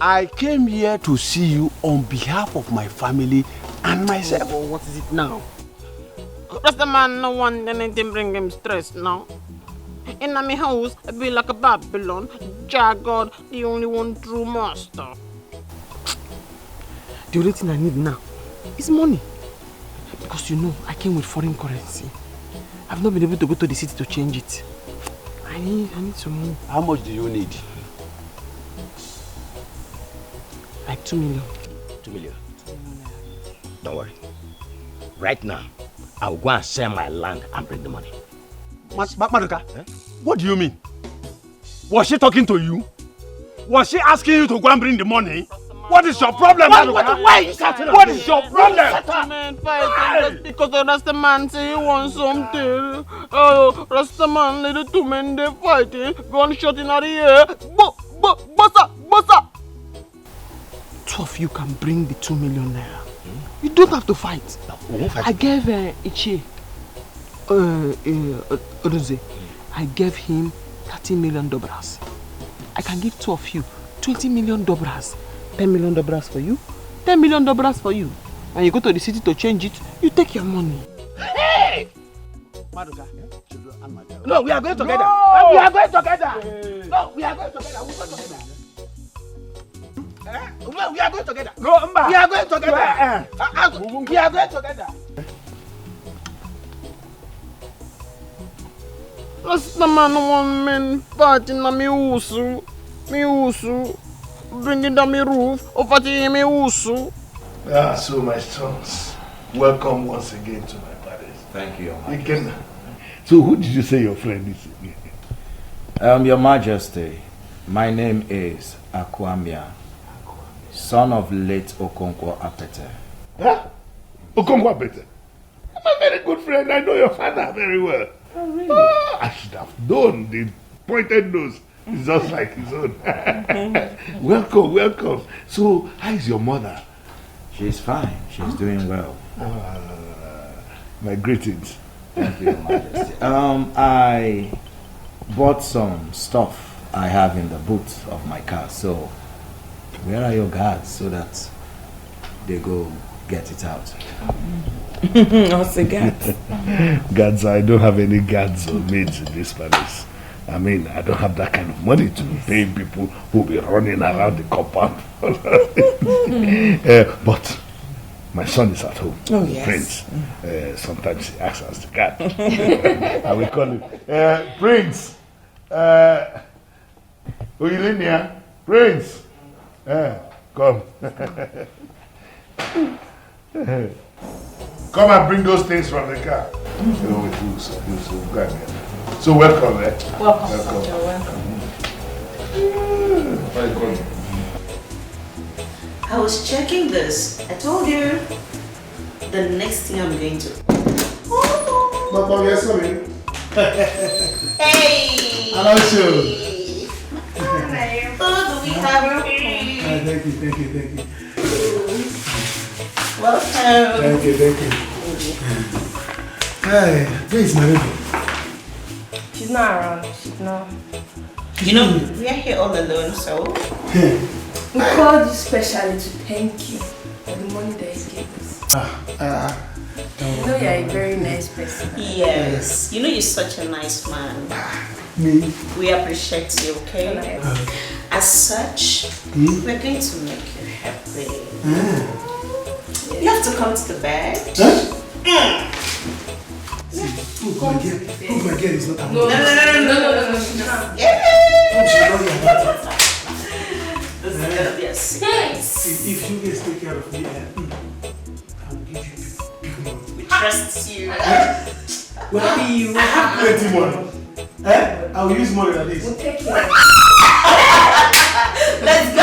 I came here to see you on behalf of my family and myself. Oh, what is it now? Does the man no want anything bring him stress now? In my house, I be like a Babylon. AkaGod, the only one true master. The only thing I need now is money. Because you know, I came with foreign currency. I've not been able to go to the city to change it. I need some money. How much do you need? Like 2 million. 2 million. Don't worry. Right now, I'll go and sell my land and bring the money. Maduka, what do you mean? Was she talking to you? Was she asking you to go and bring the money? What is your problem, Maduka? Why are you shouting? What is your problem? Man fighting just because the Rasta man say he wants something. Oh, Rasta man, let the 2 men they fighting, gunshot in the air. Bossa! 2 of you can bring the 2 million naira. You don't have to fight. I gave Ichi Odoze. I gave him $30 million. I can give 2 of you $20 million. $10 million for you, $10 million for you. And you go to the city to change it, you take your money. Hey! Maduka, no, we are going together. No! We are going together. No, we are going together. We go together. We are going together. No, Mba. We are going together. We are going together. Rasta man one men fighting na me usu. Bringing down me roof, fighting me usu. So my sons, welcome once again to my palace. Thank you, Your Majesty. So who did you say your friend is? Your Majesty, my name is Akwamia, son of late Okonkwo Apete. Huh? Okonkwo Apete? I'm a very good friend. I know your father very well. Oh, really? Oh, I should have known. The pointed nose is just like his own. Welcome. So, how is your mother? She's fine. She's doing well. My greetings. Thank you, Your Majesty. I bought some stuff I have in the boot of my car. So, where are your guards so that they go get it out? What's the guards? Guards, I don't have any guards or maids in this palace. I mean, I don't have that kind of money to pay people who will be running around the compound. But my son is at home. Oh, yes. Prince. Sometimes he acts as the guard. I will call him. Prince. Oyilinia. Prince. Come. Come and bring those things from the car. So welcome, Welcome. You're welcome. I was checking this. I told you the next thing I'm going to. Hey! Hello, sir. Oh, do we have Thank you. Welcome. Thank you. Hey, where is my baby? She's not around. She's not. You know, we are here all alone, so. We called you specially to thank you for the money that you gave us. You know you're a very nice person. Yes. You know you're such a nice man. Me? We appreciate you, okay? As such, we're going to make you happy. You have to come to the bed. Who's my girl is not a No. Yeah. This is gonna be a secret. See, if you guys take care of me, I will give you big money. We trust you. I have plenty money. I will use money like this. We'll take care. Let's go!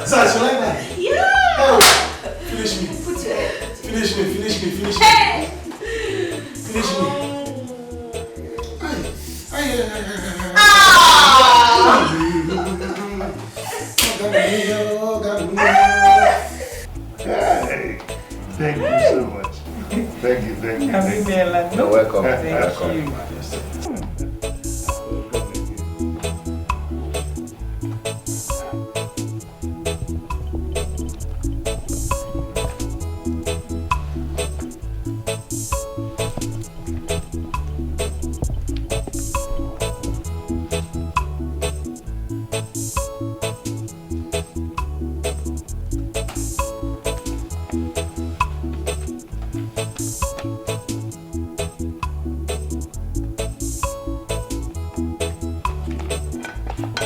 So, shall I buy? Yeah! Finish me. Put your head. Finish me. Hey! Finish Hey, thank you so much. Thank you. You're welcome. Thank you.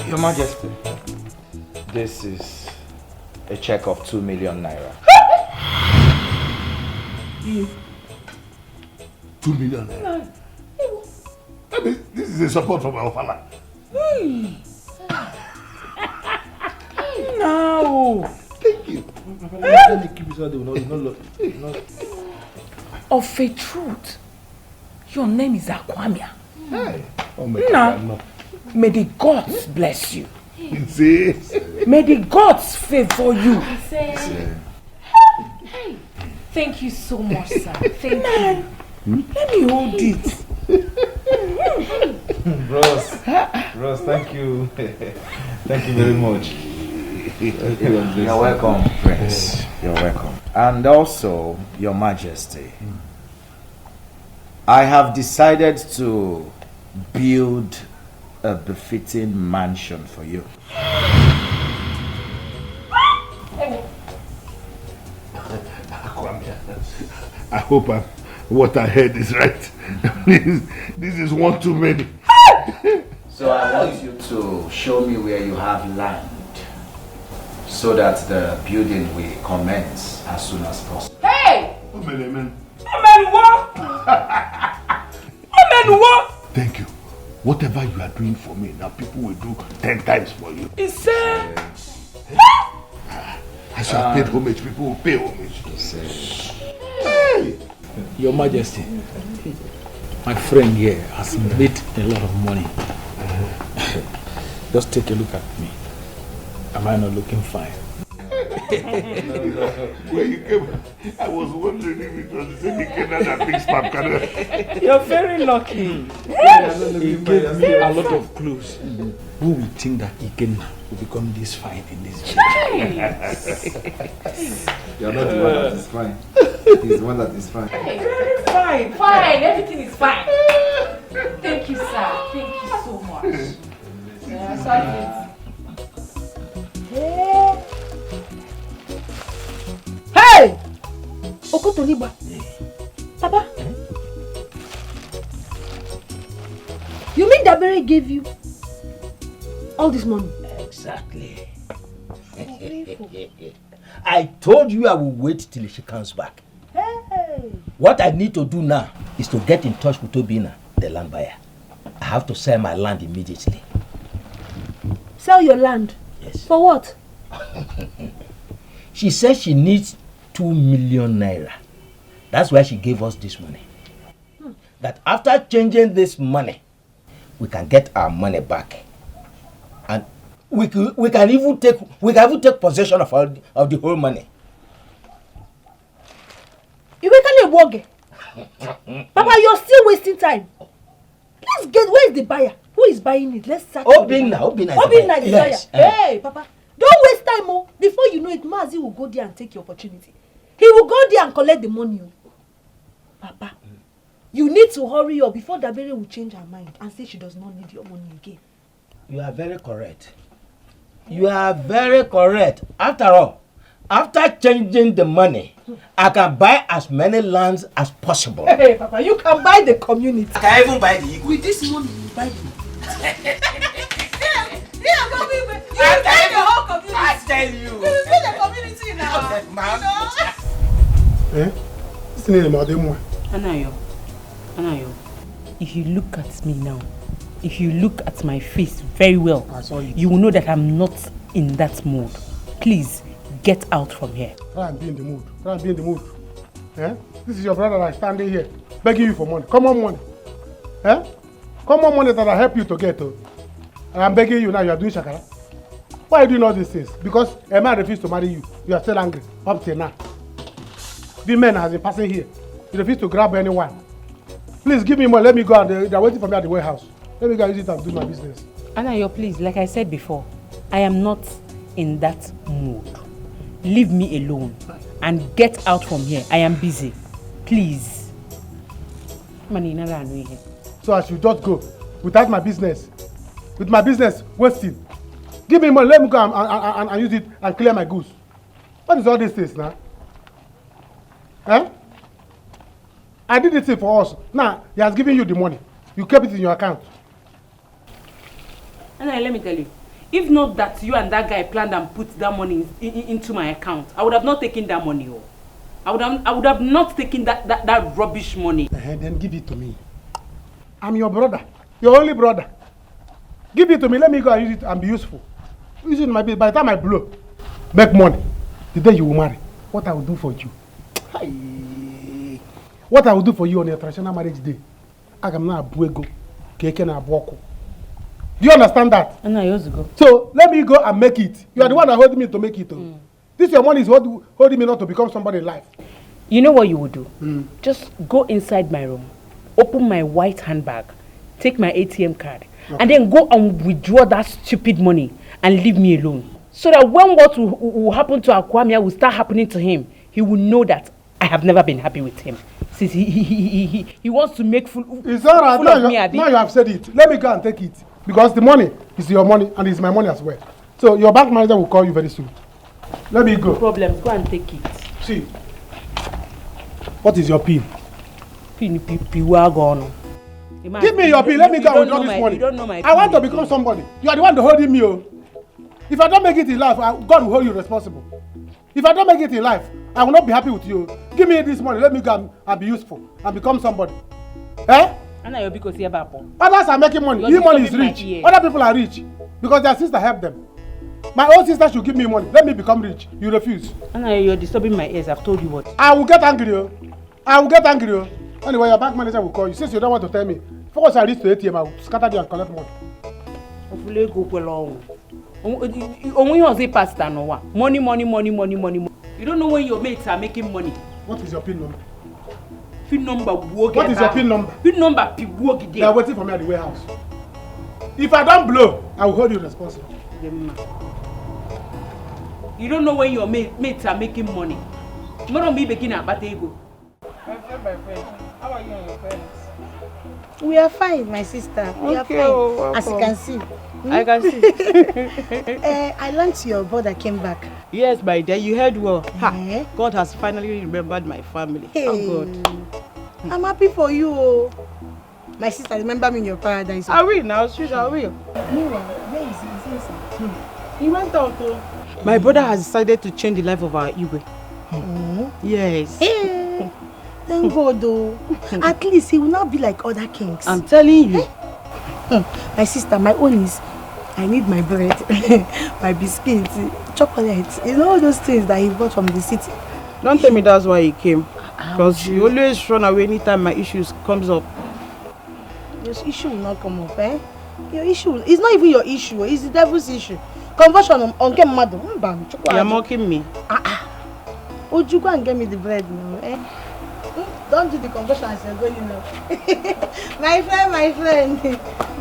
Your Majesty, this is a check of 2 million naira. 2 million naira. I mean, this is a support from our father. No. Thank you. Of a truth, your name is Akwamia. Hey. Oh my Now, God, no. may the gods bless you. See? May the gods favor you. Hey, thank you so much, sir. Thank you. Let me hold it. Ross, thank you. Thank you very much. You're welcome, Prince. You're welcome. And also, Your Majesty, I have decided to build a befitting mansion for you. I hope what I heard is right. This is one too many. So I want you to show me where you have land so that the building will commence as soon as possible. Hey! Amen. Thank you. Whatever you are doing for me, now people will do 10 times for you. It's As you have paid homage, people will pay homage. Hey. Your Majesty, my friend here has made a lot of money. Just take a look at me. Am I not looking fine? When you came, I was wondering if it was the same Ikenna that picks Papkana. You're very lucky. He gave me a lot of clues. Who would think that Ikenna will become this fine in this village? You're not the one that is fine. He's the one that is fine. Fine. Everything is fine. Thank you, sir. Thank you so much. Hey! Okotoliba. Papa. You mean Dabere gave you all this money? Exactly. I told you I will wait till she comes back. Hey! What I need to do now is to get in touch with Obina, the land buyer. I have to sell my land immediately. Sell your land? Yes. For what? She says she needs 2 million naira. That's why she gave us this money. That after changing this money, we can get our money back. And we can even take possession of the whole money. Papa, you're still wasting time. Let's get, where is the buyer? Who is buying it? Let's search. Obina is the buyer. Yes. Hey, Papa, don't waste time. Oh. Before you know it, Mazi will go there and take your opportunity. He will go there and collect the money. Papa, you need to hurry up before Dabere will change her mind and say she does not need your money again. You are very correct. You are very correct. After all, after changing the money, I can buy as many lands as possible. Hey, Papa, you can buy the community. I can even buy the eagle. With this money, you buy the I tell you. You will see the community now. Anayo, if you look at me now, if you look at my face very well, you will know that I'm not in that mood. Please, get out from here. Try and be in the mood. Eh? This is your brother like standing here, begging you for money. Come on, money. Eh? Common money that I help you to get. And I'm begging you now, you are doing shakara. Why are you doing all these things? Because a man refused to marry you. You are still angry. Up till now. The men has been passing here. You refuse to grab anyone. Please give me money. Let me go. And they're waiting for me at the warehouse. Let me go use it and do my business. Anayo, please, like I said before, I am not in that mood. Leave me alone and get out from here. I am busy. Please. So I should just go without my business. With my business wasting. Give me money. Let me go and use it and clear my goods. What is all these things now? Huh? I did it for us. Now, he has given you the money. You kept it in your account. And let me tell you, if not that you and that guy planned and put that money into my account, I would have not taken that money. I would have not taken that rubbish money. Then give it to me. I'm your brother. Your only brother. Give it to me. Let me go and use it and be useful. Use it in my business. By the time I blow, make money. The day you will marry, what I will do for you. What I will do for you on your traditional marriage day. I am not a buego. Keke na aboko. Do you understand that? Go. So let me go and make it. You are the one that holding me to make it. This your money is holding me not to become somebody in life. You know what you would do? Just go inside my room, open my white handbag, take my ATM card, and then go and withdraw that stupid money and leave me alone. So that when what will happen to Akwamia will start happening to him, he will know that I have never been happy with him. Since he wants to make fool of me. Now you have said it. Let me go and take it. Because the money is your money and it's my money as well. So your bank manager will call you very soon. Let me go. No problem. Go and take it. See. What is your PIN? PIN. Give me your PIN. Let me go and withdraw this money. You don't know my PIN. I want to become somebody. You are the one holding me. If I don't make it in life, God will hold you responsible. If I don't make it in life, I will not be happy with you. Give me this money. Let me go and be useful and become somebody. Eh? Others are making money. Your money is rich. Other people are rich because their sister helped them. My own sister should give me money. Let me become rich. You refuse. You're disturbing my ears. I've told you what. I will get angry. I will get angry. Anyway, your bank manager will call you. Since you don't want to tell me, once I reach the ATM, I will scatter you and collect money. Money. You don't know when your mates are making money. What is your PIN number? PIN number. What is your PIN number? PIN number. They are waiting for me at the warehouse. If I don't blow, I will hold you responsible. You don't know when your mates are making money. Tomorrow me begin at Batego. My friend. How are you and your friends? We are fine, my sister. We are fine. As you can see. I can see. I learned your brother came back. Yes, my dear, you heard well. God has finally remembered my family. Hey. Oh God. I'm happy for you. My sister, remember me in your paradise. I will now, sure I will. Meanwhile, where is he? He went out too. My brother has decided to change the life of our Ibe. Yes. Hey. Thank God though. At least he will not be like other kings. I'm telling you. My sister, my own is I need my bread, my biscuits, chocolates, you know all those things that he bought from the city. Don't tell me that's why he came. Because you always run away anytime my issues comes up. Your issue will not come up, eh? Your issue, it's not even your issue, it's the devil's issue. Conversion on get mad. You're mocking me. Would you go and get me the bread now, eh? Don't do the conversion as you're going, you know. my friend,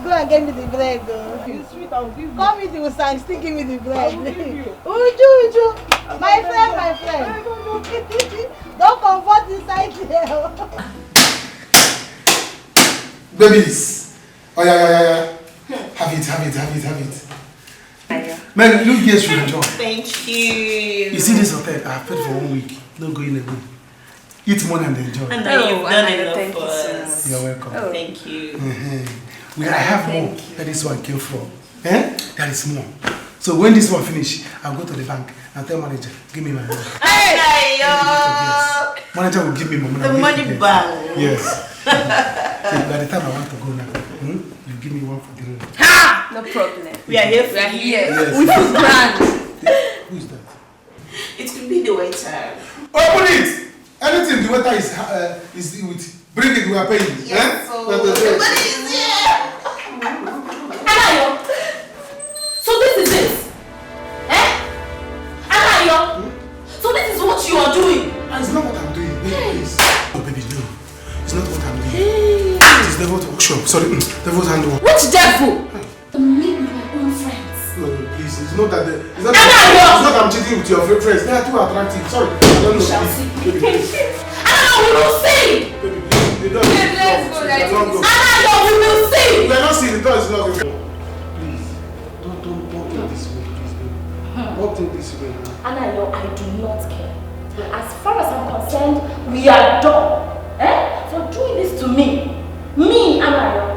go and get me the bread, though. It's sweet, I'll give you. Come with the sang, still give me the bread. I will give you. Uju, my friend. Don't comfort inside here. Babies. Oh yeah. Have it. Man, look here, you enjoy. Thank you. You see this hotel? I have paid for 1 week. Don't go in again. Eat more and enjoy. And you've done enough for us. You're welcome. Oh, thank you. I have more where this one came from. There is more. So when this one finish, I'll go to the bank and tell manager, give me my money. Manager will give me my money. The money bank. Yes. So by the time I want to go now, you give me one for the road. Ha! No problem. We are here for you. Yes. We feel grand. Who is that? It could be the waiter. Open it! Anything the waiter is with, bring it, we are paying. Yes, so the money is here. Devil's workshop. Sorry, devil's handwork. Which devil? Me with my own friends. No, please. It's not that. It's not that I'm cheating with your friends. They are too attractive. Sorry. I don't know. Baby, please. We will see. Baby, please. They don't. Let's go. We will see. We are not seeing the door is locked. Please, don't take this way, please, baby. Don't take this way now. Anayo, I do not care. As far as I'm concerned, we are done. For doing this to me. Me, Anayo.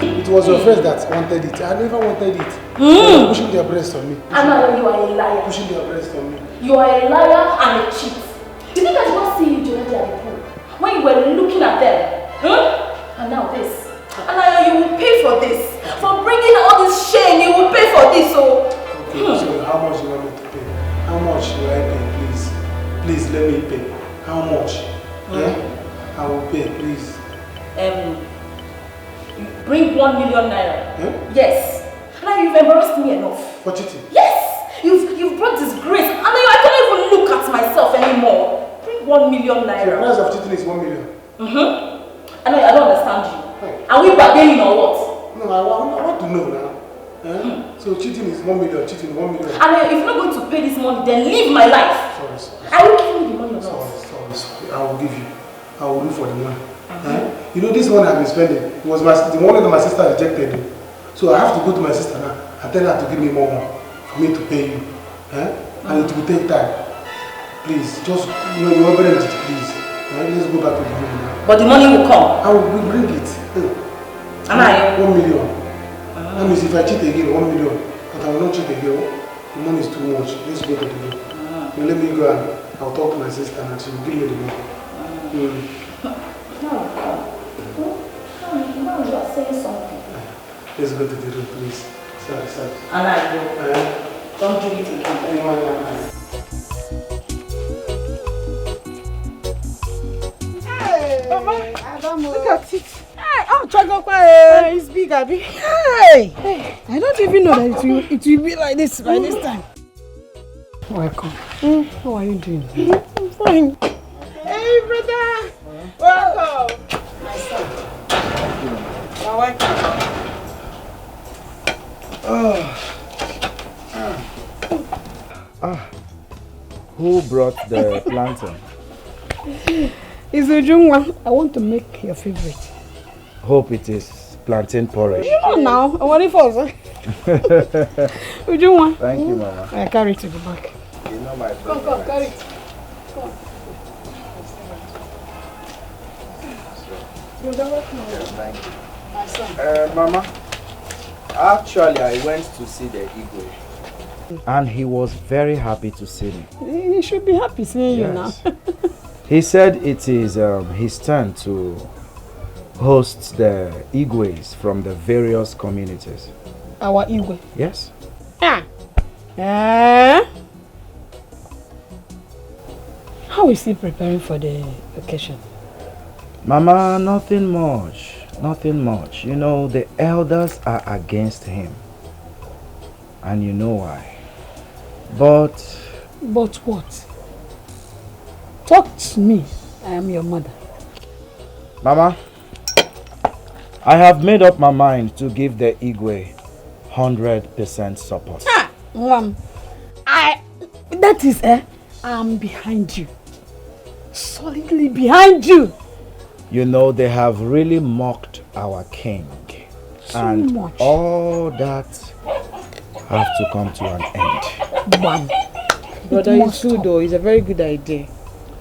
It was your friends that wanted it. I never wanted it. They were pushing their breast on me. Anayo, you are a liar. Pushing their breast on me. You are a liar and a cheat. You think I did not see you during the pool when you were looking at them? And now this. Anayo, you will pay for this. For bringing all this shame, you will pay for this. Okay, so how much do you want me to pay? How much do I pay, please? Please let me pay. How much? I will pay, please. Bring 1 million naira. Yes. Now you've embarrassed me enough. For cheating? Yes. You've brought disgrace. And I can't even look at myself anymore. Bring 1 million naira. So the price of cheating is 1 million. I don't understand you. Are we bargaining or what? No, I want to know now. So cheating is 1 million. Cheating 1 million. And if you're not going to pay this money, then leave my life. Sorry. I will give you the money or not. Sorry. I will give you. I will look for the money. You know, this money I've been spending, it was the money that my sister rejected. So I have to go to my sister now and tell her to give me more money for me to pay you. And it will take time. Please, just, you know, please. Let's go back to the room now. But the money will come. I will bring it. 1 million. That means if I cheat again, 1 million. But I will not cheat again. The money is too much. Let's go to the room. Let me go and I'll talk to my sister and she will give me the money. No, you are saying something. Let's go to the room, please. Sorry. Don't do it again. Hey, Mama, look at it. Hey, Chagokwa, it's big, Abby. Hey, I don't even know that it will be like this by this time. Welcome. How are you doing? I'm fine. Hey, brother. Welcome. My son. You're welcome. Who brought the plantain? It's Ujungwa. I want to make your favorite. Hope it is plantain porridge. You know now. I'm ready for it. Ujungwa. Thank you, Mama. I carry it to the back. You know my favorite. Come, carry it. Come. Thank you. My son. Mama, actually I went to see the Igwe. And he was very happy to see me. He should be happy seeing you now. He said it is his turn to host the Igwes from the various communities. Our Igwe? Yes. How is he preparing for the occasion? Mama, nothing much. Nothing much. You know, the elders are against him. And you know why. But what? Talk to me. I am your mother. Mama, I have made up my mind to give the Igwe 100% support. Mom, I'm behind you. Solidly behind you. You know, they have really mocked our king. And much. All that have to come to an end. Mom. Brother, it's good though. It's a very good idea.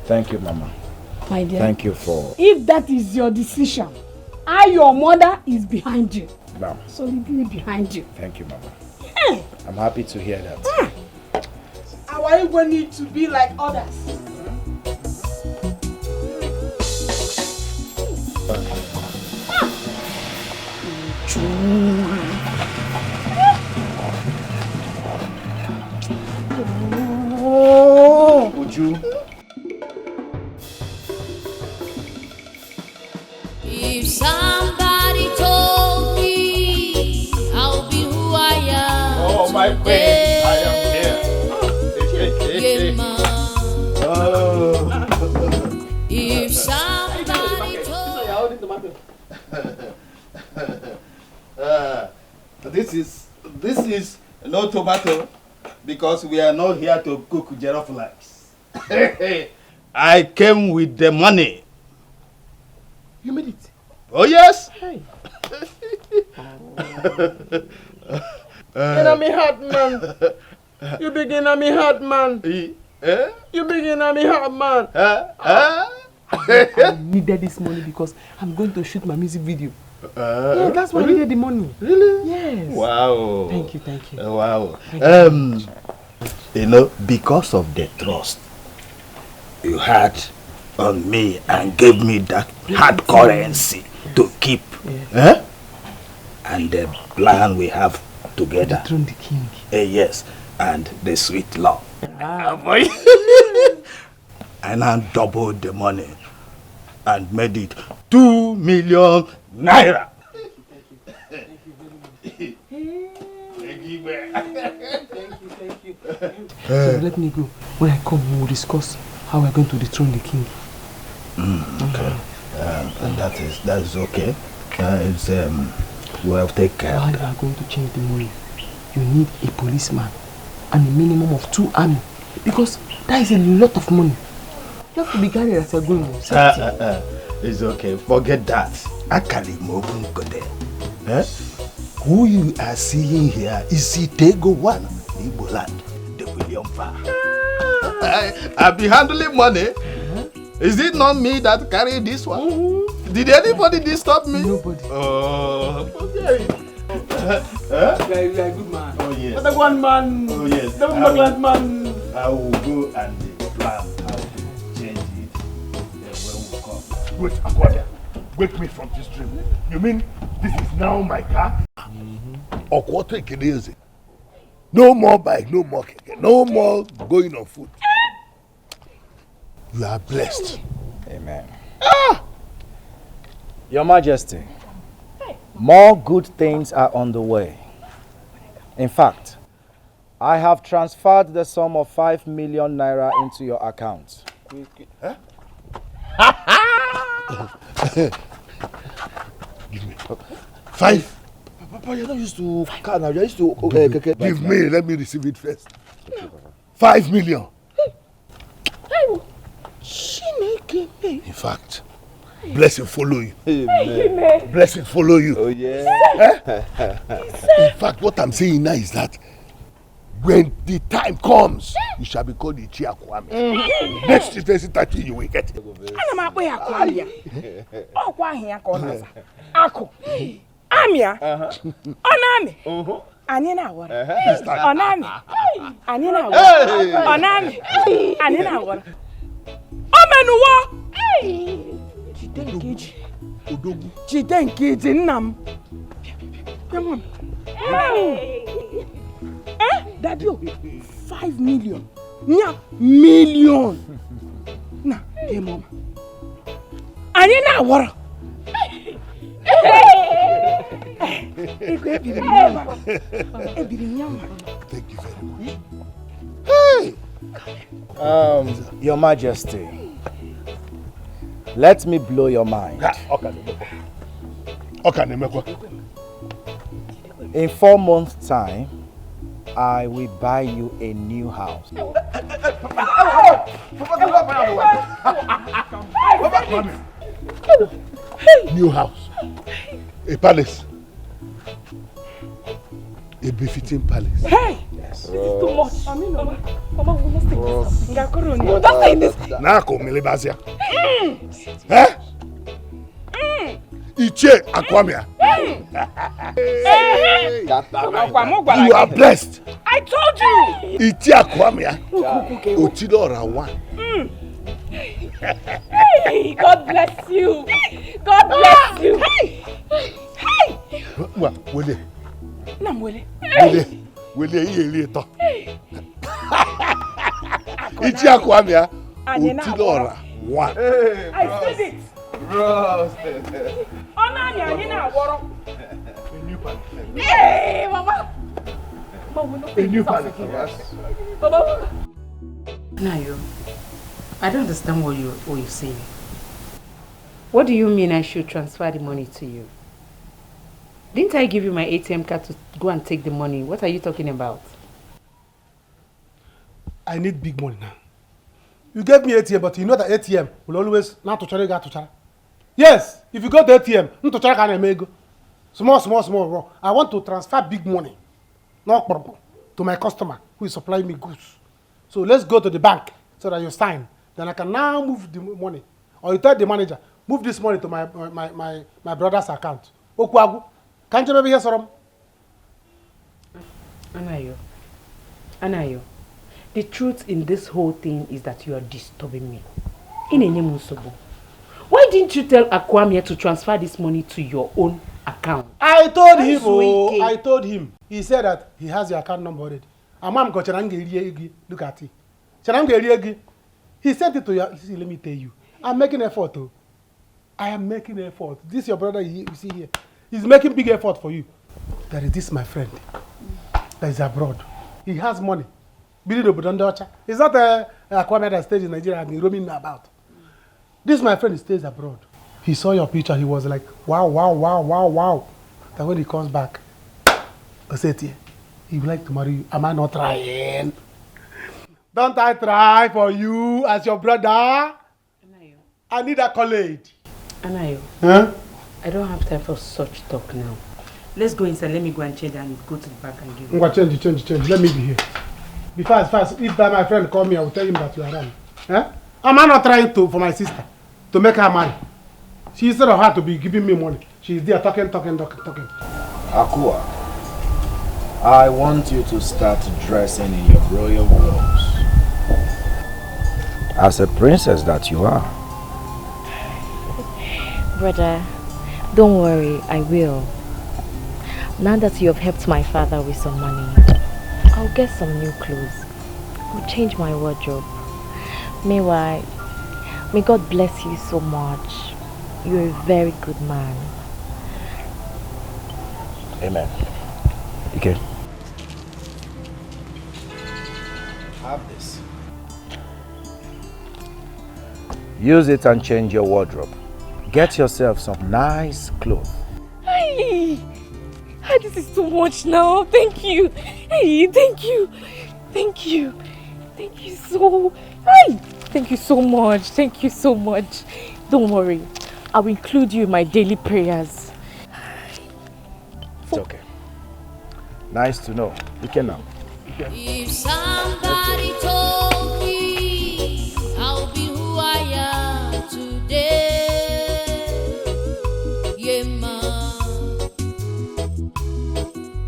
Thank you, Mama. My dear. Thank you for... If that is your decision, your mother is behind you. Ma'am. Solidly behind you. Thank you, Mama. I'm happy to hear that. Our Igwe need to be like others. Uju. If somebody told me I'll be who I am, oh my queen, I am here. If somebody told cutting tomato. This is no tomato because we are not here to cook jollof rice. I came with the money. You made it? Oh yes. Hey. Get on me heart, man. You begin on me heart, man. You begin on me heart, man. I needed this money because I'm going to shoot my music video. Yeah, that's why I needed the money. Really? Yes. Wow. Thank you. Wow. Thank You know, because of the trust you had on me and gave me that hard currency to keep, and the plan we have together. Dethrone the king. Yes, and the sweet love. I now doubled the money and made it 2 million naira. Thank you. So let me go. When I come, we will discuss how we are going to dethrone the king. Okay. And that is okay. We'll take care. While you are going to change the money, you need a policeman and a minimum of 2 army because that is a lot of money. You have to be guided as you're going. It's okay. Forget that. Who you are seeing here is Itego One, Igbo land, the William Farm. I've been handling money. Is it not me that carried this one? Did anybody disturb me? Nobody. Oh, okay. You are a good man. Oh yes. But one man. Oh yes. The glad man. I will go and plan how to change it when we come. Wait, Akwaja, wake me from this dream. You mean this is now my car? Okwato Ekedeze. No more bike, no more keke, no more going on foot. You are blessed. Amen. Your Majesty, more good things are on the way. In fact, I have transferred the sum of 5 million naira into your account. Huh? Give me 5. Papa, you're not used to car now. You're used to Give me, let me receive it first. 5 million. In fact, blessing follow you. Amen. Blessing follow you. Oh yeah. In fact, what I'm saying now is that when the time comes, you shall be called the Chiakwame. Next 30 you will get it. Amia, Onami, Anina, Onami, Anina, Onami, Anina, Omenuwa, Chidenki, Nam. Come on. That you 5 million. Nya million. Na, hey mom. Anina, what? Thank you very much. Hey! Your Majesty, let me blow your mind. In 4 months' time, I will buy you a new house. New house. A palace. A befitting palace. Hey! Yes. This is too much. Mama, we must take this. Don't say this. Nako Melibazia. Eh? Iche Akwamia. You are blessed. I told you. Iche Akwamia. Otidora one. Hey, God bless you. God bless you. Hey. What? Wele. Nam wele. Wele iye later. Iche Akwamia. Otidora one. I said it. Onani anina woro. A new palace. Hey, Mama. A new palace. Mama. Nayo, I don't understand what you're saying. What do you mean I should transfer the money to you? Didn't I give you my ATM card to go and take the money? What are you talking about? I need big money now. You gave me ATM, but you know that ATM will always not to charge, to charge. Yes, if you go to ATM, not to charge can make small. I want to transfer big money, not problem, to my customer who is supplying me goods. So let's go to the bank so that you sign. Then I can now move the money. Or you tell the manager, move this money to my brother's account. Okwagu, can't you maybe hear some? Anayo, the truth in this whole thing is that you are disturbing me. Why didn't you tell Akwamia to transfer this money to your own account? I told him. He said that he has your account number already. Look at it. He sent it to you. See, let me tell you. I'm making effort. I am making effort. This your brother you see here. He's making big effort for you. That is this my friend. That is abroad. He has money. It's not a Akwamia that stays in Nigeria and roaming about. This my friend stays abroad. He saw your picture. He was like, wow. That when he comes back, I said, he would like to marry you. Am I not trying? Don't I try for you as your brother? Anayo. I need a college. Anayo. Huh? I don't have time for such talk now. Let's go inside. Let me go and change and go to the bank and give you. Change. Let me be here. Be fast. If that my friend call me, I will tell him that you are around. Huh? Am I not trying for my sister to make her marry? She instead of her to be giving me money, she's there talking. Akua, I want you to start dressing in your royal robes. As a princess that you are. Brother, don't worry, I will. Now that you have helped my father with some money, I'll get some new clothes. I'll change my wardrobe. Meanwhile, may God bless you so much. You're a very good man. Amen. Okay. Have this. Use it and change your wardrobe. Get yourself some nice clothes. Hey, this is too much now. Thank you. Hey, thank you. Thank you so much. Thank you so much. Don't worry. I will include you in my daily prayers. It's okay. Nice to know. You can now. If somebody told me I'll be who I am today, yeah, man.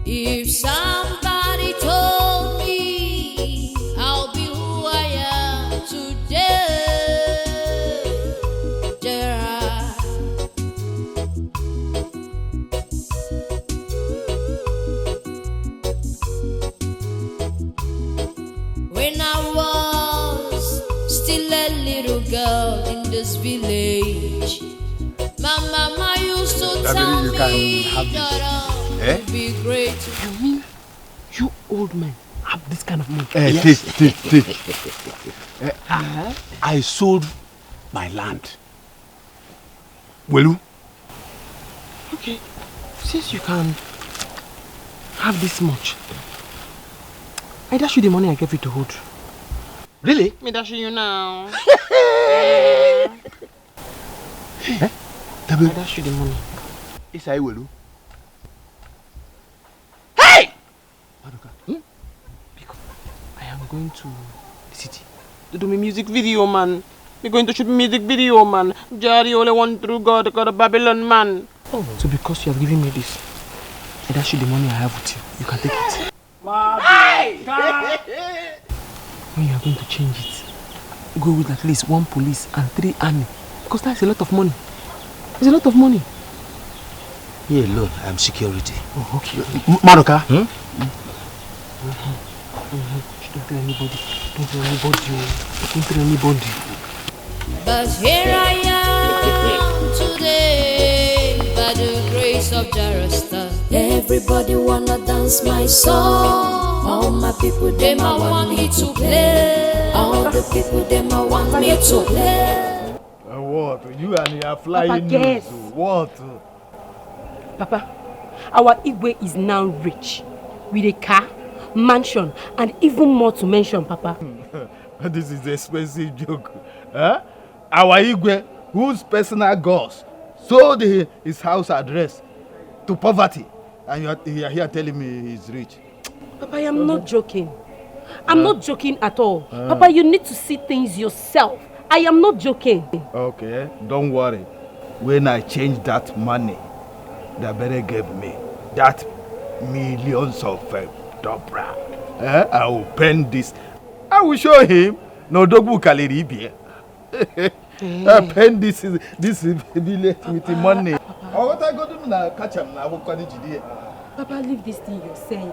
If somebody told me I'll be who I am today, when I was still a little girl in this village, my mama used to tell me that I'd be great. You mean you old men have this kind of money? Take. I sold my land. Will you? Okay, since you can have this much, I dash you the money I gave you to hold. Really? Me dash you now. I dash you the money. Yes, I will. Hey! Madoka, because I am going to the city to do my music video, man. We're going to shoot music video, man. Jari only one true God called a Babylon, man. Oh, so because you have given me this, I dash you the money I have with you. You can take it. When you are going to change it, go with at least 1 police and 3 army. Because that's a lot of money. It's a lot of money. Me alone, I'm security. Oh, okay. Madoka? Don't tell anybody. Don't tell anybody. Don't tell anybody. But here I am today, by the grace of Jarasta. Everybody wanna dance my song. All my people, them I want me to play. All the people, them I want me to play. What? You and your flying Papa, guess. news. What? Papa, our Igwe is now rich. With a car, mansion, and even more to mention, Papa. This is an expensive joke. Huh? Our Igwe, whose personal gods sold his house address to poverty. And you are here telling me he's rich. Papa, I am not joking. I'm not joking at all. Papa, you need to see things yourself. I am not joking. Okay, don't worry. When I change that money that better gave me, that millions of dobra, I will pen this. I will show him. No dogu kaliribi. I pen this village with the money. What I go do now? Catch him now. Papa, leave this thing you're saying.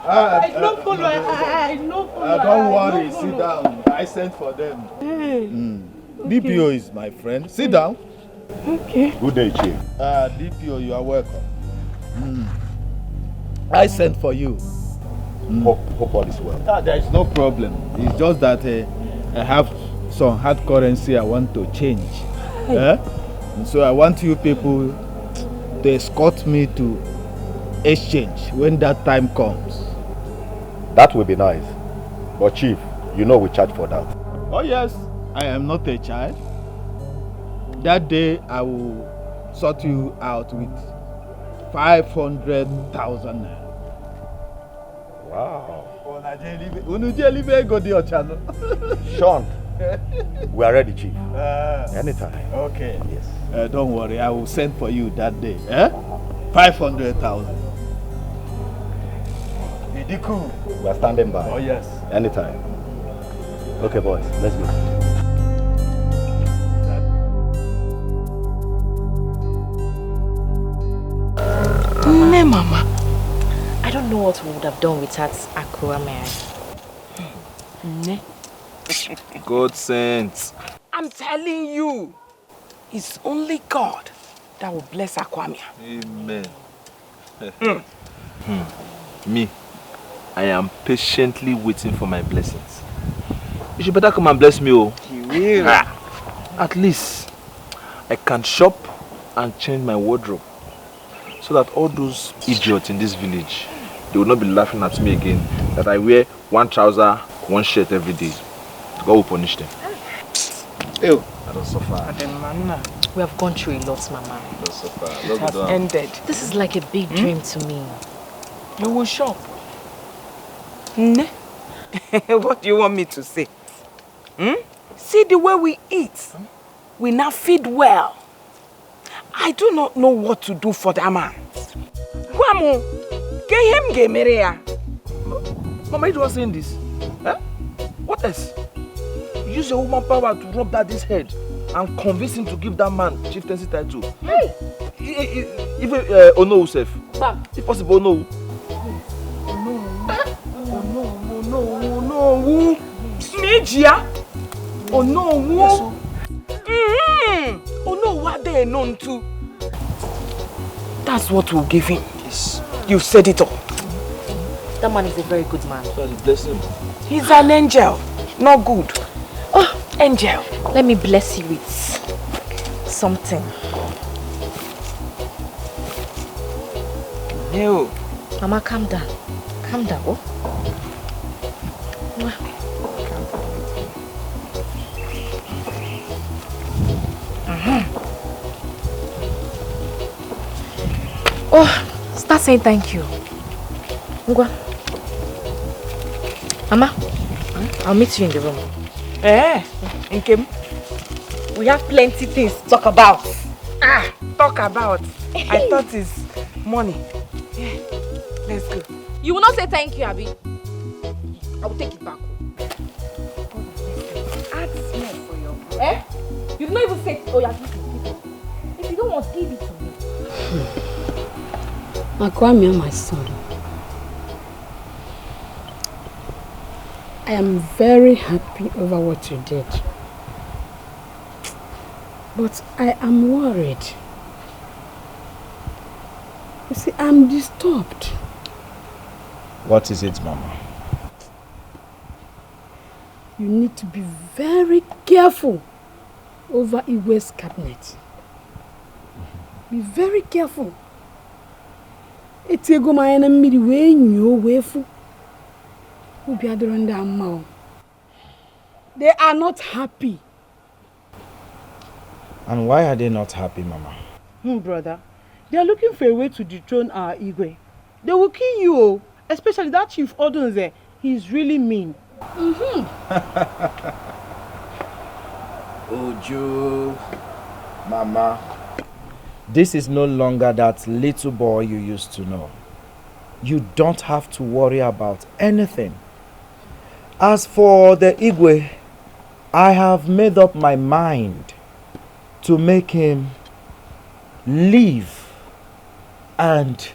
I don't follow. I don't follow. Don't worry. Sit down. I sent for them. DPO is my friend. Sit down. Okay. Good day, Chief. DPO, you are welcome. I sent for you. Hope all is well. There is no problem. It's just that I have some hard currency I want to change. And so I want you people to escort me to exchange when that time comes. That will be nice. But Chief, you know we charge for that. Oh yes, I am not a child. That day I will sort you out with 500,000 naira. Wow. Sean, we are ready, Chief. Anytime. Okay. Yes. Don't worry, I will send for you that day. 500,000. We are standing by. Oh yes. Anytime. Okay, boys, let's go. Mama. I don't know what we would have done without Akua Mary. God sent. I'm telling you, it's only God that will bless Akwamia. Amen. Me, I am patiently waiting for my blessings. You should better come and bless me, oh. You will. At least I can shop and change my wardrobe, so that all those idiots in this village, they will not be laughing at me again that I wear one trouser, one shirt every day. God will punish them. Ew. I don't suffer. We have gone through a lot, Mama. I don't suffer. It has ended. This is like a big dream to me. You will shop. What do you want me to say? See the way we eat. We now feed well. I do not know what to do for that man. Mama, you don't saying this? What else? Use your woman power to rub daddy's head and convince him to give that man chieftaincy title. Hey! Even Ono Usef. If possible, no. No. Nijia? Oh no. Oh no, what they known to? That's what we'll give him. Yes. You said it all. That man is a very good man. God bless him. He's an angel. Not good. Oh, angel. Let me bless you with something. No. Mama, calm down. Calm down. Oh. Oh, start saying thank you. Ngwa. Mama, I'll meet you in the room. Nkem. We have plenty things to talk about. Talk about. I thought it's money. Yeah, let's go. You will not say thank you, Abby. I will take it back. Add smell for your You don't even say, oh, yeah, if you don't want, give it to me. Akwamia, my son. I am very happy over what you did. But I am worried. You see, I'm disturbed. What is it, Mama? You need to be very careful over Igwe's cabinet. Be very careful. It's a go my enemy way you wafu. They are not happy. And why are they not happy, Mama? Brother, they are looking for a way to dethrone our Igwe. They will kill you, especially that Chief Odunze. He's really mean. Ojo, Mama, this is no longer that little boy you used to know. You don't have to worry about anything. As for the Igwe, I have made up my mind to make him live and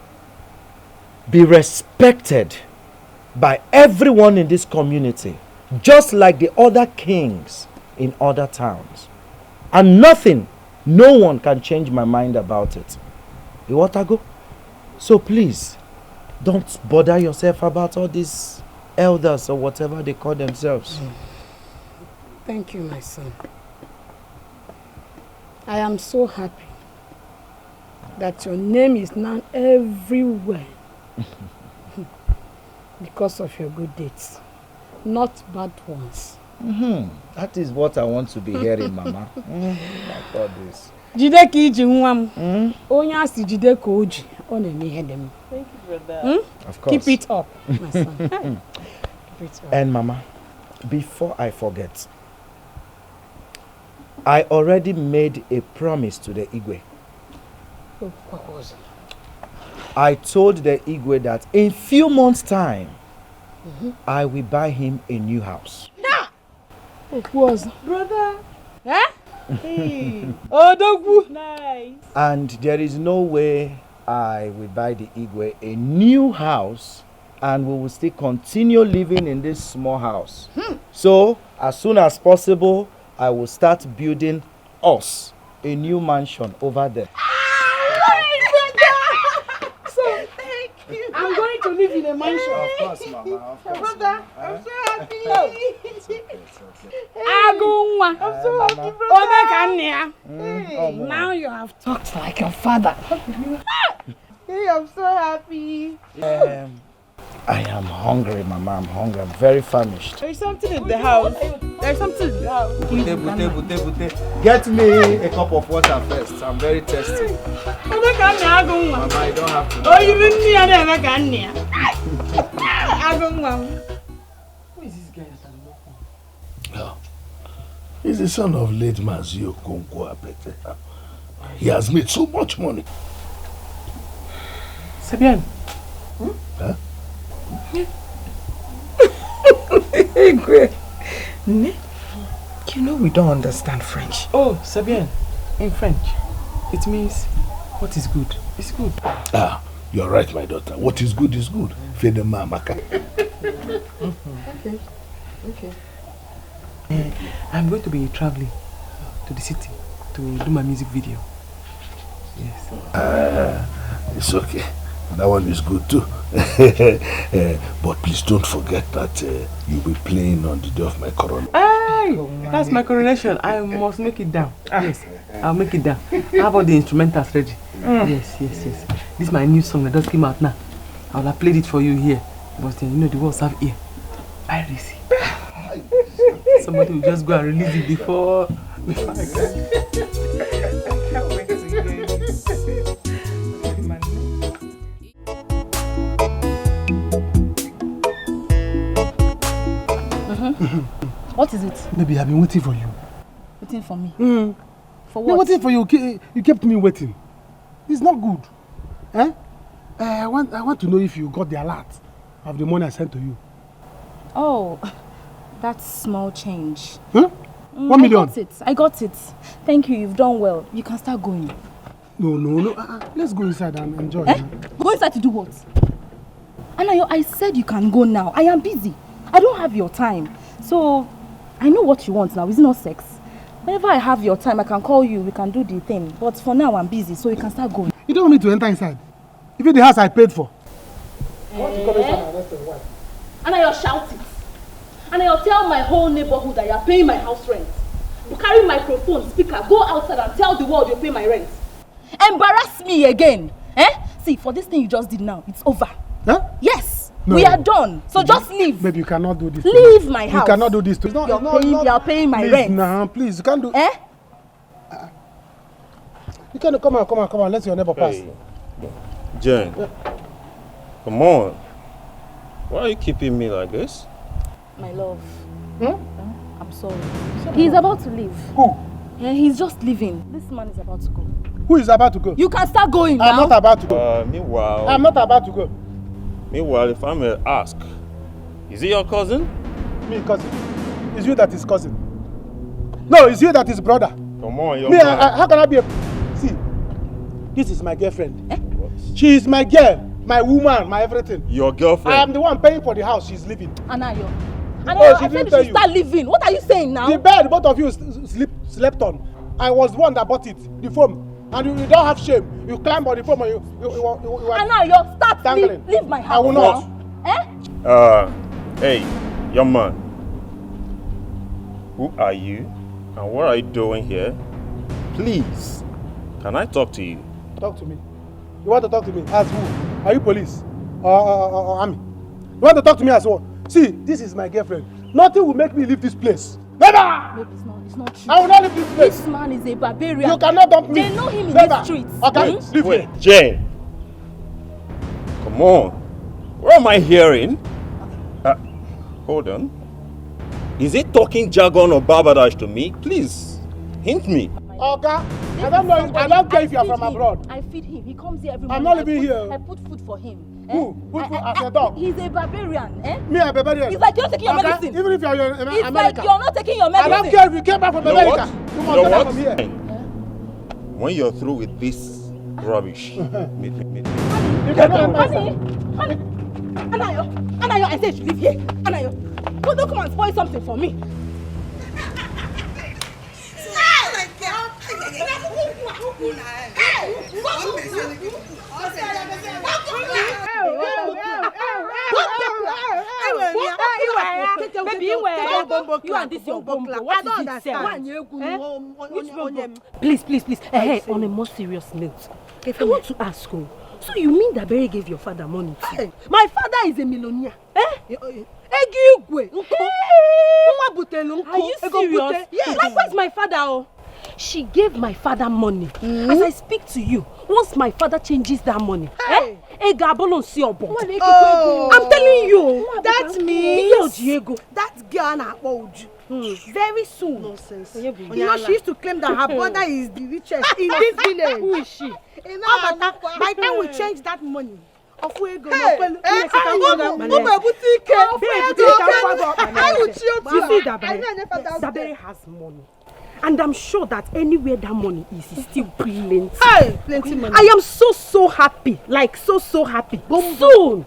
be respected by everyone in this community, just like the other kings in other towns. And nothing, no one can change my mind about it. You want to go? So please, don't bother yourself about all these elders or whatever they call themselves. Thank you, my son. I am so happy that your name is now everywhere because of your good deeds, not bad ones. That is what I want to be hearing, Mama. Like all this. Jide ki iji nwam. Onye asi jide ka oji, ọ na-eme ihe dem. Thank you, brother. Of course. Keep it up, my son. Keep it up. And Mama, before I forget, I already made a promise to the Igwe. What was it? I told the Igwe that in few months' time, I will buy him a new house. What was it? Brother. Eh? Hey. Oh, dogwu. Nice. And there is no way I will buy the Igwe a new house and we will still continue living in this small house. So, as soon as possible, I will start building us a new mansion over there. So, thank you. I'm going to live in a mansion. Of course, Mama. Of course. Brother, I'm so happy. It's okay. I'm so happy, brother. Now you have talked like your father. Hey, I'm so happy. I am hungry, Mama. I'm hungry. I'm very famished. There's something in the house. There's something in the house. Get me a cup of water first. I'm very thirsty. Mama, I don't have to. Oh, you mean me? I never can. Who is this guy that I'm looking for? Yeah. He's the son of late Mercy Okojie Apete. He has made so much money. Sabian. Huh? You know we don't understand French. Oh, Sabian, in French, it means what is good is good. Ah, you're right, my daughter. What is good is good. Fede mamaka. Okay. I'm going to be traveling to the city to do my music video. Yes. It's okay. That one is good too. But please don't forget that you'll be playing on the day of my coronation. Hey, that's my coronation. I must make it down. Yes, I'll make it down. How about the instrumentals ready? Yes. This is my new song that just came out now. I'll have played it for you here. But you know the words have ear. Piracy. Somebody will just go and release it before I can. I can't wait to hear it. What is it? Baby, I've been waiting for you. Waiting for me? For I'm what? waiting for you. You kept me waiting. It's not good. Eh? I want to know if you got the alert of the money I sent to you. Oh, that's small change. Huh? 1 million? I got it. Thank you, you've done well. You can start going. No. Let's go inside and enjoy. Eh? Go inside to do what? Anayo, I said you can go now. I am busy. I don't have your time. So, I know what you want now. It's not sex. Whenever I have your time, I can call you. We can do the thing. But for now, I'm busy. So, you can start going. You don't want me to enter inside? Even the house I paid for. I want to come inside and arrest your wife. Anayo, shout it. Anayo, tell my whole neighborhood that you are paying my house rent. carry microphone, speaker, go outside and tell the world you pay my rent. Embarrass me again. See, for this thing you just did now, it's over. Huh? Yes, no, we are done. So just leave. Baby, you cannot do this. Leave my house. You cannot do this. You're paying my rent. Nah, please, you can't do. You can't come on. Let your neighbor pass. Hey, Jen, come on. Why are you keeping me like this? My love. I'm sorry. He's about to leave. Who? He's just leaving. This man is about to go. Who is about to go? You can start going now. I'm not about to go. Meanwhile... I'm not about to go. Meanwhile, if I may ask, is he your cousin? Me, cousin. It's you that is cousin. No, it's you that is brother. Come on, your man. How can I be a... See, this is my girlfriend. She is my girl, my woman, my everything. Your girlfriend? I am the one paying for the house she's living. Anayo. I said you should start living. What are you saying now? The bed both of you slept on. I was the one that bought it, the foam. And you don't have shame. You climb on the foam and you Anayo, start leave my house. I will not. Hey, young man. Who are you? And what are you doing here? Please, can I talk to you? Talk to me. You want to talk to me? As who? Are you police? Or army? You want to talk to me as well? See, this is my girlfriend. Nothing will make me leave this place. Never! Babe, it's not true. I will not leave this place. This man is a barbarian. You cannot dump me. They know him in Never. the streets. Okay, leave Wait, here. Jane. Come on. What am I hearing? Hold on. Is he talking jargon or barbadish to me? Please, hint me. Okay. I don't care if you are from abroad. I feed him. He comes here every I'm morning. not living here. I put food for him. Who? Put food as a dog? He's a barbarian. Me a barbarian? It's like you're not taking your medicine. Even if you are in It's America. like you're not taking your medicine. I don't care if you came back from America. You must get out from here. When you're through with this rubbish, meet me. You cannot Honey, Anayo, I said you leave here. Anayo, don't come and spoil something for me. You and this your bomb. What is it, sir? Please. Hey, on a more serious note, if I want to ask you, so you mean that Barry gave your father money too? My father is a millionaire. Are you serious? Yes. Likewise, my father. She gave my father money. As I speak to you, once my father changes that money, I'm telling you, that means that girl very soon. Nonsense. You know, she used to claim that her brother is the richest in this village. Who is she? By the time we change that money, you see that Dabere has money. And I'm sure that anywhere that money is still plenty. Plenty money. I am so happy. Like so happy. Soon,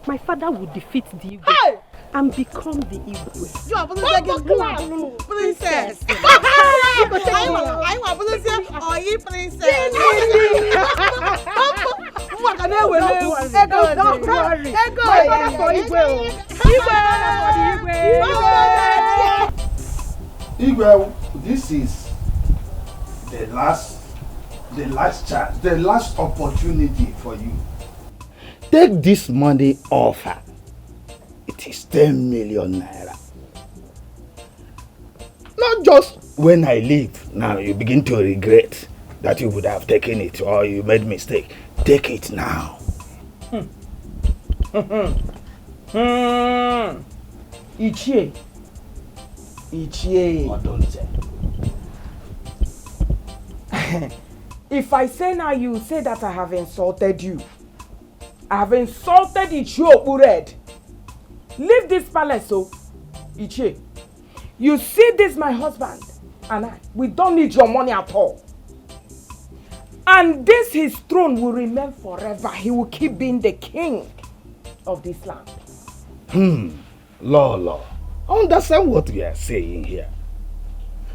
my father will defeat the Igwe and become the Igwe. You are princess. I want Igwe, this is the last chance, the last opportunity for you. Take this money off her. It is 10 million naira. Not just when I leave, now you begin to regret that you would have taken it or you made mistake. Take it now. Ichie. What don't say? If I say now, you say that I have insulted you. I have insulted Ichie Opured. Leave this palace, so Ichie. You see this, my husband and I. We don't need your money at all. And this his throne will remain forever. He will keep being the king of this land. Lord. Understand what we are saying here.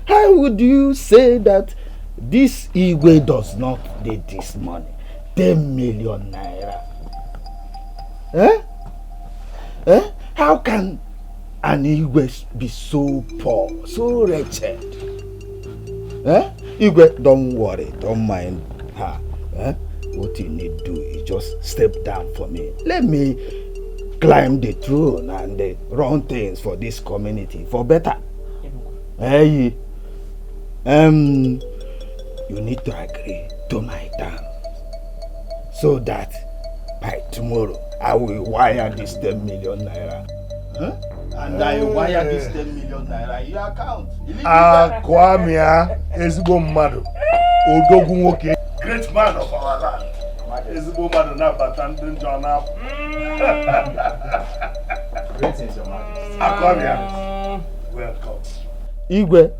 How would you say that this Igwe does not need this money? 10 million naira. How can an Igwe be so poor, so wretched? Igwe, don't worry, don't mind her. What you need to do is just step down for me. Let me climb the throne and run things for this community for better. Hey, you need to agree to my terms so that by tomorrow I will wire this 10 million naira. And I wire this 10 million naira in your account. Kwamia ezigbo mmadụ. Odogwu nwoke. Great man of our land. Ezigbo mmadụ na-abata ndị njọ na-apụ. Greetings, Your Majesty. Kwamia, welcome. Igwe,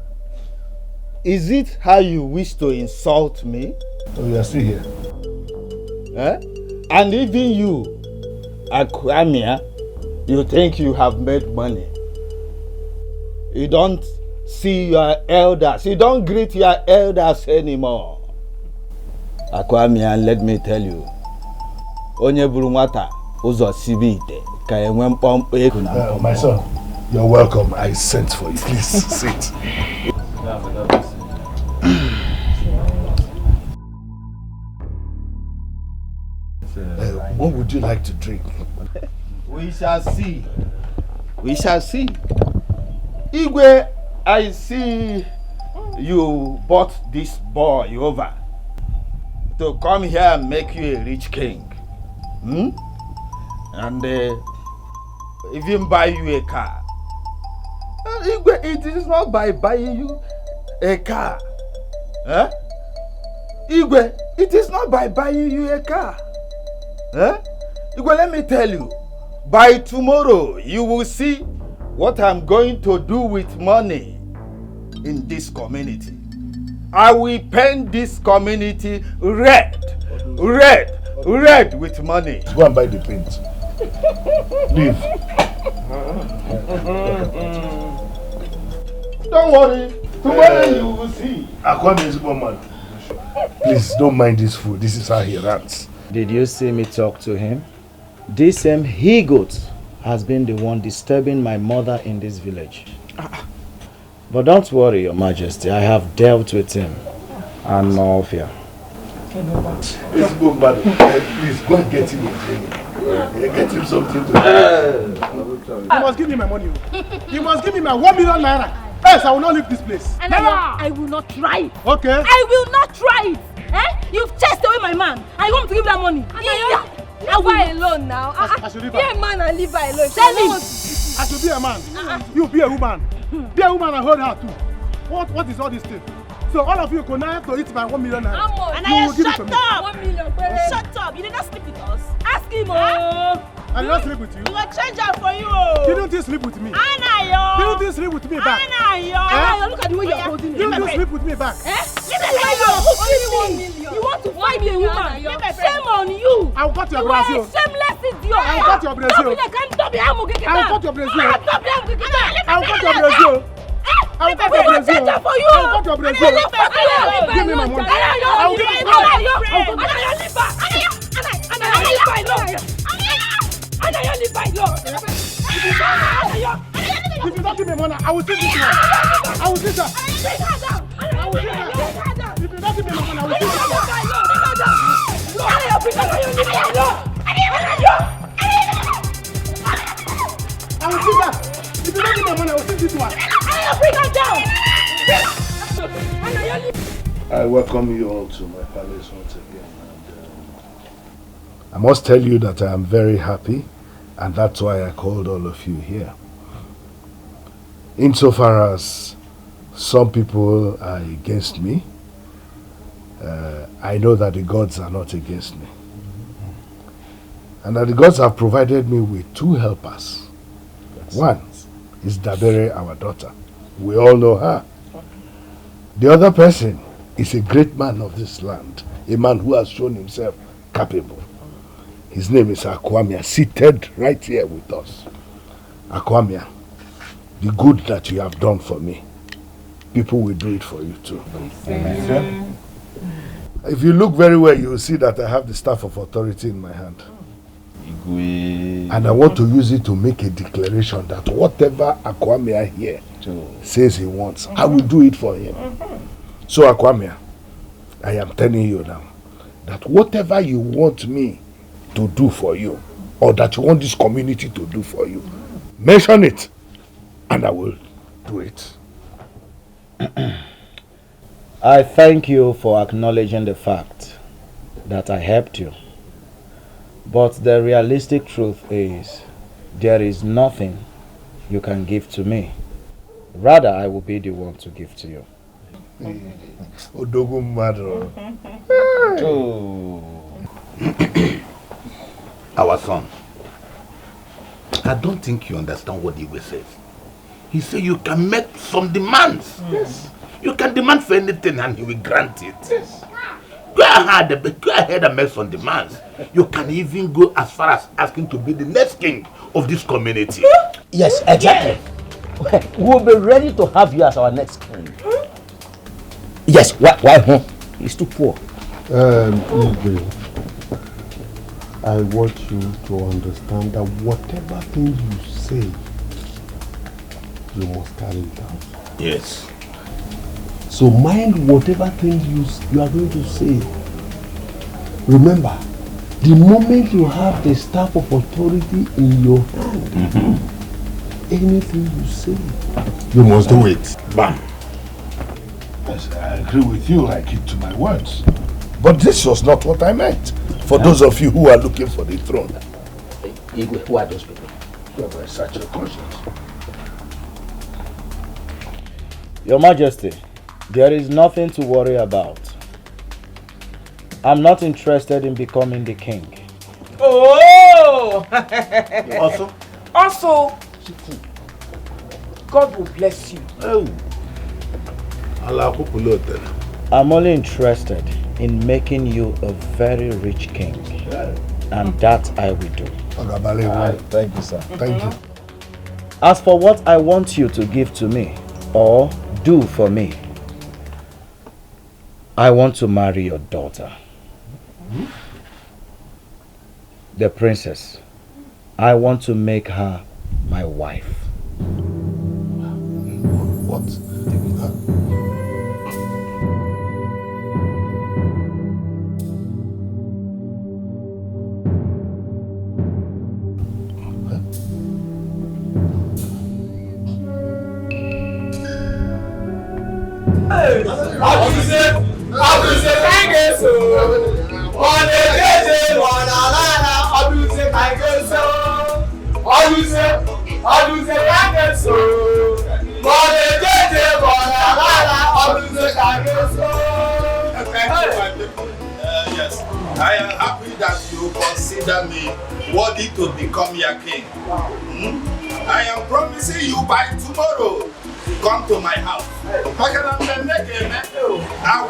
is it how you wish to insult me? Oh, you are still here. And even you, Akwamia, you think you have made money. You don't see your elders. You don't greet your elders anymore. Akwamia, let me tell you. Onye buru nwata ụzọ sibe ite ka enwe mkpọmkpọ ego na mkpọmkpọ. My son, you're welcome. I sent for you. Please sit. What would you like to drink? We shall see. We shall see. Igwe, I see you bought this boy over to come here and make you a rich king. And even buy you a car. Igwe, it is not by buying you a car. Igwe, it is not by buying you a car. Igwe, let me tell you, by tomorrow you will see what I'm going to do with money in this community. I will paint this community red with money. Go and buy the paint. Leave. Don't worry. Tomorrow you will see. Please don't mind this fool. This is how he runs. Did you see me talk to him? This same he-goat has been the one disturbing my mother in this village. But don't worry, Your Majesty. I have dealt with him. And no fear. Please go, madam. Please go and get him a drink. Get him something to drink. You must give me my money. You must give me my 1 million naira. Else I will not leave this place. And I will not try it. Okay. I will not try it. You've chased away my man. I want to give that money. I will leave her alone now. I should leave her. Be a man and leave her alone. Tell him. I should be a man. You be a woman. Be a woman and hold her too. What is all this thing? So all of you could now have to eat my 1 million naira. And you will give it to me. Shut up. Shut up. You did not sleep with us. Ask him. I did not sleep with you. We will change her for you. Didn't you sleep with me? Anayo. Didn't you sleep with me back? Anayo, look at the way you're holding me. Didn't you sleep with me back? You want to find me a woman? Shame on you. I will cut your You bracelet. are a shameless idiot. I will cut your bracelet. I will cut your bracelet. I will cut your bracelet. I will cut your bracelet. For you. I will cut your bracelet. Give me my money. I will give you my money. If you don't give me money, I will sit this one. I will sit her. I will sit her. If you don't give me money, I will sit her. I will sit her. If you don't give me money, I will sit this one. I welcome you all to my palace once again. And, I must tell you that I am very happy, and that's why I called all of you here. Insofar as some people are against me, I know that the gods are not against me. And that the gods have provided me with 2 helpers. One is Dabere, our daughter. We all know her. The other person is a great man of this land, a man who has shown himself capable. His name is Akwamia, seated right here with us. Akwamia, the good that you have done for me, people will do it for you too. Amen. If you look very well, you will see that I have the staff of authority in my hand. And I want to use it to make a declaration that whatever Akwamia here says he wants, I will do it for him. So Akwamia, I am telling you now that whatever you want me to do for you, or that you want this community to do for you, mention it and I will do it. I thank you for acknowledging the fact that I helped you. But the realistic truth is, there is nothing you can give to me. Rather, I will be the one to give to you. Our son, I don't think you understand what Ibe says. He said you can make some demands. Yes. You can demand for anything and he will grant it. Yes. Go ahead and make some demands. You can even go as far as asking to be the next king of this community. Yes, exactly. Yes. We'll be ready to have you as our next king. Yes, why? He's too poor. Ibe, I want you to understand that whatever things you say, you must carry it out. Yes. So mind whatever things you are going to say. Remember, the moment you have the staff of authority in your hand, anything you say, you must do it. Bam. Yes, I agree with you. I keep to my words. But this was not what I meant. For those of you who are looking for the throne. Who are those people? You have such a conscience. Your Majesty, there is nothing to worry about. I'm not interested in becoming the king. Oh! Also, God will bless you. Oh. I'm only interested in making you a very rich king. And that I will do. Thank you, sir. Thank you. As for what I want you to give to me, or do for me, I want to marry your daughter. The princess. I want to make her my wife. What? Yes, I am happy that you consider me worthy to become your king. I am promising you by tomorrow to come to my house. I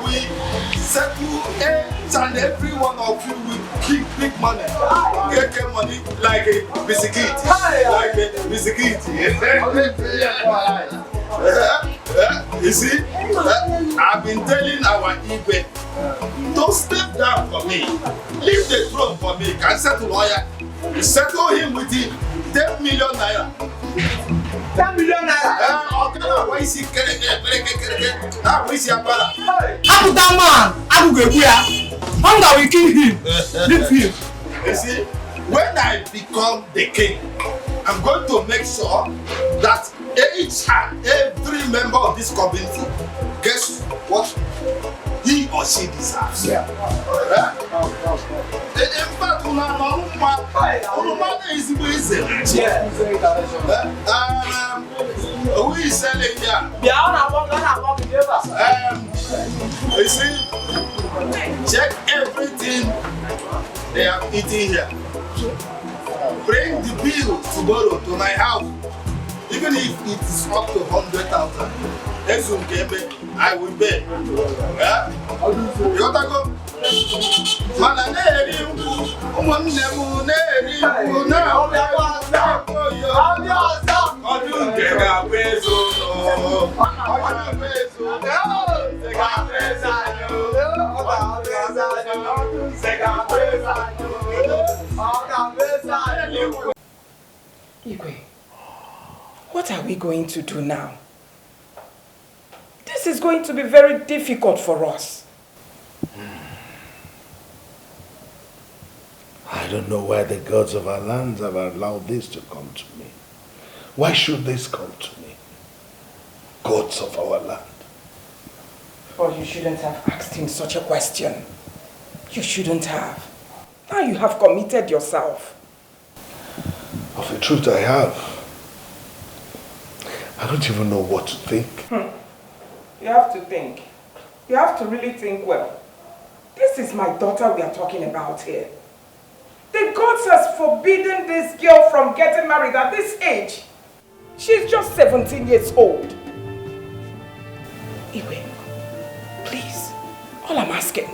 will settle each and every one of you with big money. Get money like a biscuit. Like a biscuit. You see, I've been telling our Ibe, don't step down for me. Leave the throne for me. Can settle lawyer. You settle him with the 10 million naira. 10 million naira? Why is he killing it? How is he a brother? How that man? How will we kill him? Leave him. You see, when I become the king, I'm going to make sure that each and every member of this community gets what he or she deserves. Yeah. In fact, who is selling here? You see, check everything they are eating here. Bring the bill tomorrow to my house. Even if it is up to 100,000, I will pay. Yeah? You want to go? Igwe, what are we going to do now? This this is going to be very difficult for us. I don't know why the gods of our lands have allowed this to come to me. Why should this come to me? Gods of our land. But you shouldn't have asked him such a question. You shouldn't have. Now you have committed yourself. Of the truth I have. I don't even know what to think. You have to think. You have to really think well. This is my daughter we are talking about here. The gods has forbidden this girl from getting married at this age. She's just 17 years old. Ibe, please, all I'm asking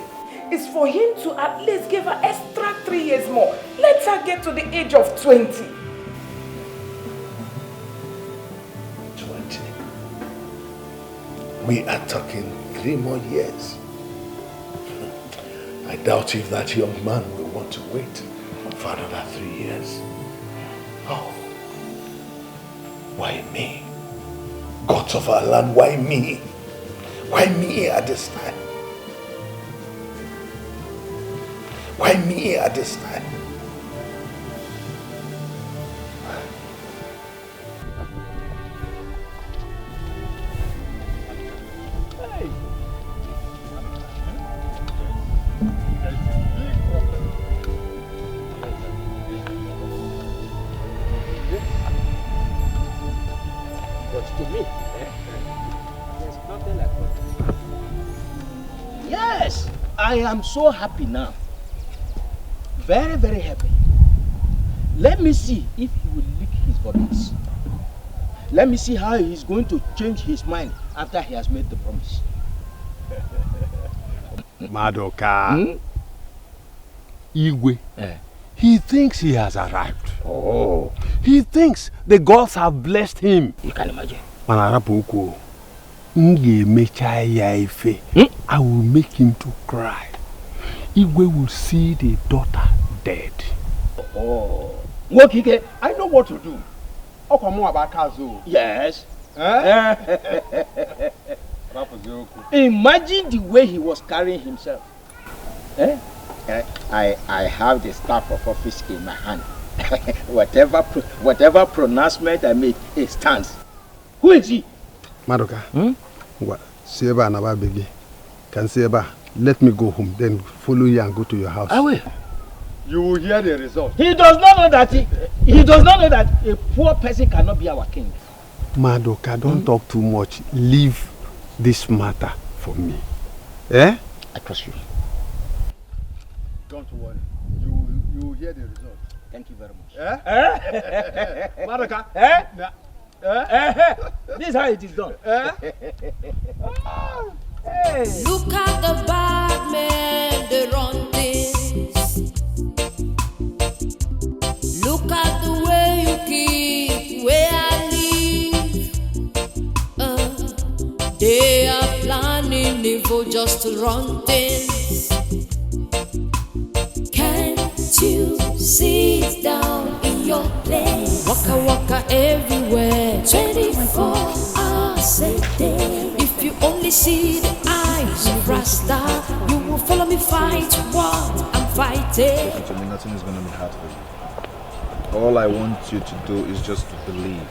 is for him to at least give her extra 3 years more. Let her get to the age of 20. 20. We are talking 3 more years. I doubt if that young man will want to wait for another 3 years. Oh, why me? Gods of our land, why me? Why me at this time? Why me at this time? Yes, I am so happy now. Very, very happy. Let me see if he will lick his bodies. Let me see how he is going to change his mind after he has made the promise. Madoka. Igwe. He thinks he has arrived. Oh. He thinks the gods have blessed him. You can imagine. Manarapuko. I will make him to cry. Igwe will see the daughter dead. Oh. Wokike, I know what to do. Yes. Imagine the way he was carrying himself. I have the staff of office in my hand. whatever pronouncement I make, it stands. Who is he? Madoka. Seba Naba Begi. Can Seba let me go home, then follow you and go to your house? I will. You will hear the result. He does not know that he does not know that a poor person cannot be our king. Madoka, don't talk too much. Leave this matter for me. Eh? I trust you. Don't worry. You will hear the result. Thank you very much. Eh? Madoka. This is how it is done. Hey. Look at the bad men, they run things. Look at the way you keep where I live. They are planning evil just to run things. Can't you sit down in your place? Waka waka everywhere, 24 hours a day. If you only see the eyes of Rasta, you will follow me fight what I'm fighting. Actually, nothing is going to be hard for you. All I want you to do is just to believe.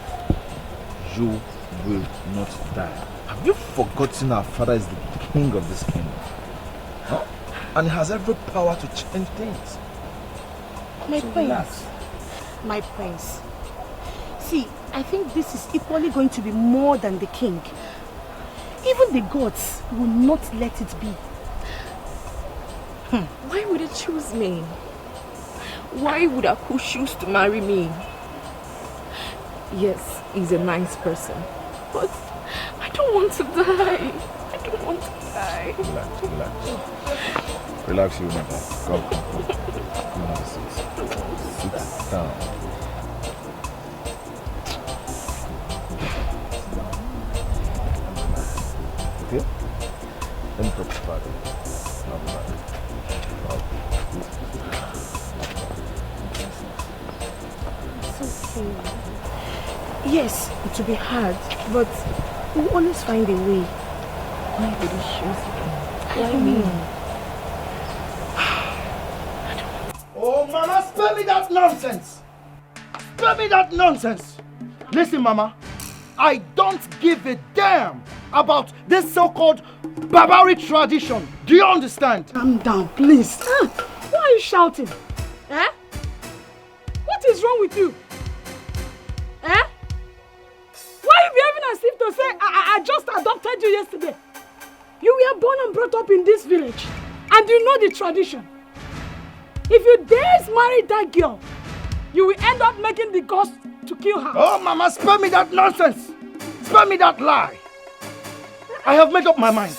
You will not die. Have you forgotten our father is the king of this kingdom? Huh? And he has every power to change things. My prince. My prince. See, I think this is equally going to be more than the king. Even the gods will not let it be. Why would he choose me? Why would Aku choose to marry me? Yes, he's a nice person, but I don't want to die. I don't want to die. Relax, relax. Relax, you mother. Come, come, come. Come on, sit down. Okay? Let me talk to Father. It's okay. Yes, it will be hard, but we'll always find a way. Nobody shows it. Why me? Oh, Mama, spare me that nonsense! Spare me that nonsense! Listen, Mama, I don't give a damn about this so-called barbaric tradition. Do you understand? Calm down, please. Why are you shouting? Eh? What is wrong with you? Eh? Why are you behaving as if to say, I just adopted you yesterday? You were born and brought up in this village, and you know the tradition. If you dare marry that girl, you will end up making the gods to kill her. Oh, Mama, spare me that nonsense! Spare me that lie! I have made up my mind.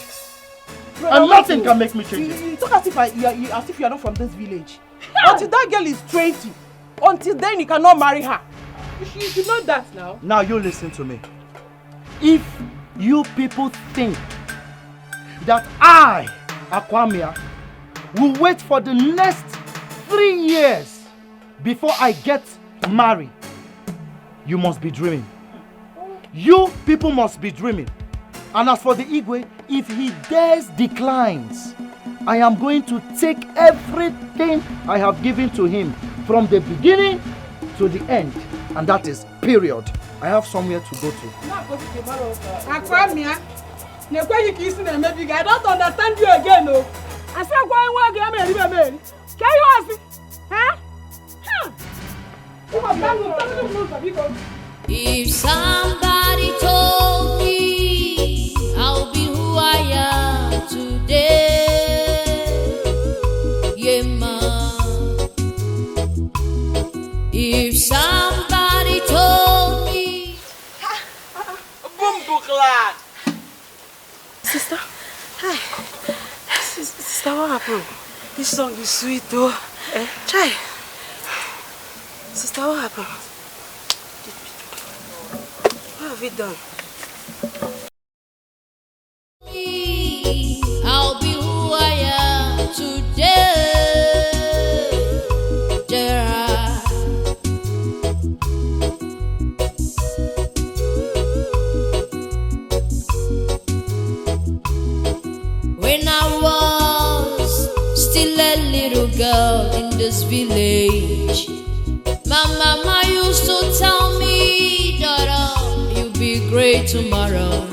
And nothing can make me change it. You talk as if you are not from this village. Until that girl is 20, until then you cannot marry her. You should know that now. Now you listen to me. If you people think that I, Akwamia, will wait for the next 3 years before I get married, you must be dreaming. You people must be dreaming. And as for the Igwe, if he dares declines, I am going to take everything I have given to him from the beginning to the end. And that is period. I have somewhere to go to. Akwamia, I don't understand you again, no. I said, why can you ask? Huh? If somebody told me I'll be who I am today, yeah, ma. If somebody told me, Sister, hi. Sister, what happened? This song is sweet though. Eh? Try. Sister, what happened? What have you done? I'll be who I am today. When I was still a little girl in this village, my mama used to tell me, daughter, you'll be great tomorrow.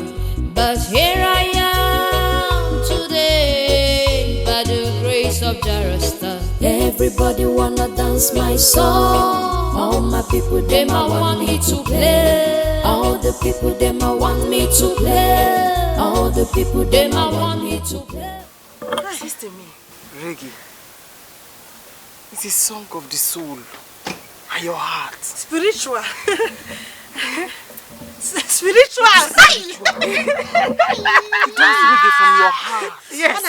But here I am today, by the grace of Jarasta. Everybody wanna dance my song. All my people, them I want me to play. All the people, them I want me to play. All the people, them I want me to play. Sister me, reggae. It's a song of the soul and your heart. Spiritual. Spiritual. You dance reggae from your heart. Yes.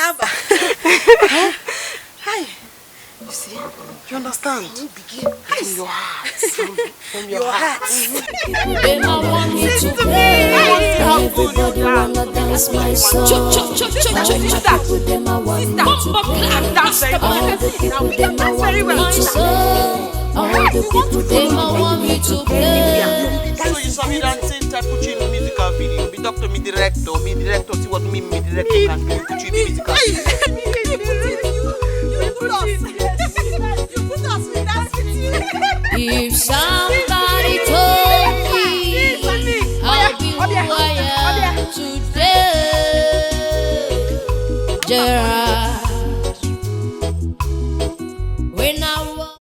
Hi. You see, you understand? From your heart. From your heart. Them I want me to play. Everybody wanna dance my song. All the people them I want me to play. All the people them I want me to play. All the people them I want me to play. So you saw me dancing, I put you in a musical video. Be doctor, me director, see what me director can do. Put you in a musical video. If somebody told me I'll be who I am today, Gerard, when I was...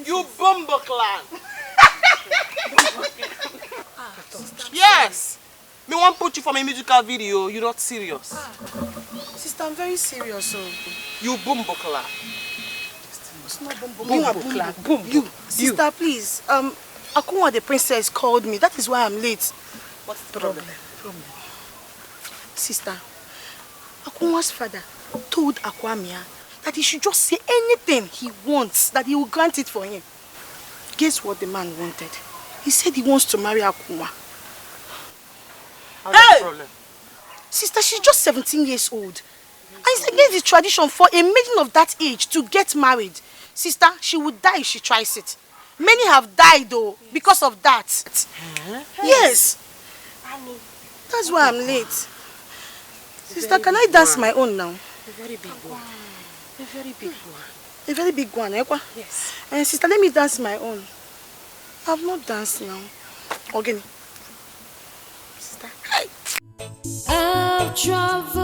You bumble clan. Yes. Me want put you for my musical video. You're not serious. Sister, I'm very serious. So. You bumble clan. It's not bumble. You. Sister, please. Akunwa the princess called me. That is why I'm late. What's the problem? Sister, Akunwa's father told Akwamia that he should just say anything he wants, that he will grant it for him. Guess what the man wanted? He said he wants to marry Akunwa. How's the problem? Sister, she's just 17 years old. And it's against the tradition for a maiden of that age to get married. Sister, she would die if she tries it. Many have died though because of that. Yes. That's why I'm late. Sister, can I dance my own now? A very big one. A very big one. A very big one, eh? Yes. Sister, let me dance my own. I've not danced now. Okay. Sister, hi. I've traveled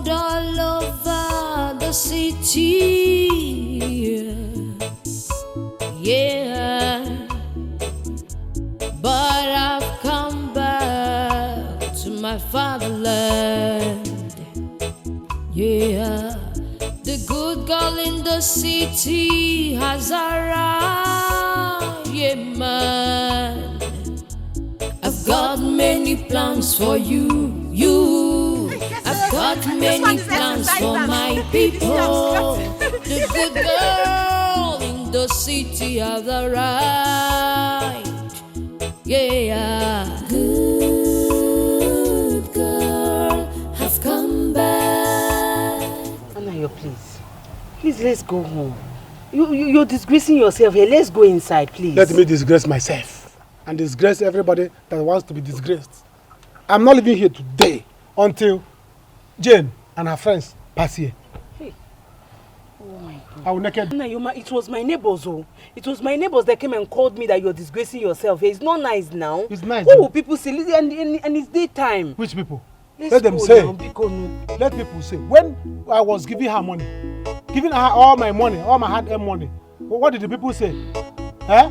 all over the city. Yeah. But I've come back to my fatherland. Yeah. The good girl in the city has arrived. Yeah, man. I've got many plans for you. I've got many plans for my people. The good girl in the city has arrived. Yeah, good girl have come back. Anayo, please, let's go home. You're disgracing yourself here. Let's go inside, please. Let me disgrace myself and disgrace everybody that wants to be disgraced. I'm not living here today until Jane and her friends pass here. Hey. Oh my God. I will naked. Anayo, it was my neighbors, oh. It was my neighbors that came and called me that you're disgracing yourself. It's not nice now. It's nice. What will people say? And it's daytime. Which people? Let's Let them go say. now, Let people say. When I was giving her money, giving her all my money, all my hard-earned money, what did the people say? Eh?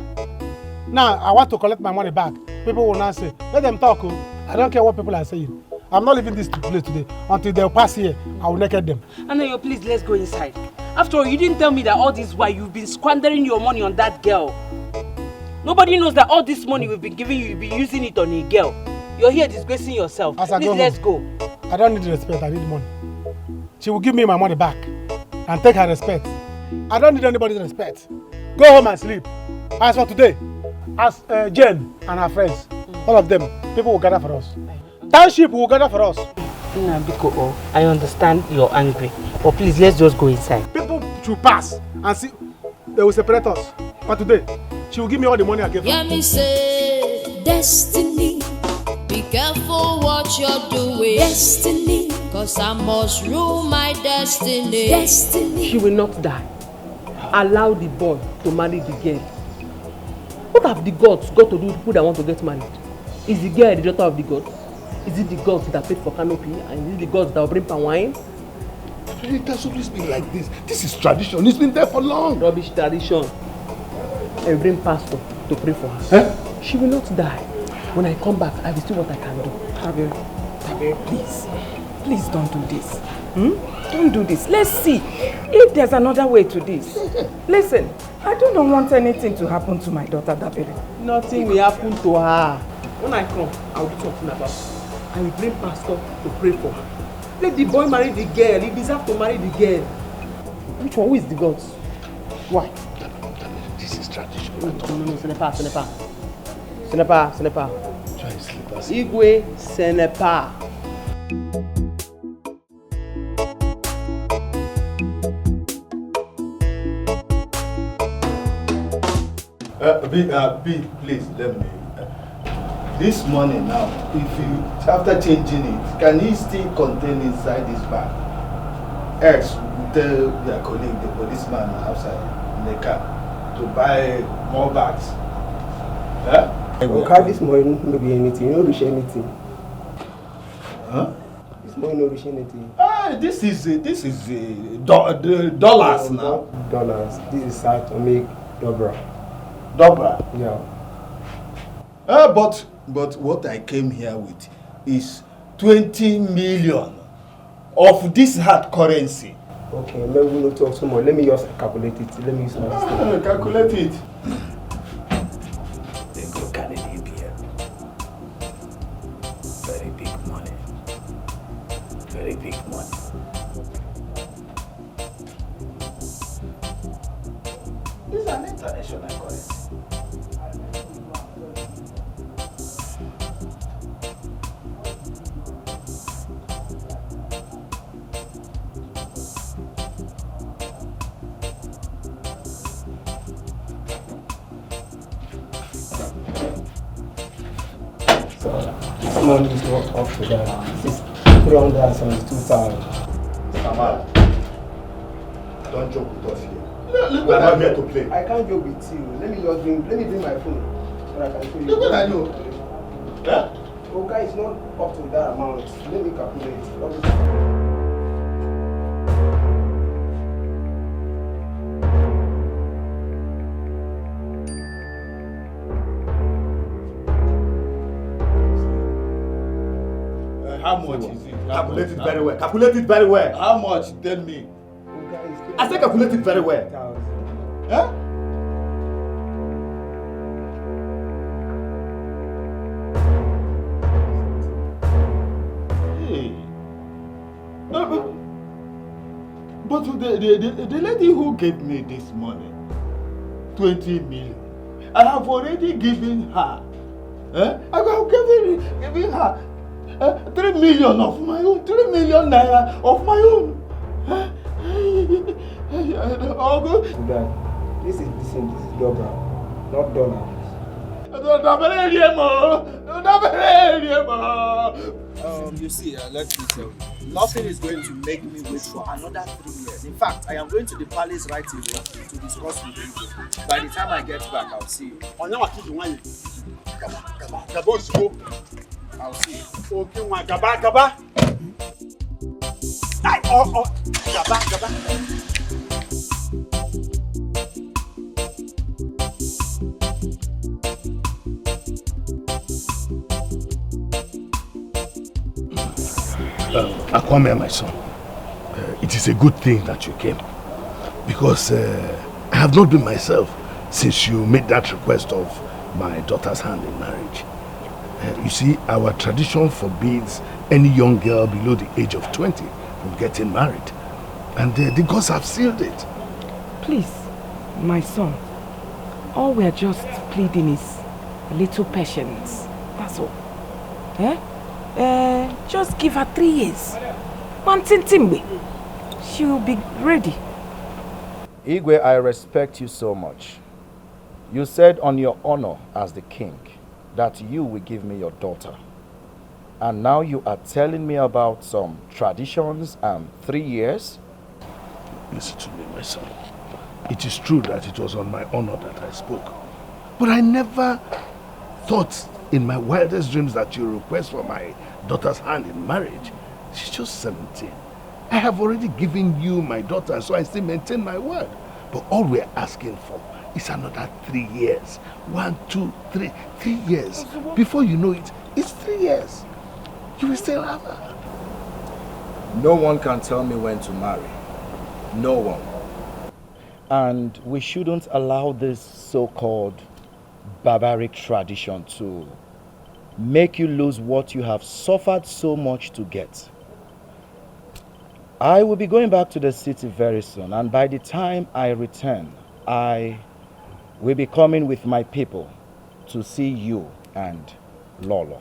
Now I want to collect my money back. People will not say. Let them talk. Oh. I don't care what people are saying. I'm not leaving this place today until they'll pass here. I will naked them. Anayo, please, let's go inside. After all, you didn't tell me that all this while you've been squandering your money on that girl. Nobody knows that all this money we've been giving you, you've been using it on a girl. You're here disgracing yourself. Please, let's go. I don't need respect, I need money. She will give me my money back and take her respect. I don't need anybody's respect. Go home and sleep. As for today, as Jane and her friends, all of them, people will gather for us. Township will gather for us. I understand you're angry, but please, let's just go inside. People should pass and see. They will separate us. But today, she will give me all the money I gave her. Yeah, me say, destiny. Be careful what you're doing. Destiny. Cause I must rule my destiny. Destiny. She will not die. Allow the boy to marry the girl. What have the gods got to do with people that want to get married? Is the girl the daughter of the gods? Is it the gods that paid for canopy? And is it the gods that will bring palm wine? It has always been like this. This is tradition. It's been there for long. Rubbish tradition. And bring pastor to pray for her. Huh? She will not die. When I come back, I will see what I can do. Abel, please. Please don't do this. Don't do this. Let's see if there's another way to this. Listen, I don't want anything to happen to my daughter, Dabere. Nothing will happen to her. When I come, I will do something about it. I will bring pastor to pray for her. Let the boy marry the girl. He deserves to marry the girl. Which one? Who is the gods? Why? This is tradition. No, ce n'est pas. Ce n'est pas. Try and sleep as Igwe, ce n'est pas. B, please let me. This money now, if you after changing it, can it still contain inside this bag? Else, tell your colleague, the policeman outside in the car, to buy more bags. Huh? I will carry this money, no be anything. You no reach anything. Huh? This money no reach anything. This is dollars now. Dollars. This is how to make dobra. Dobra. Yeah. But what I came here with is 20 million of this hard currency. Okay, maybe we not talk so much. Let me just calculate it. Let me use my system. Calculate it. They go carry it here. Very big money. Very big money. This is an international currency. money is not up to that. This is 372,000. Kamal, don't joke with us here. We are not here to play. I can't joke with you. Let me bring my phone so I can show you. Look what I know. Yeah? Okay, it's not up to that amount. Let me calculate. How much is it? Calculate it very well. Calculate it very well. How much? Tell me. I say calculate it very well. Huh? Hey. But the lady who gave me this money, 20 million, I have already given her. I have given her 3 million of my own, 3 million naira of my own. This is dollar, not dollar. You see, let me tell you, nothing is going to make me wait for another 3 years. In fact, I am going to the palace right away to discuss with you. By the time I get back, I'll see you. I'll see you. Okay, one gaba. Gaba. Akwame, my son, it is a good thing that you came, because I have not been myself since you made that request of my daughter's hand in marriage. You see, our tradition forbids any young girl below the age of 20 from getting married, and the gods have sealed it. Please, my son, all we are just pleading is a little patience. That's all. Just give her 3 years. She will be ready. Igwe, I respect you so much. You said on your honor as the king that you will give me your daughter. And now you are telling me about some traditions and 3 years? Listen to me, my son. It is true that it was on my honor that I spoke. But I never thought in my wildest dreams that you request for my daughter's hand in marriage. She's just 17. I have already given you my daughter, so I still maintain my word. But all we're asking for is another 3 years. 1, 2, 3. 3 years. Before you know it, it's 3 years. You will still have her. No one can tell me when to marry. No one. And we shouldn't allow this so-called barbaric tradition to make you lose what you have suffered so much to get. I will be going back to the city very soon, and by the time I return, I will be coming with my people to see you and Lolo.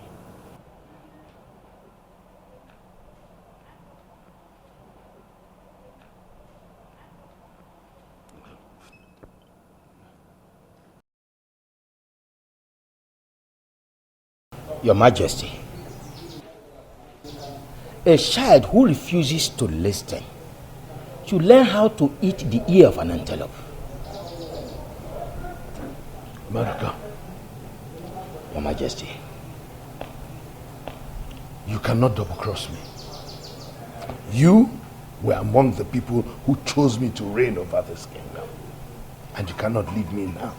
Your Majesty, a child who refuses to listen should learn how to eat the ear of an antelope. Maraka, Your Majesty, you cannot double-cross me. You were among the people who chose me to reign over this kingdom. And you cannot leave me now.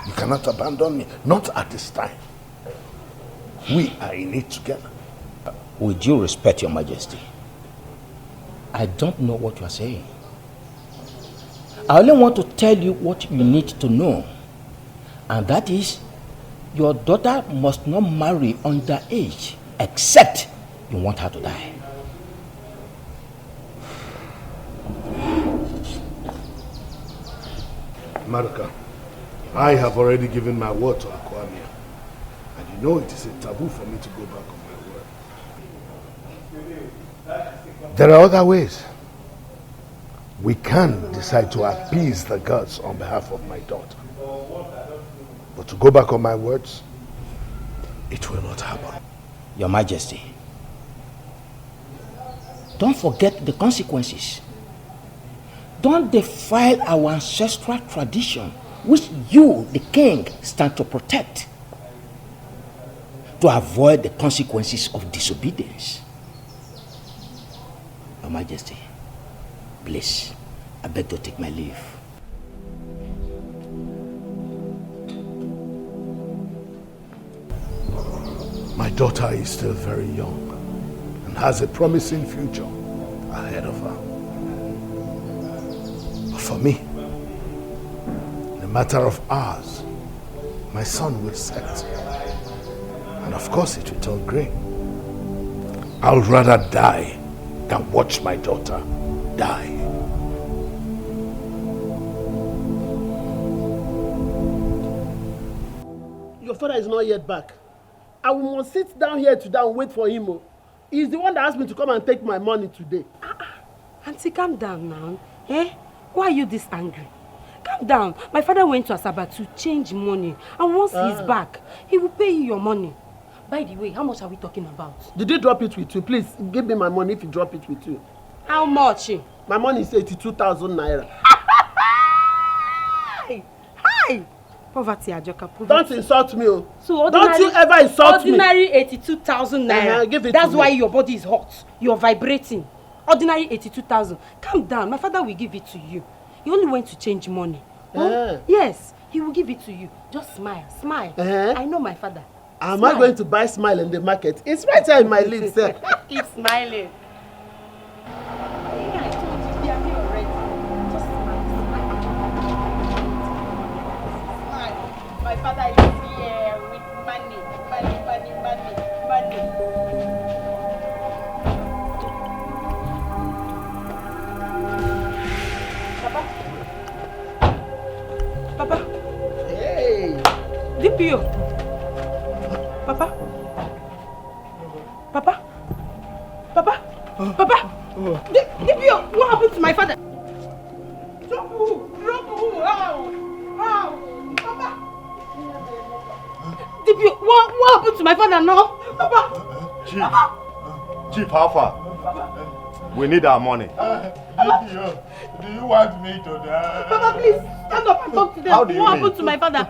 You cannot abandon me, not at this time. We are in it together. With due respect, Your Majesty, I don't know what you are saying. I only want to tell you what you need to know. And that is, your daughter must not marry underage, except you want her to die. Maruka, I have already given my word to Akwame. And you know it is a taboo for me to go back on my word. There are other ways. We can decide to appease the gods on behalf of my daughter. But to go back on my words, it will not happen. Your Majesty, don't forget the consequences. Don't defile our ancestral tradition, which you, the king, stand to protect, to avoid the consequences of disobedience. Your Majesty, please, I beg to take my leave. My daughter is still very young and has a promising future ahead of her. But for me, in a matter of hours, my sun will set. And of course it will turn grey. I'll rather die than watch my daughter die. Your father is not yet back. I must sit down here today and wait for him. He's the one that asked me to come and take my money today. Auntie, calm down now. Eh? Why are you this angry? Calm down. My father went to Asaba to change money. And once he's back, he will pay you your money. By the way, how much are we talking about? Did he drop it with you? Please, give me my money if you drop it with you. How much? My money is 82,000 naira. Hi! Poverty, Ajoka, poverty. Don't insult me. So don't you ever insult me. Ordinary 82,000 naira. Give it That's to why me. your body is hot. You're vibrating. Ordinary 82,000. Calm down. My father will give it to you. He only went to change money. Huh? Yes, he will give it to you. Just smile. Smile. I know my father. Am I going to buy smile in the market? It's right here in my lips. Keep smiling. My father is here with money. Papa. Hey. DPO. Papa. DPO, what happened to my father? Drop who? How? Papa. DPO, what happened to my father now? Papa. Chief, how far? We need our money. Do you want me to die? Papa, please, stand up and talk to them. How do you What mean? happened to my father?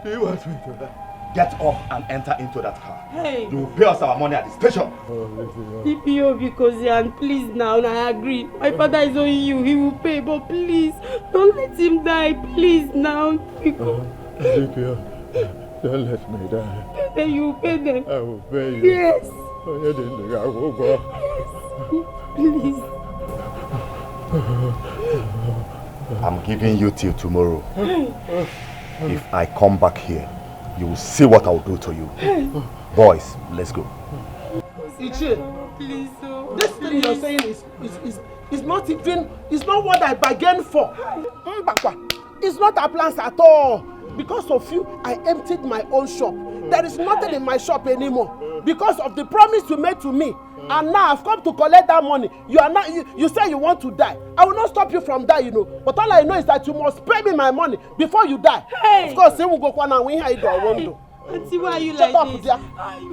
Do you want me to die? Get up and enter into that car. Hey. You will pay us our money at the station. DPO, because and please now, I agree. My father is owing you. He will pay, but please, don't let him die. Please now. DPO, don't let me die. Then you will pay them. I will pay you. Yes. I will go. Please. I'm giving you till tomorrow. If I come back here, you will see what I will do to you. Boys, let's go. Chichi, please, this thing you're saying is not even, it's not what I bargained for. It's not a plan at all. Because of you, I emptied my own shop. There is nothing in my shop anymore. Because of the promise you made to me. And now I've come to collect that money. You say you want to die. I will not stop you from that, you know. But all I know is that you must pay me my money before you die. Hey. Of course, we go and win here. Auntie, why are you like this?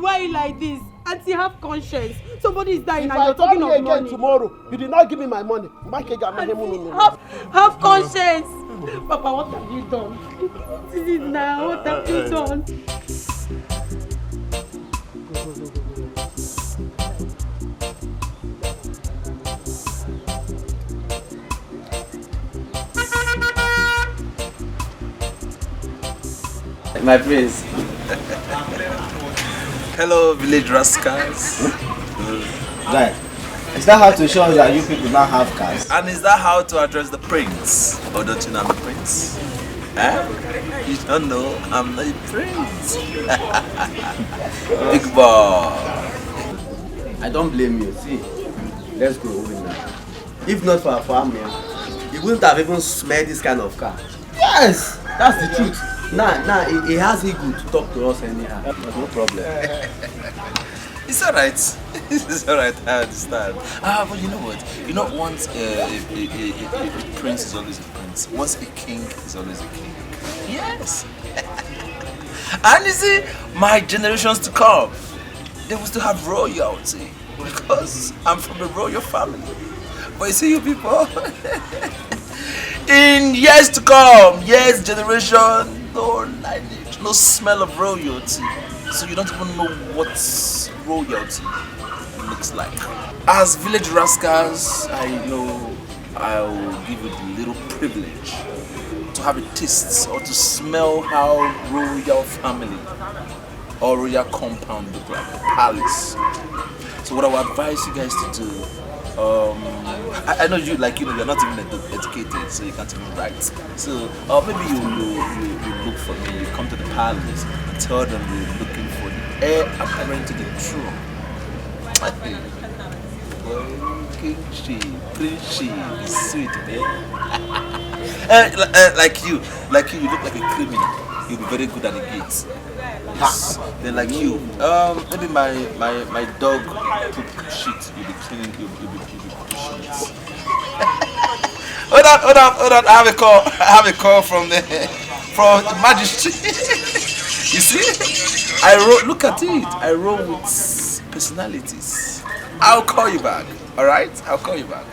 Why are you like this? Auntie, have conscience. Somebody is dying and you're talking of again money. Tomorrow, you did not give me my money. Have conscience. Papa, what have you done? What is it now? What have you done? My prince. Hello, village rascals. Right. Is that how to show us that you people now have cars? And is that how to address the prince? Or don't you know I'm the prince? Eh? You don't know I'm the prince. Big boy. I don't blame you. See, let's go over now. If not for our family, you wouldn't have even smelled this kind of car. Yes, that's the truth. Nah, it has it good to talk to us anyhow. No problem. It's alright. It's alright, I understand. But you know what? You know, once a prince is always a prince. Once a king is always a king. Yes. And you see, my generations to come, they will still have royalty because I'm from a royal family. But you see, you people, in years to come, years, generation, no lineage, no smell of royalty. So you don't even know what royalty looks like. As village rascals, I know I'll give you the little privilege to have a taste or to smell how royal family or royal compound look like, a palace. So what I would advise you guys to do, I know you, like, you're not even educated, so you can't even write. So maybe you look for me, you come to the palace and tell them you're looking for the heir apparent to the throne. Chichi, is sweet, man. Like you look like a criminal. You'll be very good at the gates. Yes. Then like you, maybe my dog poop shit. You'll be cleaning. You'll be pushing it. Hold on. I have a call from the magistrate. You see, I wrote. Look at it. I wrote with personalities. I'll call you back. All right, I'll call you back.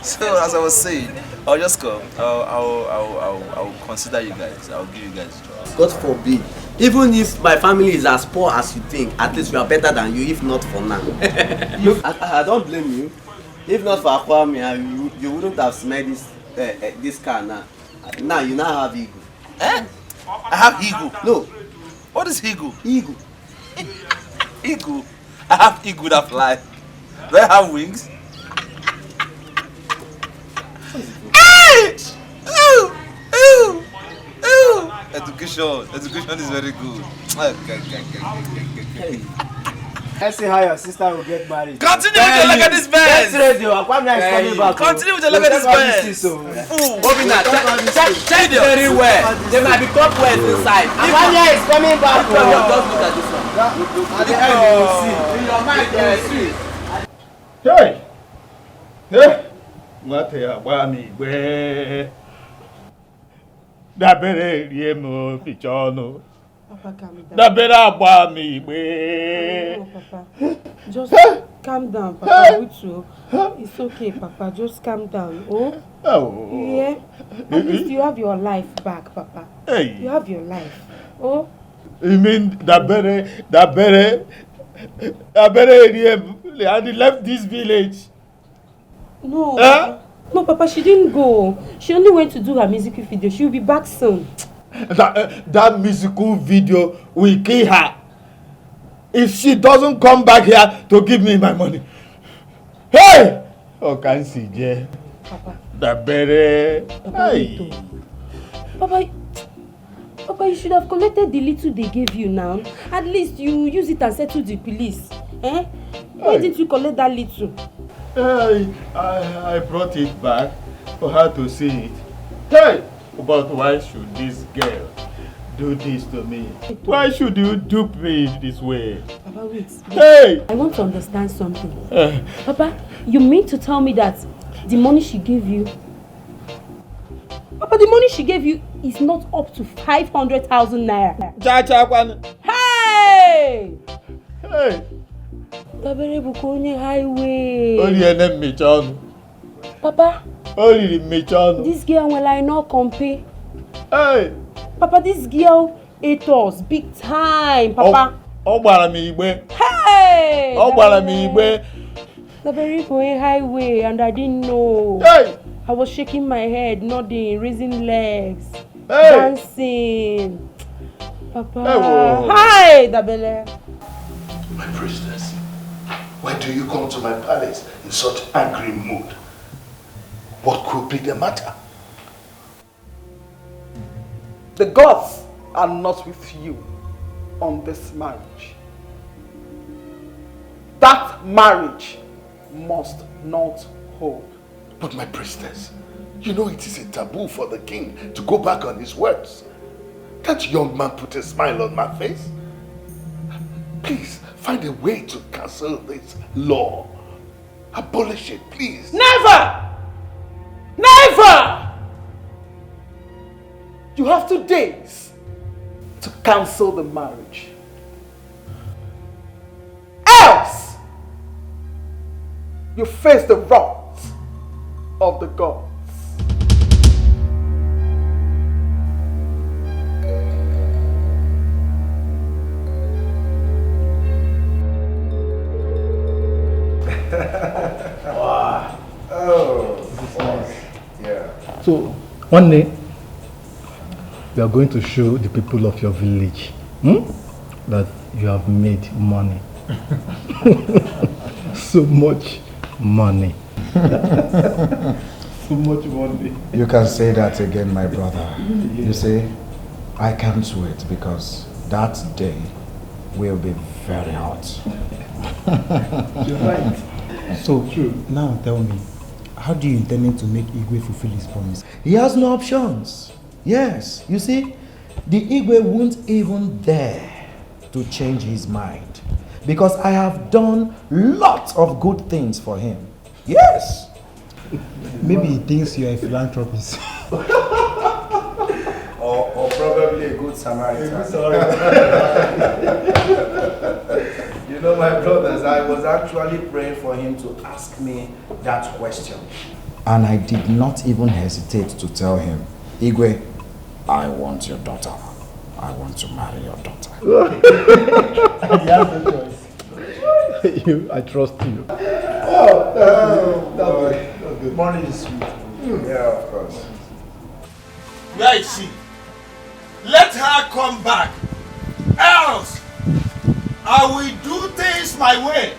So as I was saying, I'll just come. I'll consider you guys. I'll give you guys a job. God forbid. Even if my family is as poor as you think, at least we are better than you, if not for now. Look, I don't blame you. If not for Aquame, you wouldn't have smelled this car now. Now you now have ego. Eh? I have ego? No. What is ego? Ego. Ego? I have ego that fly. Do I have wings? Hey! Ooh! Ooh! Ooh! Education is very good. Let's see how your sister will get married. Continue with your look at this bed. Radio, Aquame is coming back. Continue with your look at this bed. Obina, check very well. There might be cobwebs inside. Aquame is coming back. Just look at this one. At the end you will see. In your mind you will see. Hey! Hey! What are you? Dabere rie mo fichono. Papa, calm down. Dabere agba mi igbe. No, Papa. Just calm down, Papa. It's okay, Papa. Just calm down. Oh? Yeah? At least you have your life back, Papa. Hey. You have your life. Oh? You mean Dabere rie and left this village? No. Papa. No, Papa, she didn't go. She only went to do her musical video. She'll be back soon. That musical video will kill her if she doesn't come back here to give me my money. Hey! Oh, can't see, Jay. Papa. Dabere. Hey. Papa, you should have collected the little they gave you now. At least you use it and settle the police. Eh? Why didn't you collect that little? I brought it back for her to see it. Hey! But why should this girl do this to me? Why should you dupe me this way? Papa, wait. Hey! I want to understand something. Papa, you mean to tell me that the money she gave you... Papa, the money she gave you is not up to 500,000 naira. Hey! Hey! Dabere bukonye highway. Papa. This girl will I not compare. Hey. Papa, this girl ate us big time, Papa. Hey. Dabere bukonye highway and I didn't know. Hey. I was shaking my head, nodding, raising legs, hey. Dancing. Papa. Hey, hi, Dabere. My priestess. Why do you come to my palace in such angry mood? What could be the matter? The gods are not with you on this marriage. That marriage must not hold. But my priestess, you know it is a taboo for the king to go back on his words. That young man put a smile on my face. Please, find a way to cancel this law. Abolish it, please. Never! Never! You have 2 days to cancel the marriage. you face the wrath of the gods. Wow. Oh, this is nice. Yeah. So, one day, you are going to show the people of your village that you have made money. So much money. So much money. You can say that again, my brother. You see, I can't wait because that day will be very hot. You're right. So, now tell me, how do you intend to make Igwe fulfill his promise? He has no options. Yes, you see, the Igwe won't even dare to change his mind because I have done lots of good things for him. Yes. Maybe he thinks you are a philanthropist. or probably a good Samaritan. You know, my brothers, I was actually praying for him to ask me that question. And I did not even hesitate to tell him, Igwe, I want your daughter. I want to marry your daughter. He has no choice. I trust you. That's good. Money is sweet. Yeah, of course. Where is she? Let her come back. Else, I will do things my way.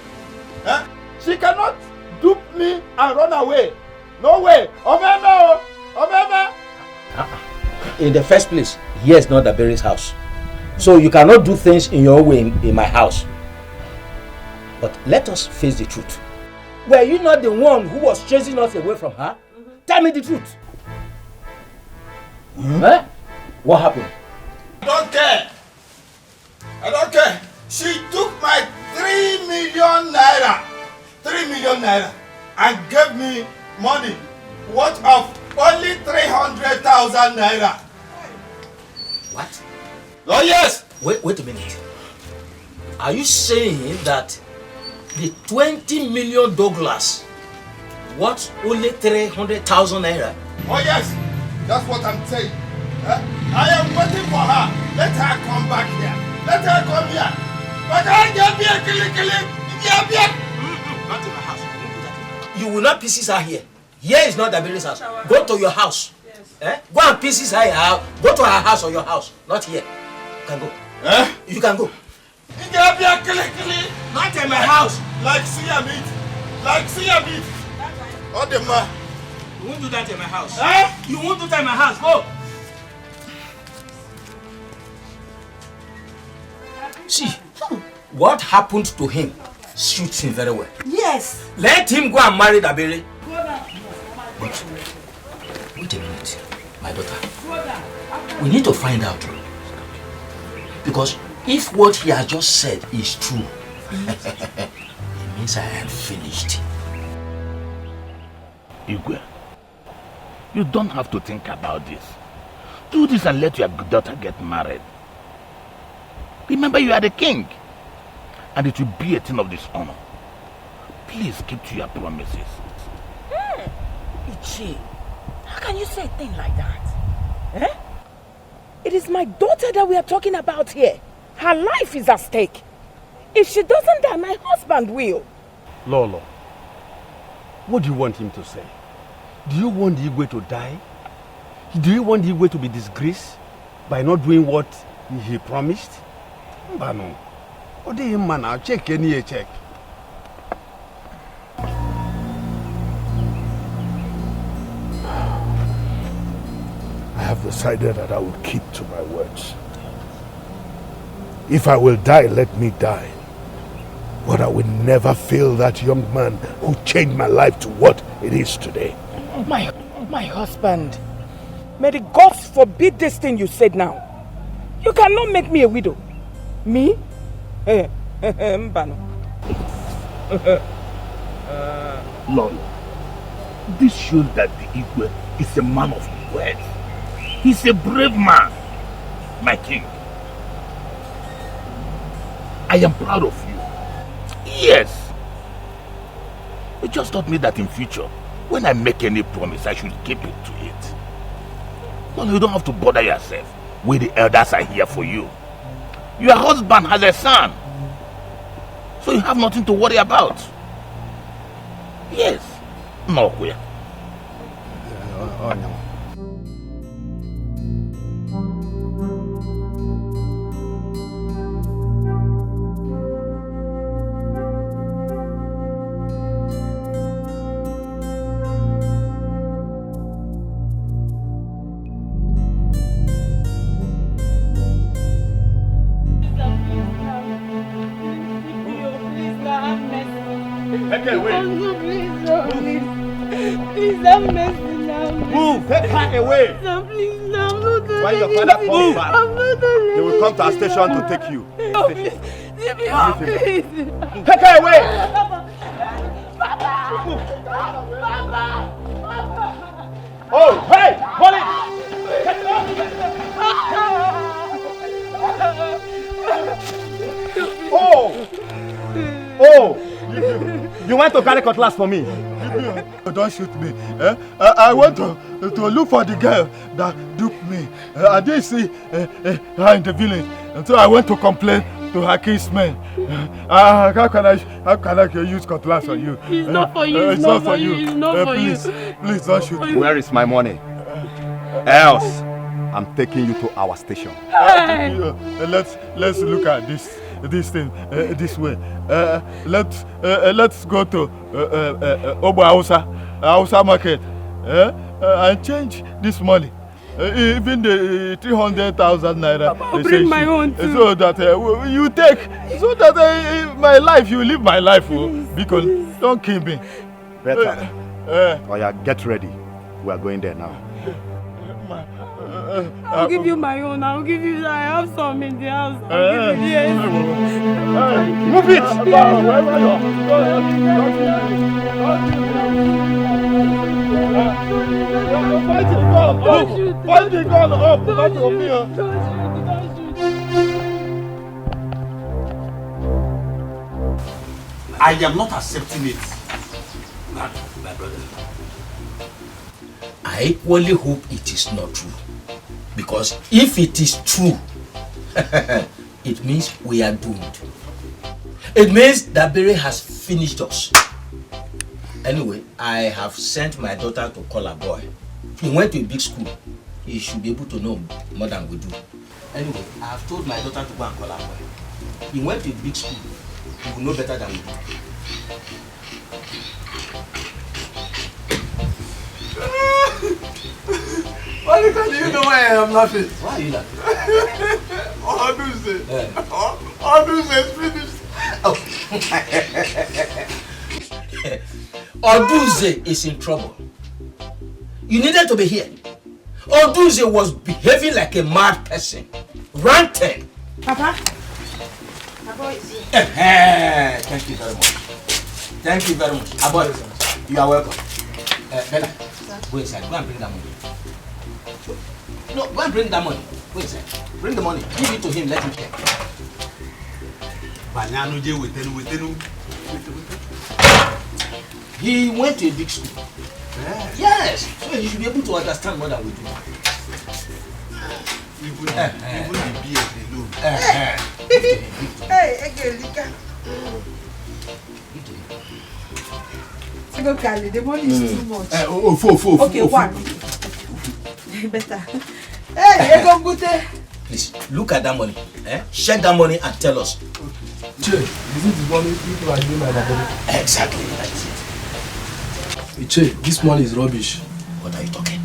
Huh? She cannot dupe me and run away. No way. Omeme! Omeme! In the first place, here is not Daberi's house. So you cannot do things in your way in my house. But let us face the truth. Were you not the one who was chasing us away from her? Tell me the truth. Huh? What happened? I don't care. I don't care. She took my 3 million naira. 3 million naira. And gave me money worth of only 300,000 naira. What? Oh yes! Wait a minute. Are you saying that the 20 million Douglas worth only 300,000 naira? Oh yes! That's what I'm saying. I am waiting for her. Let her come back here. Let her come here. But I can't be a killing. Not in my house. You will not pieces her here. Here is not Daberi's house. Go to your house. Yes. Go and pieces her house. Go to her house or your house. Not here. You can go. You can go. Not in my house. Like see a meat. Oh the man. You won't do that in my house. You won't do that in my house. Go. See, what happened to him suits him very well. Yes. Let him go and marry Daberi. But wait a minute, my daughter. We need to find out. Because if what he has just said is true, it means I am finished. Igwe, you don't have to think about this. Do this and let your daughter get married. Remember, you are the king. And it will be a thing of dishonor. Please keep to your promises. Chichi, how can you say a thing like that? It is my daughter that we are talking about here. Her life is at stake. If she doesn't die, my husband will. Lolo, what do you want him to say? Do you want Igwe to die? Do you want Igwe to be disgraced by not doing what he promised? Mbano, what do you man? I'll check any check. I have decided that I will keep to my words. If I will die, let me die. But I will never fail that young man who changed my life to what it is today. My husband, may the gods forbid this thing you said now. You cannot make me a widow. Me? Mbano. Lord, this shows that the Igwe is a man of words. He's a brave man, my king. I am proud of you. Yes. It just taught me that in future, when I make any promise, I should keep it to it. No, you don't have to bother yourself. We the elders are here for you. Your husband has a son. So you have nothing to worry about. Yes. No, queer. Please have mercy now. Move! Take her away! No, please, no, I'm not doing When your father comes back, they will come to our station to take you. No, please. Leave me alone, please. Take her away! Papa! Oh, hey! Hold it! Oh! Oh! You went to carry cutlass for me. Don't shoot me. I went to look for the girl that duped me. I didn't see her in the village. And so I went to complain to her kinsmen. How can I use cutlass on you? It's not for you. It's not for you. It's not for you. Please don't shoot me. Where is my money? Else, I'm taking you to our station. Let's look at this thing this way. Let's go to Obo Hausa market and change this money. Even the 300,000 naira. I'll bring my own too. So that you take, so that my life, you live my life. Because don't kill me. Better. Oh yeah, get ready. We are going there now. I'll give you my own. I'll give you. I have some in the house. I'll give you. Yes. Move it. Find the gun up. Not for me. I am not accepting it. My brother. I equally hope it is not true. Because if it is true, it means we are doomed. It means that Bere has finished us. Anyway, I have sent my daughter to call a boy. He went to a big school. He should be able to know more than we do. Anyway, I have told my daughter to go and call a boy. He went to a big school. He will know better than we do. Monica, do you know why I am laughing? Why are you laughing? Oduze is finished. Oduze is in trouble. You needed to be here. Oduze was behaving like a mad person. Ranting. Papa? Papa is here. Thank you very much. Thank you very much. Aboy, you are welcome. Bella, go inside. Go and bring that money. No, go and bring that money. Go inside. Bring the money. Give it to him. Let him check. He went to a big school. Yes. So he should be able to understand more than we do. Even the beard alone. Hey, Egelika. Go Kali, the money is too much. Okay, one. Better. Hey, Ego Gute. Please, look at that money. Check that money and tell us. Che, is it the money people are doing my body? Exactly, that's it. Che, this money is rubbish. What are you talking?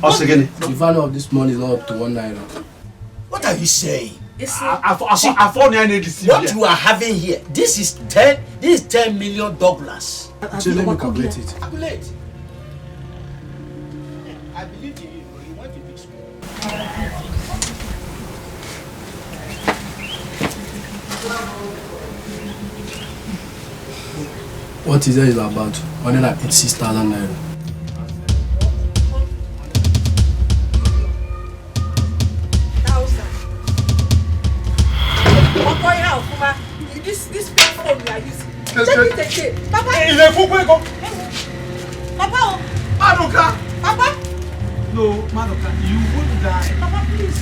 Us again. The value of this money is not up to 1 naira. What are you saying? What you are having here, this is $10 million. Che, let me calculate it. Calculate. I believe in you. You went to big school. What is that about? 186,000 naira. This phone we are using. Check it again. Papa. Il est fou, Madoka! Papa! No, Madoka, you won't die. Papa, please.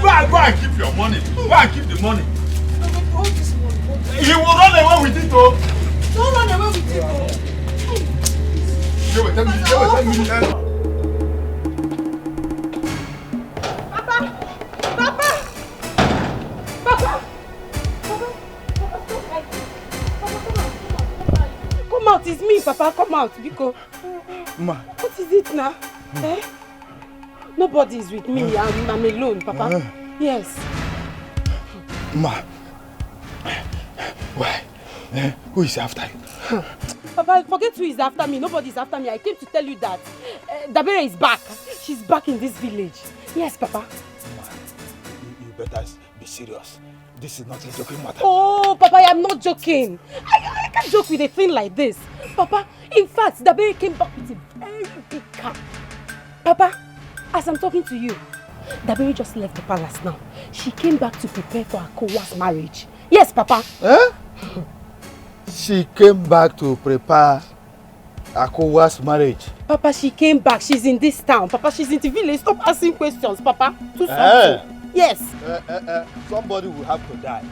Go and keep your money. Go and keep the money. Hold this money. He will run away with it, though. Don't run away with it, though. You will tell me. Papa! Papa! Papa! Come out, it's me, Papa. Come out, Biko. Ma. What is it now? Eh? Nobody is with me. I'm alone, Papa. Yes. Ma. Why? Who is after you? Papa, forget who is after me. Nobody is after me. I came to tell you that Dabere is back. She's back in this village. Yes, Papa. Ma, you better be serious. This is not a joking matter. Oh, Papa, I am not joking. I can't joke with a thing like this. Papa, in fact, Dabere came back with a very big car. Papa, as I'm talking to you, Dabere just left the palace now. She came back to prepare for Akowa's marriage. Yes, Papa. Eh? She came back to prepare Akowa's marriage. Papa, she came back. She's in this town. Papa, she's in the village. Stop asking questions, Papa. Do something. Yes. Somebody will have to die.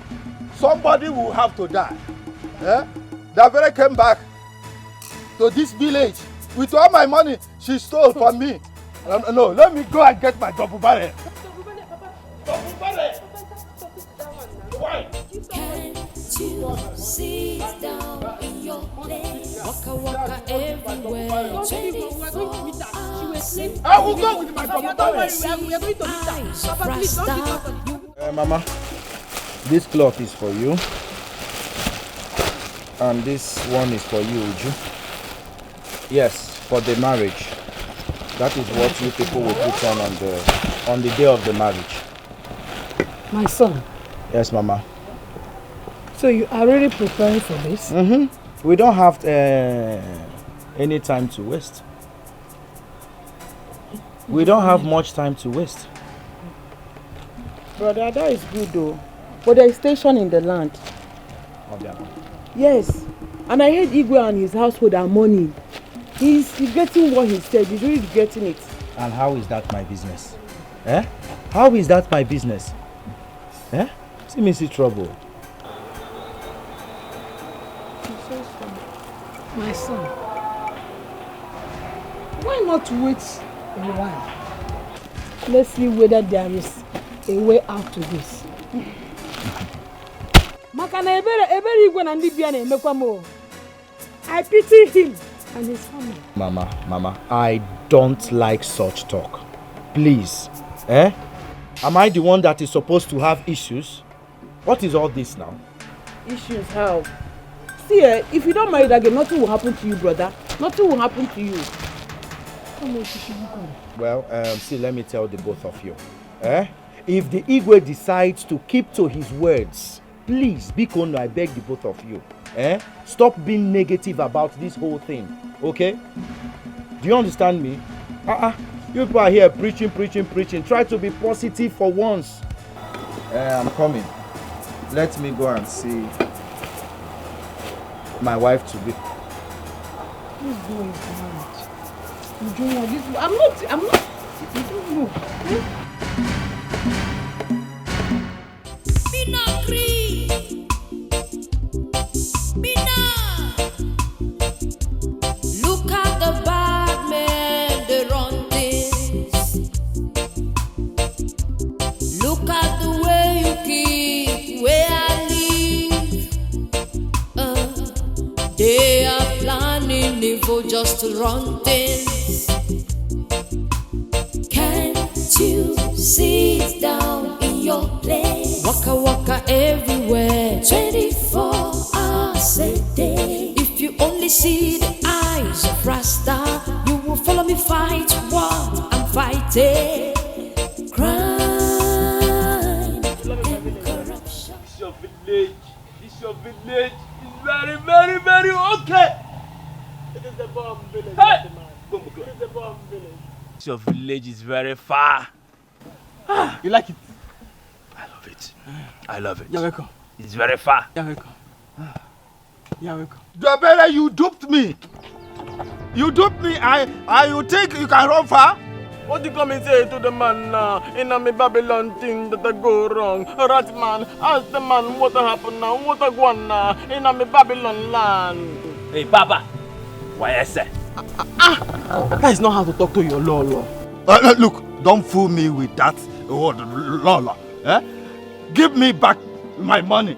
Somebody will have to die. Eh? Dabere came back to this village with all my money she stole from me. No, let me go and get my double barrel. Double barrel. Why? Can't you sit down in your place? Waka waka everywhere. 24 hours a day. I will go with my double barrel. We are going to meet her. Papa, please don't give up. Mama, this cloth is for you. And this one is for you, Uju. Yes, for the marriage. That is what you people will put on the day of the marriage. My son. Yes, Mama. So you are really preparing for this? Mm-hmm. We don't have any time to waste. We don't have much time to waste. Brother, that is good though. But there is station in the land. Obiagor. Yes. And I heard Igwe and his household are money. He's getting what he said. He's really getting it. And how is that my business? Eh? How is that my business? Eh? See me see trouble. My son, why not wait a while? Let's see whether there is a way out to this. I pity him and his family. Mama, I don't like such talk. Please. Eh? Am I the one that is supposed to have issues? What is all this now? Issues how? See, if you don't marry that girl, nothing will happen to you, brother. Nothing will happen to you. Well, see, let me tell the both of you. Eh? If the Igwe decides to keep to his words, please, Bikono, I beg the both of you. Eh? Stop being negative about this whole thing. Okay? Do you understand me? You people are here preaching. Try to be positive for once. I'm coming. Let me go and see my wife to be. Who's going to marriage? I'm not. You don't know. Look at the bad men, they run this. Look at the way you keep where I live. They are planning evil just to run things. Can't you sit down in your place? Waka waka everywhere, 24 hours a day. If you only see the eyes of Rasta, you will follow me fight what I'm fighting. Crime and corruption. This your village is very, very okay. It is the bomb village. Hey! It is the bomb village. Your village is very far. You like it? I love it. You're welcome. It's very far. You're welcome. You're welcome. Dabere, you duped me. You dupe me, you think you can run far? What you come and say to the man now? In a me Babylon thing that I go wrong. Right man, ask the man what happened now, what I go on now. In a me Babylon land. Hey, Papa. Why I say? That is not how to talk to your Lolo. Look, don't fool me with that word, Lola. Give me back my money.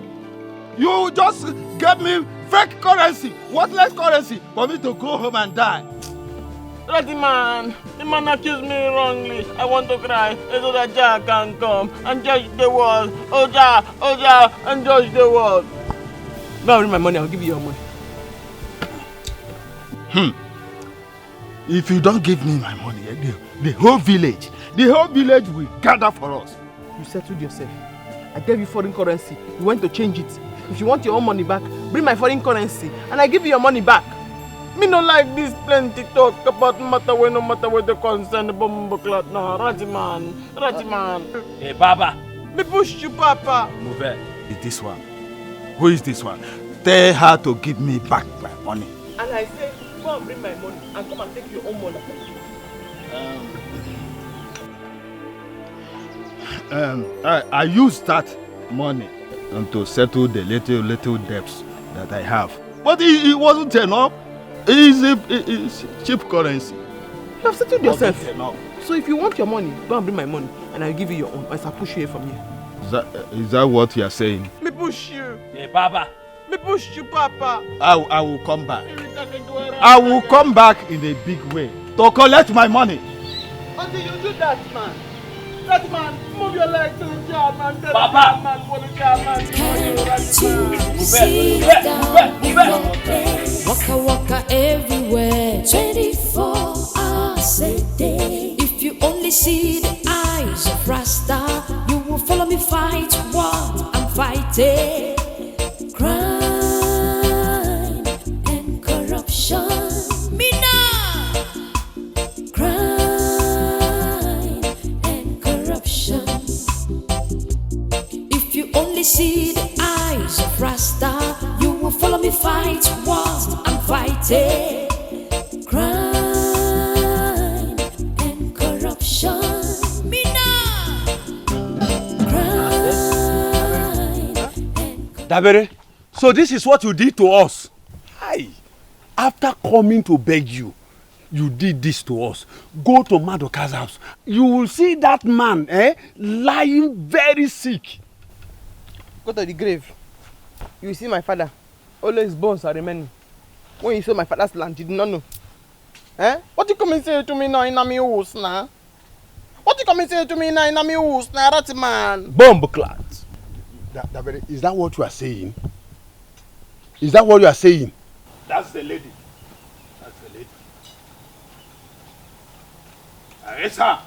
You just gave me fake currency, worthless currency, for me to go home and die. The man accused me wrongly. I want to cry so that Jah can come and judge the world. Oh Jah, and judge the world. Now bring my money, I'll give you your money. If you don't give me my money, the whole village will gather for us. You settled yourself. I gave you foreign currency. You went to change it. If you want your own money back, bring my foreign currency and I give you your money back. Me no like this plenty talk about matter where no matter where the concern the bumbo cloth now. Ratiman. Hey, Papa. Me push you, Papa. Move it. Is this one? Who is this one? Tell her to give me back my money. And I say, go and bring my money and come and take your own money. I used that money to settle the little debts that I have. But it wasn't enough. It's cheap currency. You have settled yourself. So if you want your money, go and bring my money and I'll give you your own. Or I'll push you from here. Is that what you are saying? Me push you. Hey, Papa. Me push you, Papa. I will come back. I will come back in a big way to collect my money. Until you do that, man. That man, move your legs to the job, man. Papa. Waka waka everywhere, 24 hours a day. If you only see the eyes of Rasta, you will follow me fight what I'm fighting. Crime and corruption. If you only see the eyes of Rasta, you will follow me fight what I'm fighting. Crime and corruption. Dabere, so this is what you did to us. Hi. After coming to beg you, you did this to us. Go to Madoka's house. You will see that man lying very sick. Go to the grave. You will see my father. All his bones are remaining. When you saw my father's land, you did not know. What you come and say to me now in my house now? What you come and say to me now in my house now, that man? Bombclat. Dabere, is that what you are saying? Is that what you are saying? That's the lady. Arrest her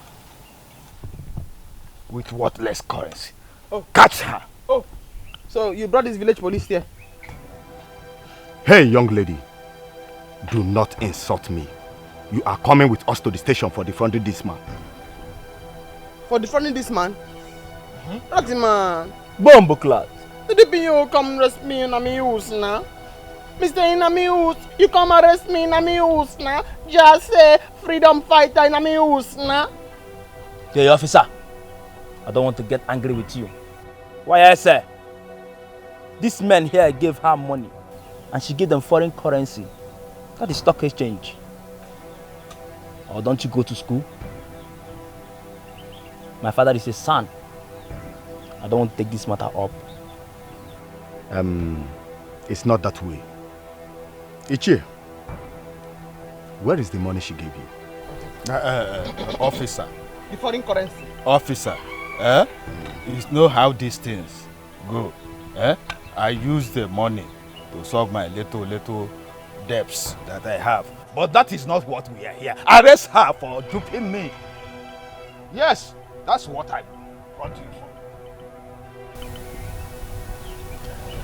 with worthless currency. Oh. Catch her. Oh, so you brought this village police here? Hey, young lady, do not insult me. You are coming with us to the station for defrauding this man. For defrauding this man? That's the man. Bombclat. Did you come arrest me in my house now? Mr. in my house, you come arrest me in my house now? Just say freedom fighter in my house now? Hey, officer. I don't want to get angry with you. Why I say? This man here gave her money and she gave them foreign currency. That is stock exchange. Or don't you go to school? My father is a son. I don't want to take this matter up. It's not that way. Ichi, where is the money she gave you? Officer. The foreign currency. Officer, you know how these things go. I use the money to solve my little debts that I have. But that is not what we are here. Arrest her for duping me. Yes, that's what I brought you for.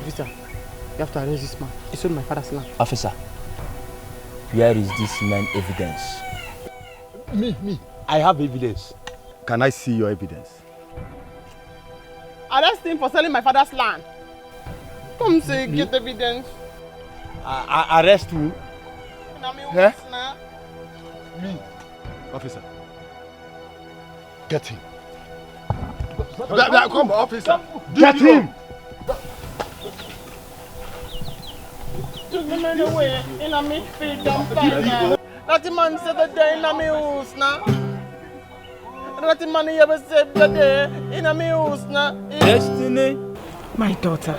Officer, you have to arrest this man. He sold my father's land. Officer, where is this man evidence? Me, I have evidence. Can I see your evidence? Arrest him for selling my father's land. Come say, get evidence. Arrest who? Eh? Me, officer. Get him. Come, officer. Get him. That man said the day in my house now. That man ever said the day in my house now. Destiny. My daughter,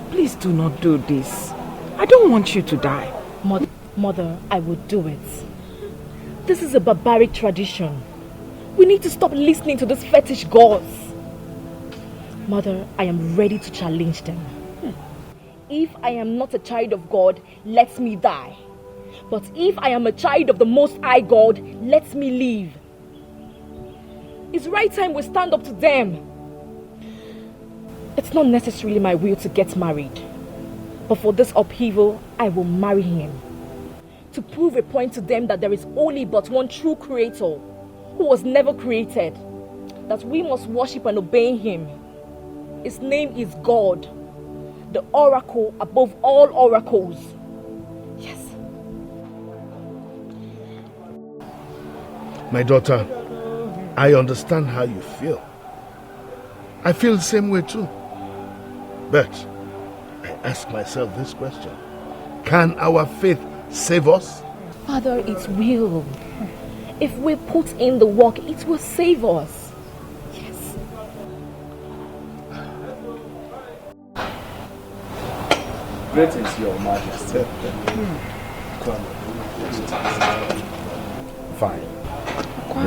please do not do this. I don't want you to die. Mother, I would do it. This is a barbaric tradition. We need to stop listening to these fetish gods. Mother, I am ready to challenge them. If I am not a child of God, let me die. But if I am a child of the Most High God, let me live. It's right time we stand up to them. It's not necessarily my will to get married. But for this upheaval, I will marry him. To prove a point to them that there is only but one true creator who was never created. That we must worship and obey him. His name is God, the oracle above all oracles. Yes. My daughter, I understand how you feel. I feel the same way too. But I ask myself this question. Can our faith save us? Father, it will. If we put in the work, it will save us. Yes. Greetings, Your Majesty. Fine.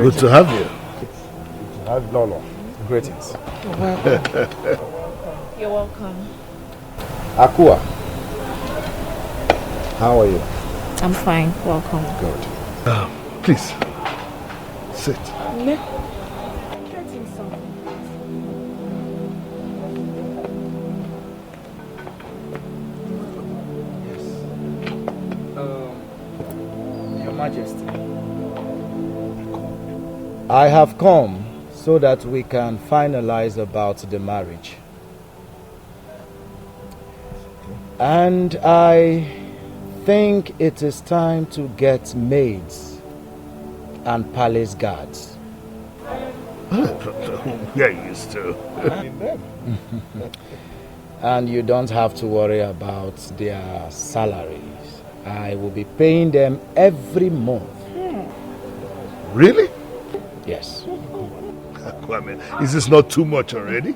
Good to have you. Good to have Lolo. Greetings. You're welcome. You're welcome. Akua, how are you? I'm fine. Welcome. Good. Please, sit. Your Majesty. I have come so that we can finalize about the marriage. And I think it is time to get maids and palace guards. We're used to. And you don't have to worry about their salaries. I will be paying them every month. Really? Yes. Kwame, is this not too much already?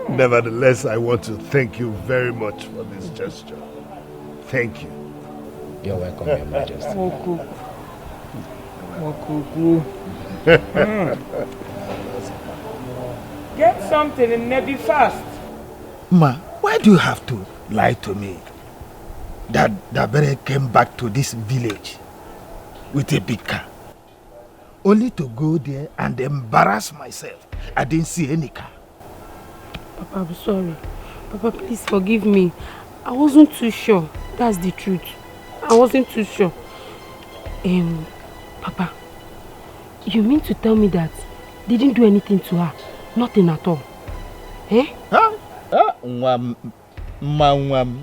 Nevertheless, I want to thank you very much for this gesture. Thank you. You're welcome, Your Majesty. Get something and maybe fast. Ma, why do you have to lie to me? That Dabere came back to this village with a big car. Only to go there and embarrass myself. I didn't see any car. Papa, I'm sorry. Papa, please forgive me. I wasn't too sure. That's the truth. I wasn't too sure. Papa, you mean to tell me that they didn't do anything to her? Nothing at all? Eh? Huh?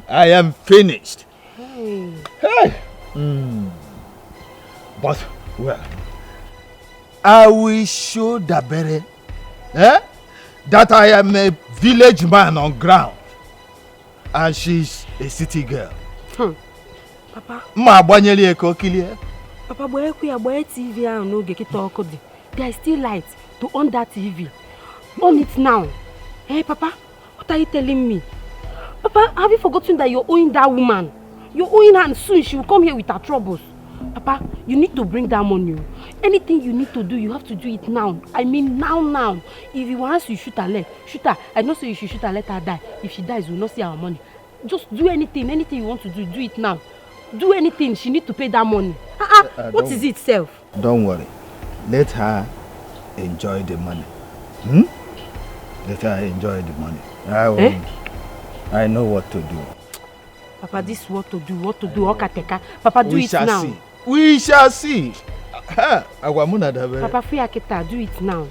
I am finished. Hey. Hey. But, well, I will show Dabere that I am a village man on ground and she's a city girl. Papa. Papa, boy, TV and no get it. There is still light to on that TV. On it now. Hey, Papa, what are you telling me? Papa, have you forgotten that you're owing that woman? You're owing her and soon she will come here with her troubles. Papa, you need to bring that money. Anything you need to do, you have to do it now. I mean now. If you want to shoot her leg, shoot her. I don't say you should shoot her, let her die. If she dies, we'll not see our money. Just do anything you want to do it now. Do anything, she needs to pay that money. What is it, self? Don't worry. Let her enjoy the money. Let her enjoy the money. I know what to do. Papa, this is what to do, Okateka. Papa, do it now. See. We shall see. Papa, free Akita, do it now.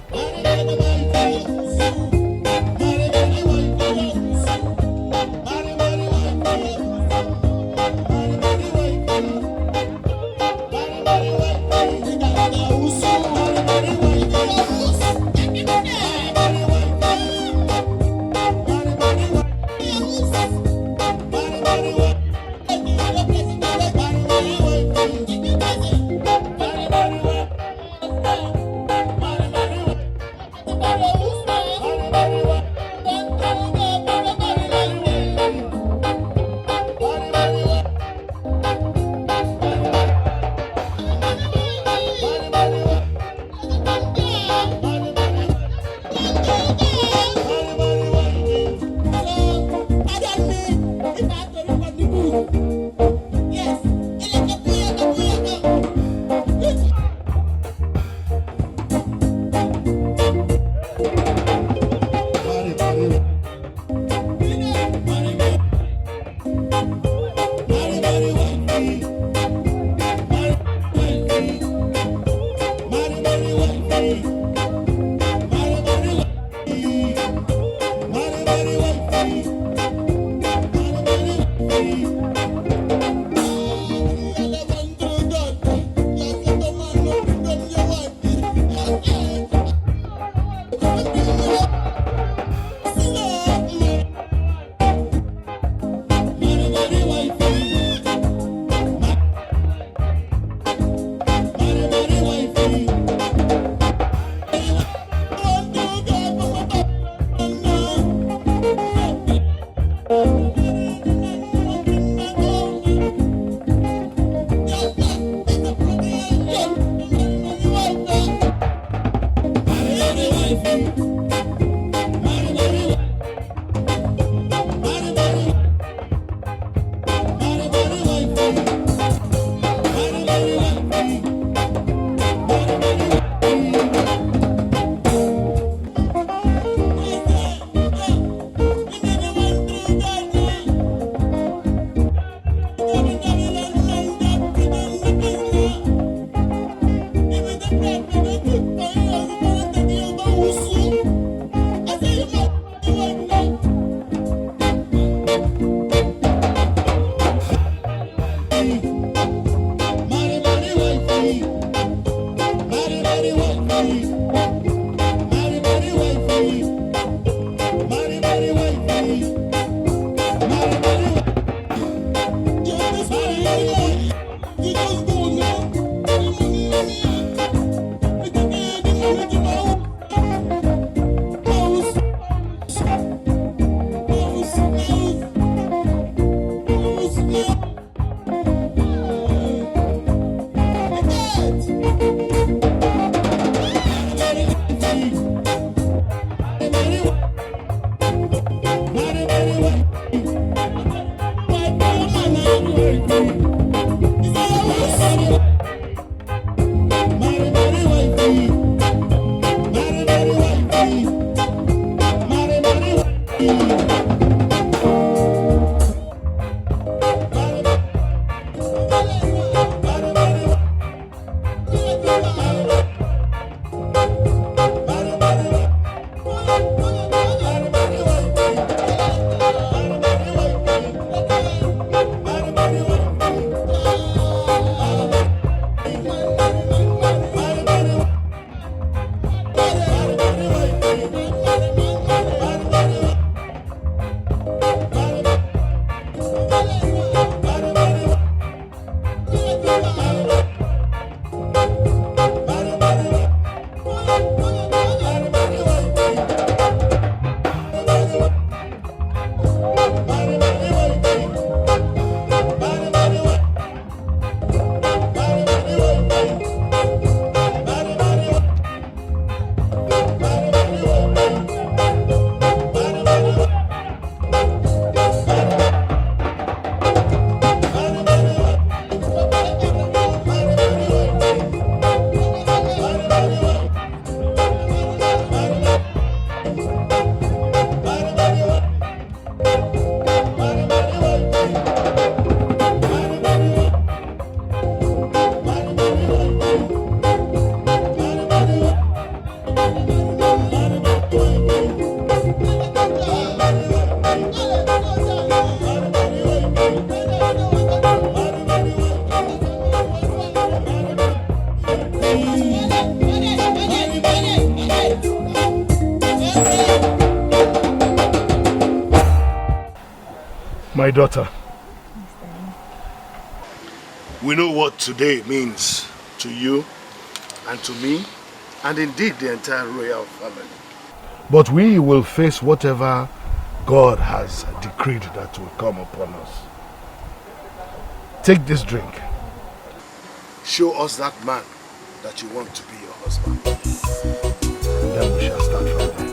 My daughter, we know what today means to you and to me, and indeed the entire royal family. But we will face whatever God has decreed that will come upon us. Take this drink. Show us that man that you want to be your husband. And then we shall start from there.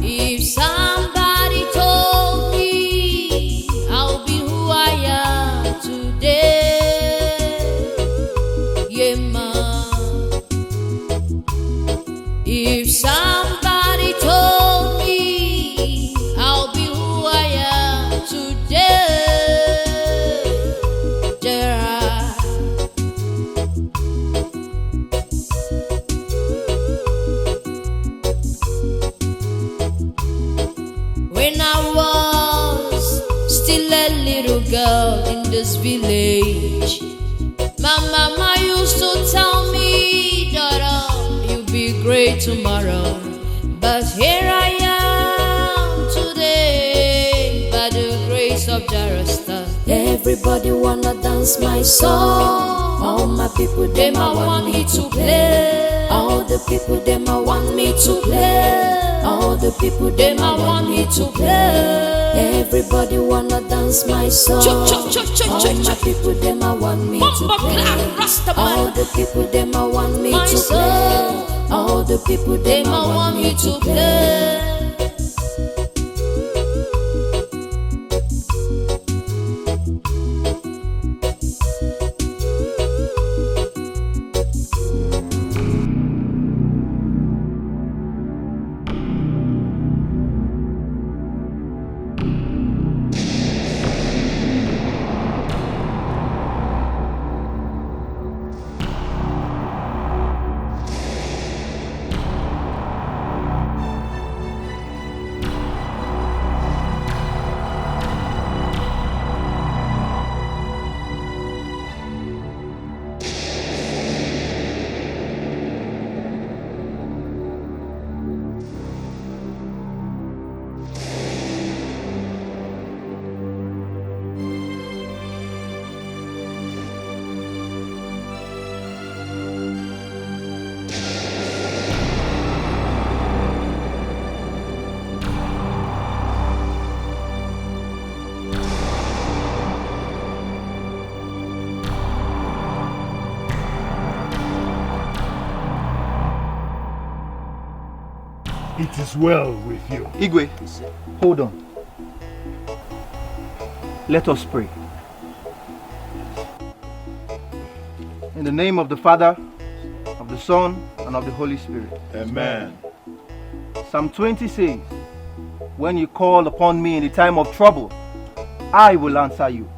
If somebody told me I'll be who I am today, yeah, man. If somebody told me I'll be who I am today, Zara. When I was still a little girl in this village, my mama used to tell me, daughter, you'll be great tomorrow. But here I am today, by the grace of Jarasta. Everybody wanna dance my song. All my people, them I want me to play. All the people, them I want me to play. All the people, them I want me to play. Everybody wanna dance my song. All my people, them I want me to play. All the people, them I want me to play. All the people, them I want me to play. It is well with you. Igwe, hold on. Let us pray. In the name of the Father, of the Son, and of the Holy Spirit. Amen. Psalm 20 says, when you call upon me in the time of trouble, I will answer you.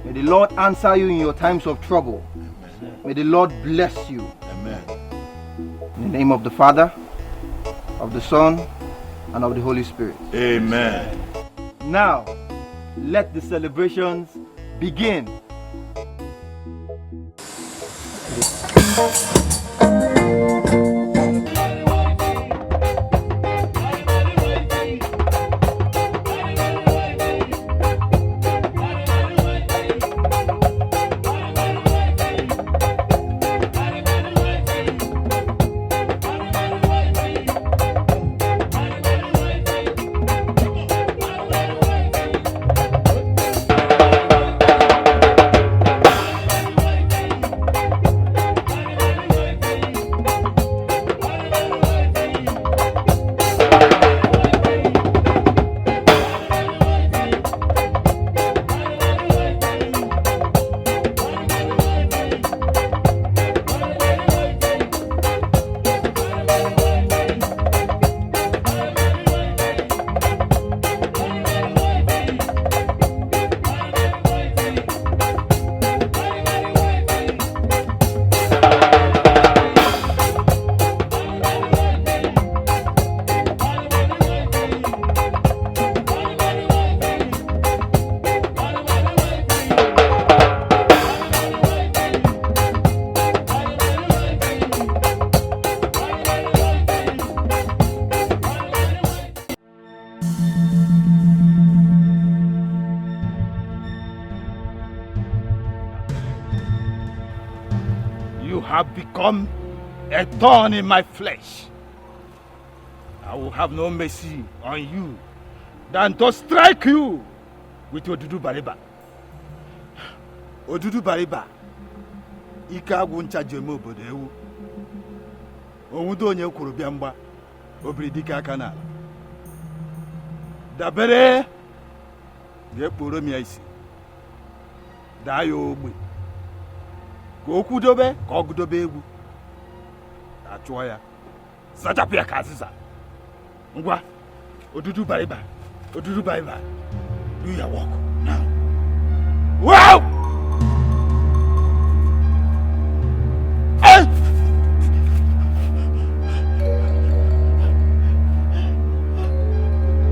May the Lord answer you in your times of trouble. Amen. May the Lord bless you. Amen. In the name of the Father, of the Son, and of the Holy Spirit. Amen. Now, let the celebrations begin. you have become a thorn in my flesh. I will have no mercy on you than to strike you with Odudu Bariba. Odudu Bariba. Ika wuncha jemo obodo Owudo onye kwuru bịa mgba obiri dike aka n'ala. Dabere ga-ekporo m ya isi. Daa ya ogbe. Ka o kwudobe ka ọ gụdobe egwu. Achụọ ya. Zachapụ ya ka azịza. Ngwa, Odudu Bariba. Odudu Bariba. Do your work now. Wow!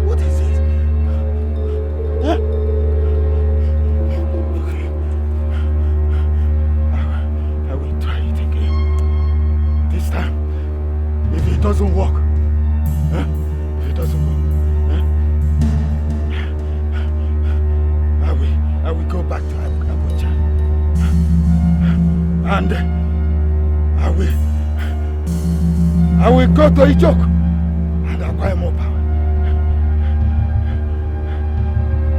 What is it? Huh? Okay. I will try it again. This time, if it doesn't work, if it doesn't work, I will go back to Abuja. And I will go to Ijok and acquire more power.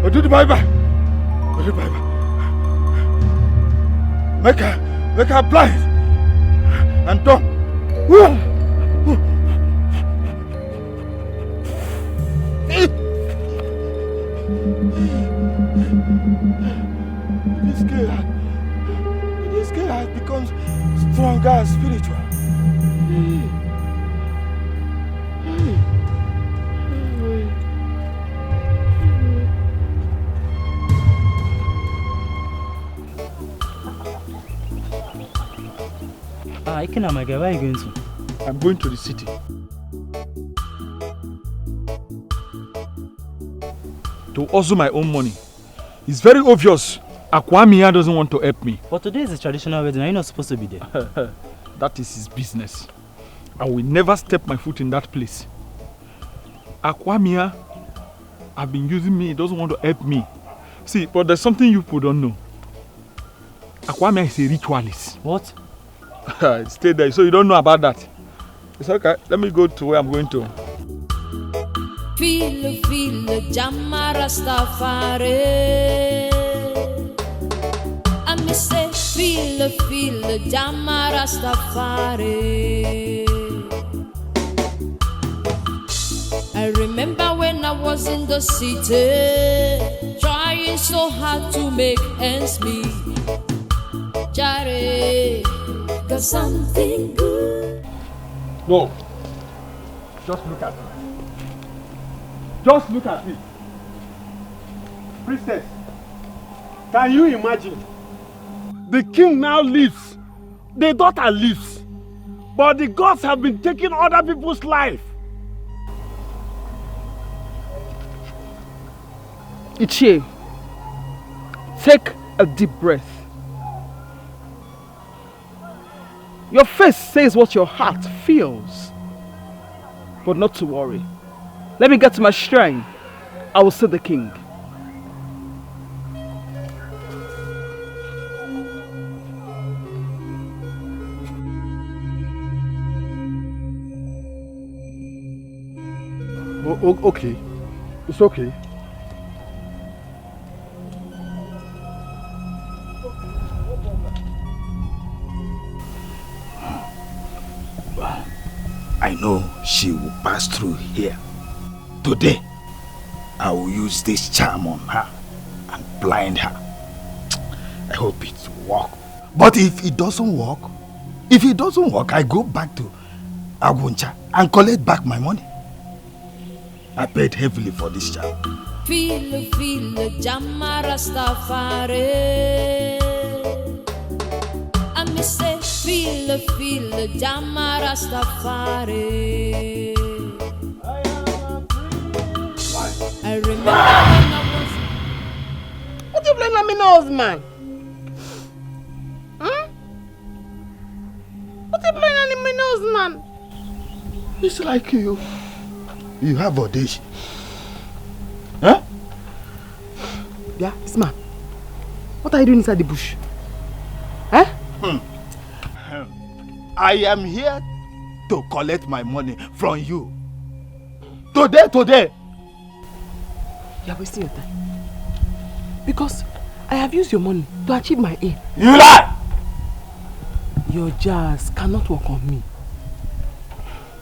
Odudu Bariba. Odudu Bariba. Make her blind and dumb. This girl has become stronger and spiritual. Ikena, my guy, where are you going to? I'm going to the city. To hustle my own money. It's very obvious Akwamiya doesn't want to help me. But today is a traditional wedding. Are you not supposed to be there? That is his business. I will never step my foot in that place. Akwamiya have been using me. He doesn't want to help me. See, but there's something you people don't know. Akwamiya is a ritualist. What? Stay there. So you don't know about that. It's okay. Let me go to where I'm going to. Feel, Jamma Rastafari. I me say, feel, Jamma Rastafari. I remember when I was in the city, trying so hard to make ends meet. Jare, got something good. No. Just look at me. Just look at me. Princess, can you imagine? The king now lives, the daughter lives, but the gods have been taking other people's life. Ichie, take a deep breath. Your face says what your heart feels. But not to worry. Let me get to my shrine. I will see the king. Okay. It's okay. I know she will pass through here. Today, I will use this charm on her and blind her. I hope it will work. But if it doesn't work, I go back to Aguncha and collect back my money. I paid heavily for this charm. Feel, Jamma Rastafari. I me say, feel, Jamma Rastafari. I remember when I was... What you playing on me nose, man? What you playing on me nose, man? It's like you. You have audition. Huh? Yeah, this man. What are you doing inside the bush? Huh? I am here to collect my money from you. Today. You are wasting your time. Because I have used your money to achieve my aim. You lie! Your jazz cannot work on me.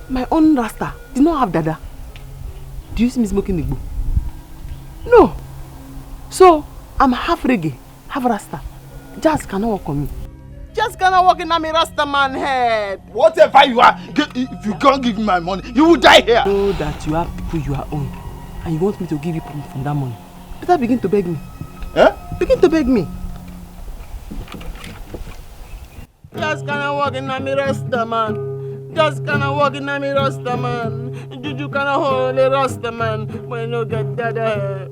My own rasta did not have dada. Do you see me smoking igbo? No. So, I'm half reggae, half rasta. Jazz cannot work on me. Just cannot walk in a rasta man head. Whatever you are, if you can't give me my money, you will die here. Know that you have people you are own, and you want me to give you from that money. Better begin to beg me. Eh? Begin to beg me. Just cannot walk in a rasta man. Just cannot walk in a rasta man. Juju cannot hold a rasta man. When you get dada.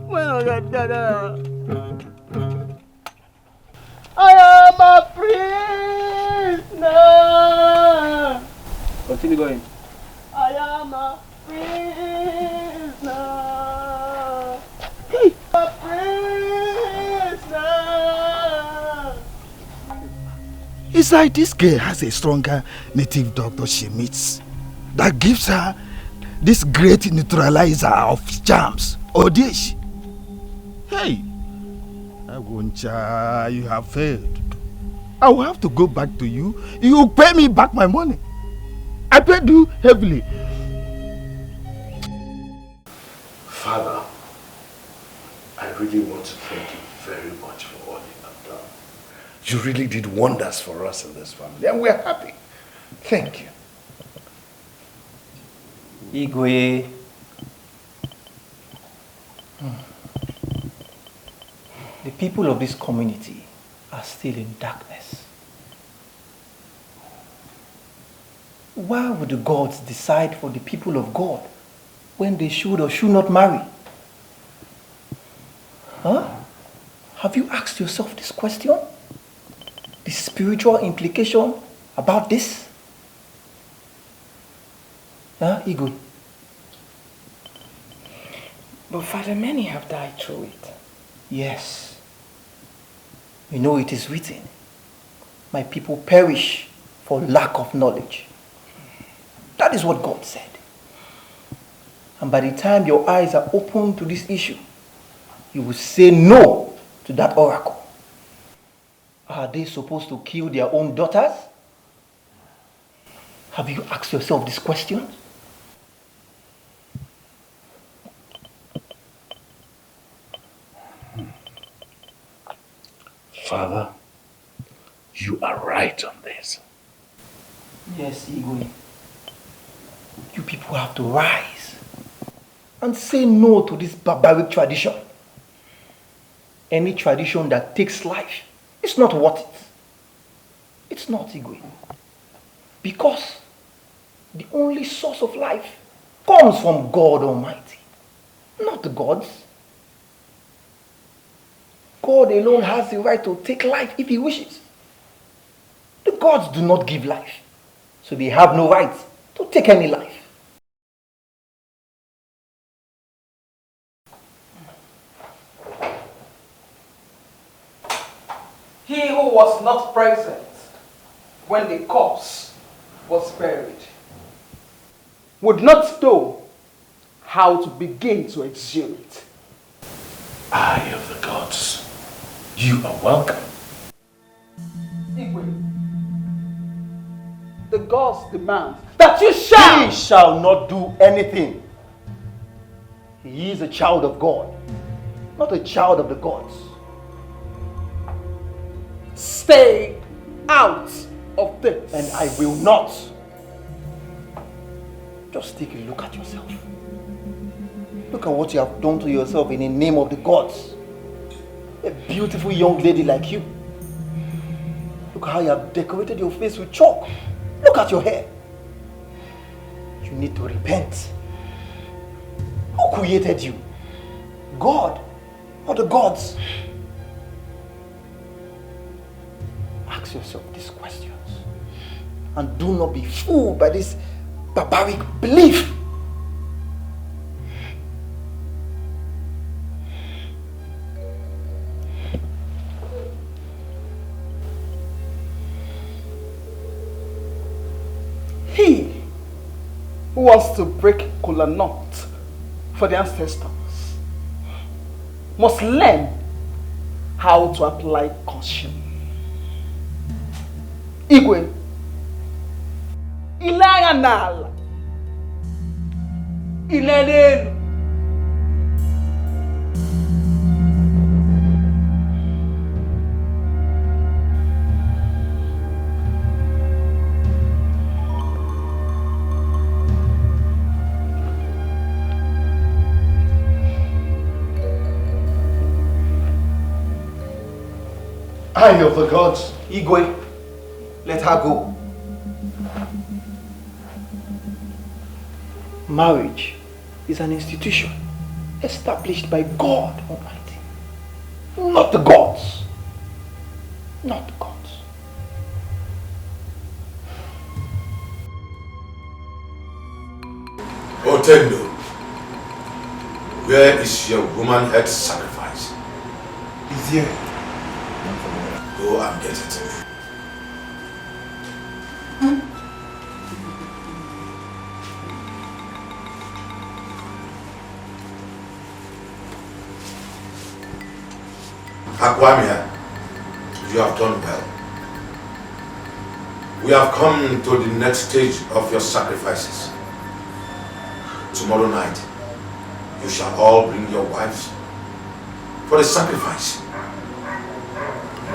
When you get dada. I am a prisoner. Continue going. I am a prisoner. A prisoner. It's like this girl has a stronger native doctor she meets that gives her this great neutralizer of germs or dish. Hey, Aguncha, you have failed. I will have to go back to you. You will pay me back my money. I paid you heavily. Father, I really want to thank you very much for all you have done. You really did wonders for us in this family, and we're happy. Thank you. Igwe. The people of this community are still in darkness. Why would the gods decide for the people of God when they should or should not marry? Huh? Have you asked yourself this question? The spiritual implication about this? Huh, Igwe? But Father, many have died through it. Yes. You know it is written, my people perish for lack of knowledge. That is what God said. And by the time your eyes are open to this issue, you will say no to that oracle. Are they supposed to kill their own daughters? Have you asked yourself this question? Father, you are right on this. Yes, Igwe. You people have to rise and say no to this barbaric tradition. Any tradition that takes life is not worth it. It's not, Igwe. Because the only source of life comes from God Almighty, not the gods. God alone has the right to take life if he wishes. The gods do not give life, so they have no right to take any life. He who was not present when the corpse was buried would not know how to begin to exhume it. Eye of the gods, you are welcome. Igwe, the gods demand that you shall. He shall not do anything. He is a child of God, not a child of the gods. Stay out of this. And I will not. Just take a look at yourself. Look at what you have done to yourself in the name of the gods. A beautiful young lady like you. Look how you have decorated your face with chalk. Look at your hair. You need to repent. Who created you? God or the gods? Ask yourself these questions. And do not be fooled by this barbaric belief. He who wants to break kola nut for the ancestors must learn how to apply caution. Igwe, ilaya nala, ilelelu. Eye of the gods. Igwe, let her go. Marriage is an institution established by God Almighty. Not the gods. Not the gods. Otendo, where is your woman head sacrifice? Is here. Go and get it. Akwamia, you have done well. We have come to the next stage of your sacrifices. Tomorrow night, you shall all bring your wives for the sacrifice.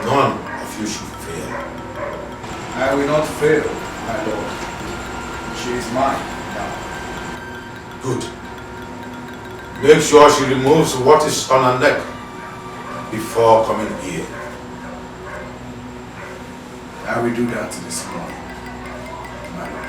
None of you should fail. I will not fail, my lord. She is mine now. Good. Make sure she removes what is on her neck before coming here. I will do that this morning, my lord.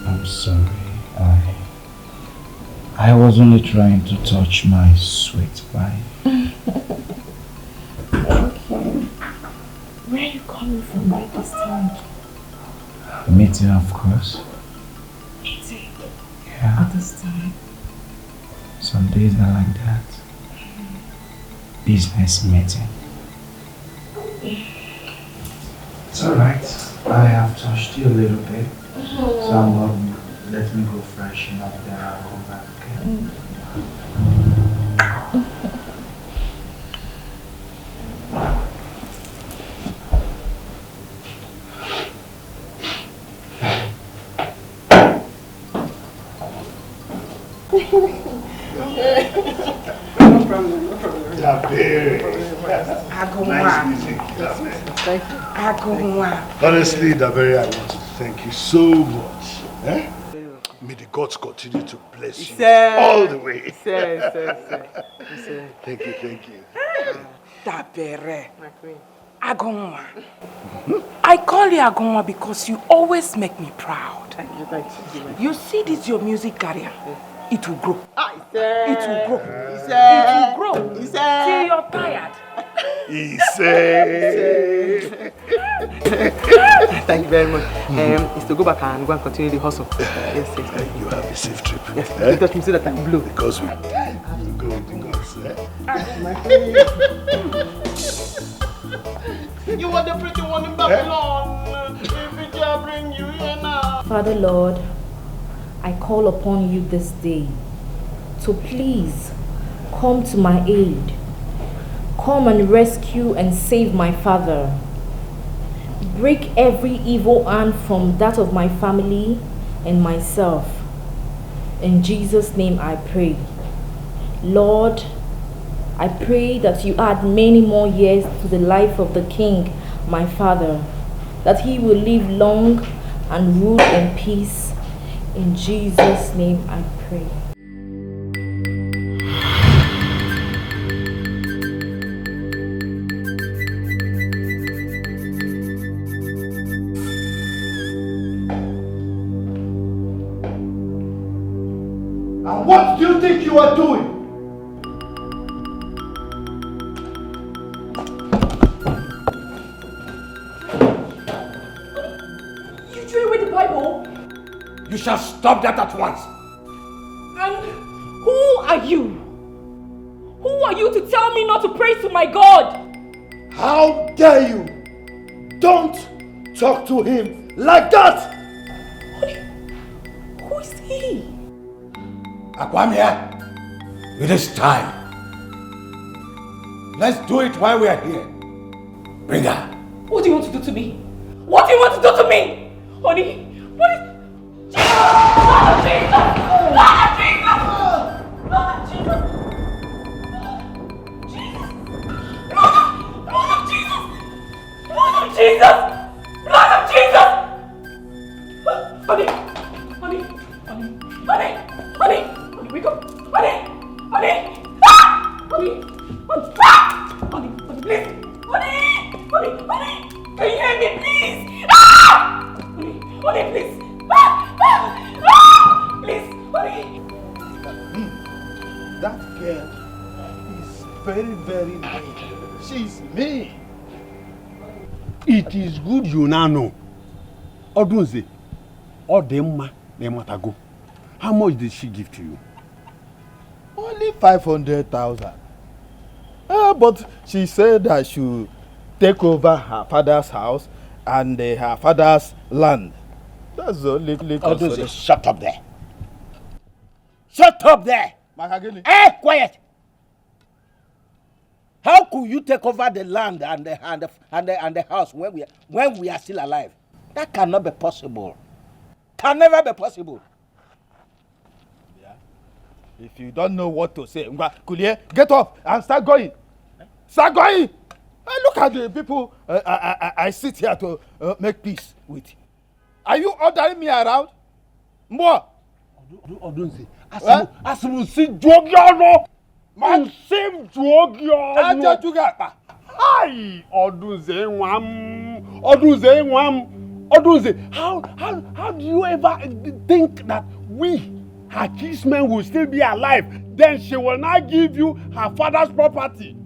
I'm sorry. I was only trying to touch my sweet pie. Okay. Where are you coming from by this time? Meeting, of course. Meeting? Yeah. At this time? Some days are like that. Business meeting. It's alright. I have touched you a little bit. So let me go freshen up, then I'll come back, okay? No problem. Nice music. Thank you. Honestly, Dabere, I want to thank you so much. Eh? May the gods continue to bless you all the way. Thank you. Dabere. Agonwa. I call you Agonwa because you always make me proud. Thank you. You see this your music career? It will grow. It will grow. It will grow. Till you're tired. Thank you very much. It's to go back and go and continue the hustle. Yes. You have a safe trip. Yes. You touch me so that I'm blue. Because we have to go with the gods. You are the pretty one in Babylon. If it shall bring you here now. Father Lord, I call upon you this day to please come to my aid. come and rescue and save my father. Break every evil hand from that of my family and myself. In Jesus' name I pray. Lord, I pray that you add many more years to the life of the king, my father, that he will live long and rule in peace. In Jesus' name I pray. And what do you think you are doing? You threw away the Bible? You shall stop that at once. And who are you? Who are you to tell me not to pray to my God? How dare you? Don't talk to him like that! Who is he? Akwamia, it is time. Let's do it while we are here. Bring her. What do you want to do to me? What do you want to do to me? Honey, what is... Lord of Jesus! Lord of Jesus! Lord of Jesus! Jesus! Lord of Jesus! Lord of Jesus! Lord of Jesus! Honey! Honey! Honey! Honey! Honey! Honey, wake up! Honey! Honey! Ah! Honey! Honey! Ah! Honey! Honey, please! Honey! Honey! Honey! Can you hear me, please? Ah! Honey! Honey, please! Ah! Ah! Ah! Please! Honey! That girl is very, very nice. She's me. It is good you now know. Odunze, Odemma, Nematago. How much did she give to you? Only 500,000. But she said I should take over her father's house and her father's land. That's the only Odunze, shut up there. Shut up there! Hey, quiet! How could you take over the land and the house when we are still alive? That cannot be possible. Can never be possible. If you don't know what to say, Kulie, get up and start going. Start going! Look at the people I sit here to make peace with. Are you ordering me around? More? Odunze, Asimu si Jogiono! Man save Jogiono! Hi! Odunze Nwam! Odunze, how do you ever think that we, her kinsmen, will still be alive? Then she will not give you her father's property.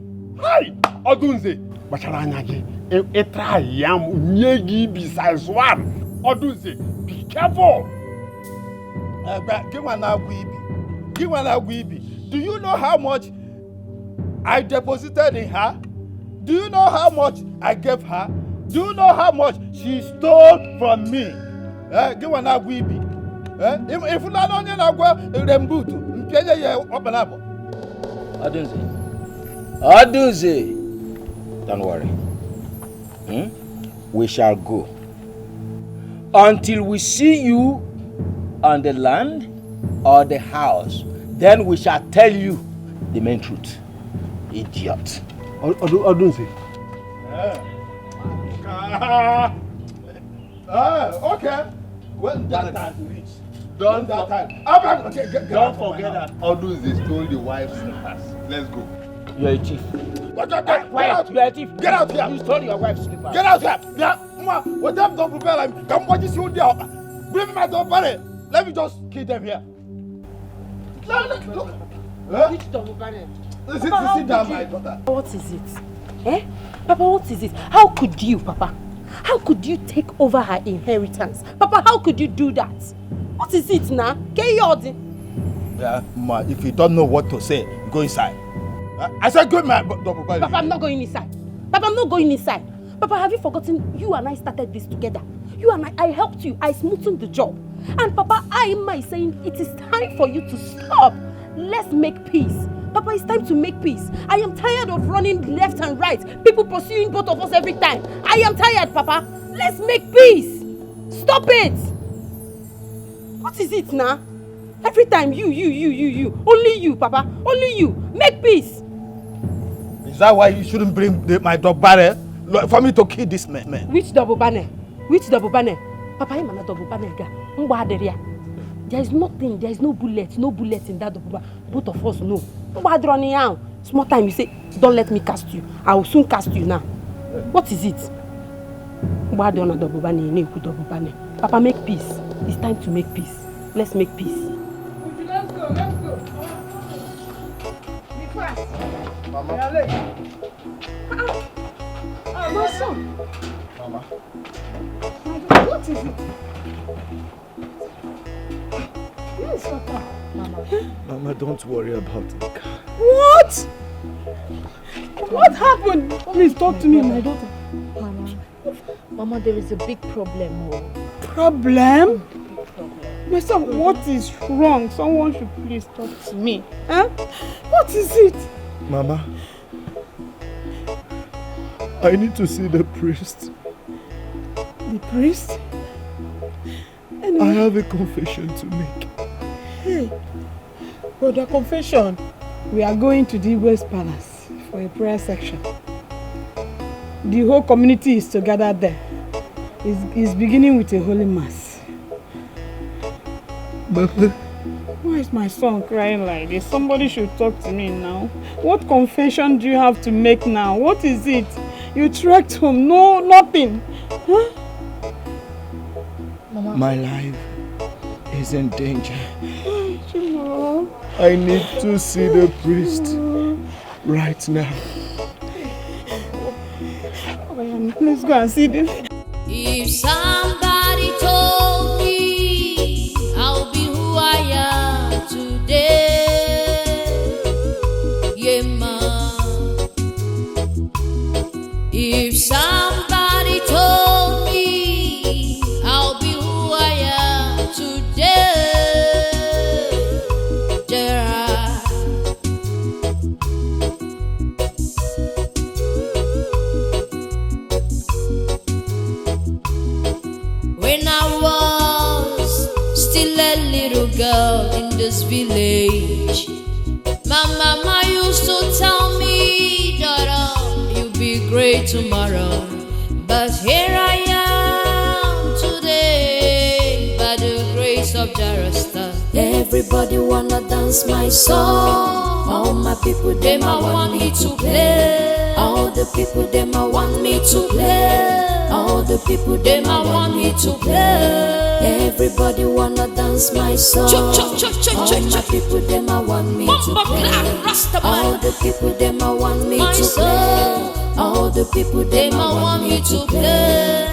Hi! Odunze, Bacharanyagi, Etra Yam, Nyegi besides one. Odunze, be careful! Give one Ibe. Do you know how much I deposited in her? Do you know how much I gave her? Do you know how much she stole from me? Give one Ibe. If you not only Rembutu, Odunze, don't worry. We shall go until we see you on the land or the house. Then we shall tell you the main truth. Idiot. Odunze. Okay. When that time reach. Don't forget that Odunze stole the wife's slippers. Let's go. You're a thief. Quiet. You're a thief. Get out here. You stole your wife's slippers. Get out here. Yeah. What them don't prepare like come watch this you there. Bring me my don't party. Let me just kill them here. Look. Which double barrel? Sit down, my daughter. What is it? Eh? Papa, what is it? How could you, Papa? How could you take over her inheritance? Papa, how could you do that? What is it now? Get your Yeah, ma, if you don't know what to say, go inside. I said go my double barrel. Papa, I'm not going inside. Papa, I'm not going inside. Papa, have you forgotten you and I started this together? You and I helped you. I smoothened the job. And Papa, I am saying it is time for you to stop. Let's make peace. Papa, it's time to make peace. I am tired of running left and right. People pursuing both of us every time. I am tired, Papa. Let's make peace. Stop it. What is it now? Every time you. Only you, Papa. Only you. Make peace. Is that why you shouldn't bring my double banner for me to kill this man? Which double banner? Which double banner? Papa, I'm not double banner. There is nothing, there is no bullet in that double banner. Both of us know. Small time you say, don't let me cast you. I will soon cast you now. What is it? Papa, make peace. It's time to make peace. Let's make peace. Let's go. Be fast. Mama. We are late. My son. Mama. What is it? Yes, Papa. Mama, don't worry about the car. What? What happened? Please talk to me, my daughter. Mama, there is a big problem. Problem? My son, what is wrong? Someone should please talk to me. Huh? What is it? Mama, I need to see the priest. The priest? I have a confession to make. Hey, for the confession, we are going to the West Palace for a prayer section. The whole community is together there. It's beginning with a holy mass. Why is my son crying like this? Somebody should talk to me now. What confession do you have to make now? What is it? You trekked home. No, nothing. Huh? Mama. My life is in danger. I need to see the priest right now. Let's go and see them. If somebody told me I'll be who I am today, yeah, ma. If somebody told me I'll be who I am today, Zara. When I was still a little girl in this village, my mama used to tell me, daughter, you'll be great tomorrow. But here I am today, by the grace of Jarasta. Everybody wanna dance my song. All my people, them I want me to play. All the people, them I want me to play. All the people, them I want me to play. Everybody wanna dance my song. All my people, them I want me to play. All the people, them I want me to play. All the people, them I want me to play.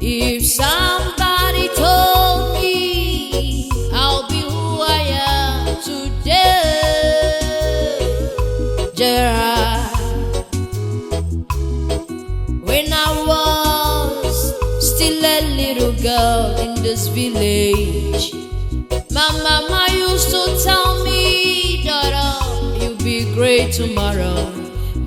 If somebody told me I'll be who I am today, Zara. When I was still a little girl in this village, my mama used to tell me, daughter, you'll be great tomorrow.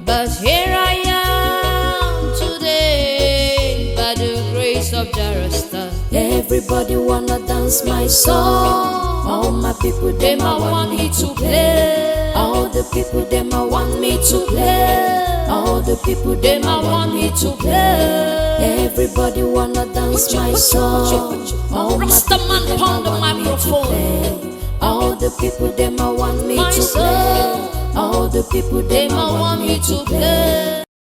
But here I am today, by the grace of Jarasta. Everybody wanna dance my song. All my people, them I want me to play. All the people, them I want me to play. All the people, them I want me to play. Everybody wanna dance my song. All my people, them I want me to play. All the people, them I want me to play. All the people, them I want